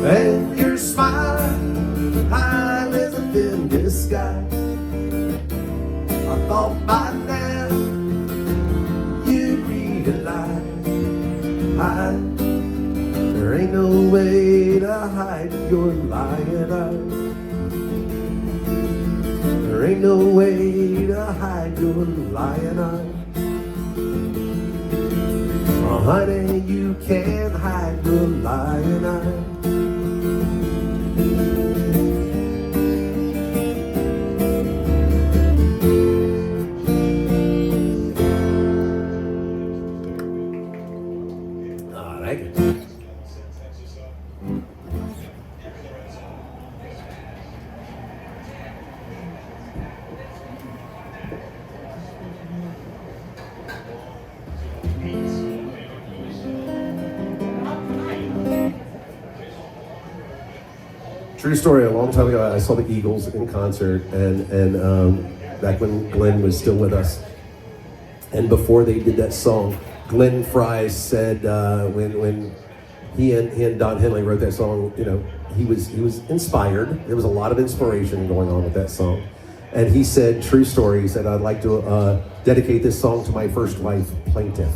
and your smile is a thin disguise. I thought by now you'd realize there ain't no way to hide your lying eyes. There ain't no way to hide your lying eyes. Oh, honey, you can't hide your lying eyes. True story, a long time ago, I saw the Eagles in concert, and back when Glenn was still with us. And before they did that song, Glenn Fry said when he and Don Henley wrote that song, you know, he was inspired. There was a lot of inspiration going on with that song. And he said, true story, he said, I'd like to dedicate this song to my first wife, Plaintiff.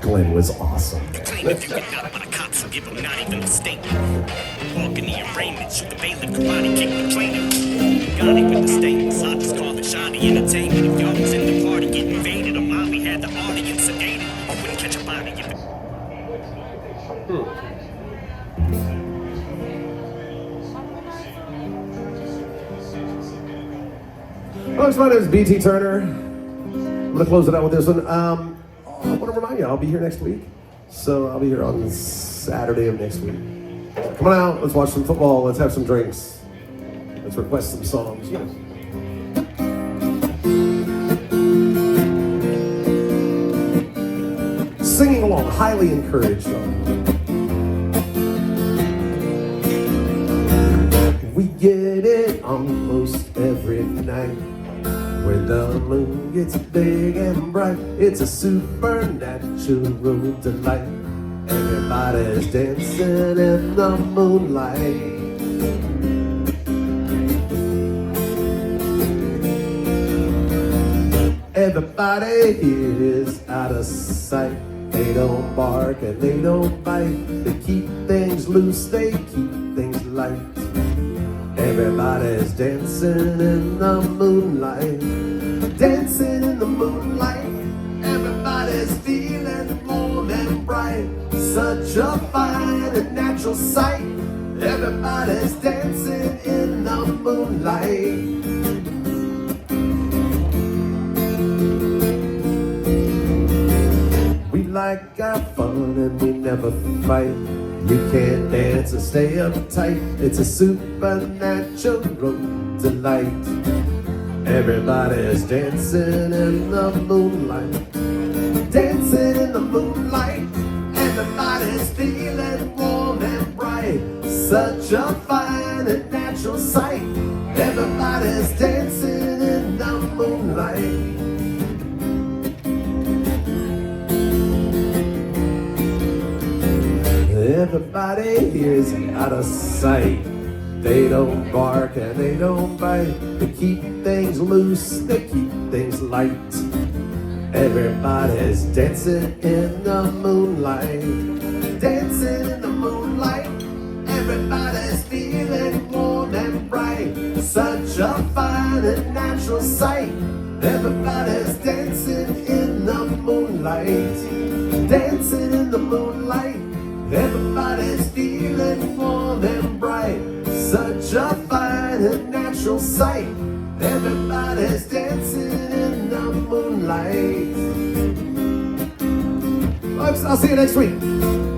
Glenn was awesome. Claim if you get out by the cops and give them not even a statement. Walk in the arraignment, shoot the bailiff, karate kick the plaintiff. Got it with the statements, I just call it shoddy entertainment. If y'all was in the party getting invaded, or Molly had the audience sedated, you wouldn't catch a body if it... Folks, my name is B.T. Turner. I'm going to close it out with this one. I want to remind you, I'll be here next week. So I'll be here on Saturday of next week. So come on out, let's watch some football, let's have some drinks. Let's request some songs. Yes. Singing along, highly encouraged. We get it almost every night. When the moon gets big and bright, it's a supernatural delight. Everybody's dancing in the moonlight. Everybody here is out of sight. They don't bark and they don't bite. They keep things loose, they keep things light. Everybody's dancing in the moonlight. Dancing in the moonlight. Everybody's feeling warm and bright. Such a fine and natural sight. Everybody's dancing in the moonlight. We like our fun and we never fight. You can't dance and stay uptight. It's a supernatural delight. Everybody's dancing in the moonlight. Dancing in the moonlight. Everybody's feeling warm and bright. Such a fine and natural sight. Everybody's dancing in the moonlight. Everybody here's out of sight. They don't bark and they don't bite. They keep things loose, they keep things light. Everybody's dancing in the moonlight. Dancing in the moonlight. Everybody's feeling warm and bright. Such a fine and natural sight. Everybody's dancing in the moonlight. Dancing in the moonlight. Everybody's feeling warm and bright. Such a fine and natural sight. Everybody's dancing in the moonlight. Folks, I'll see you next week.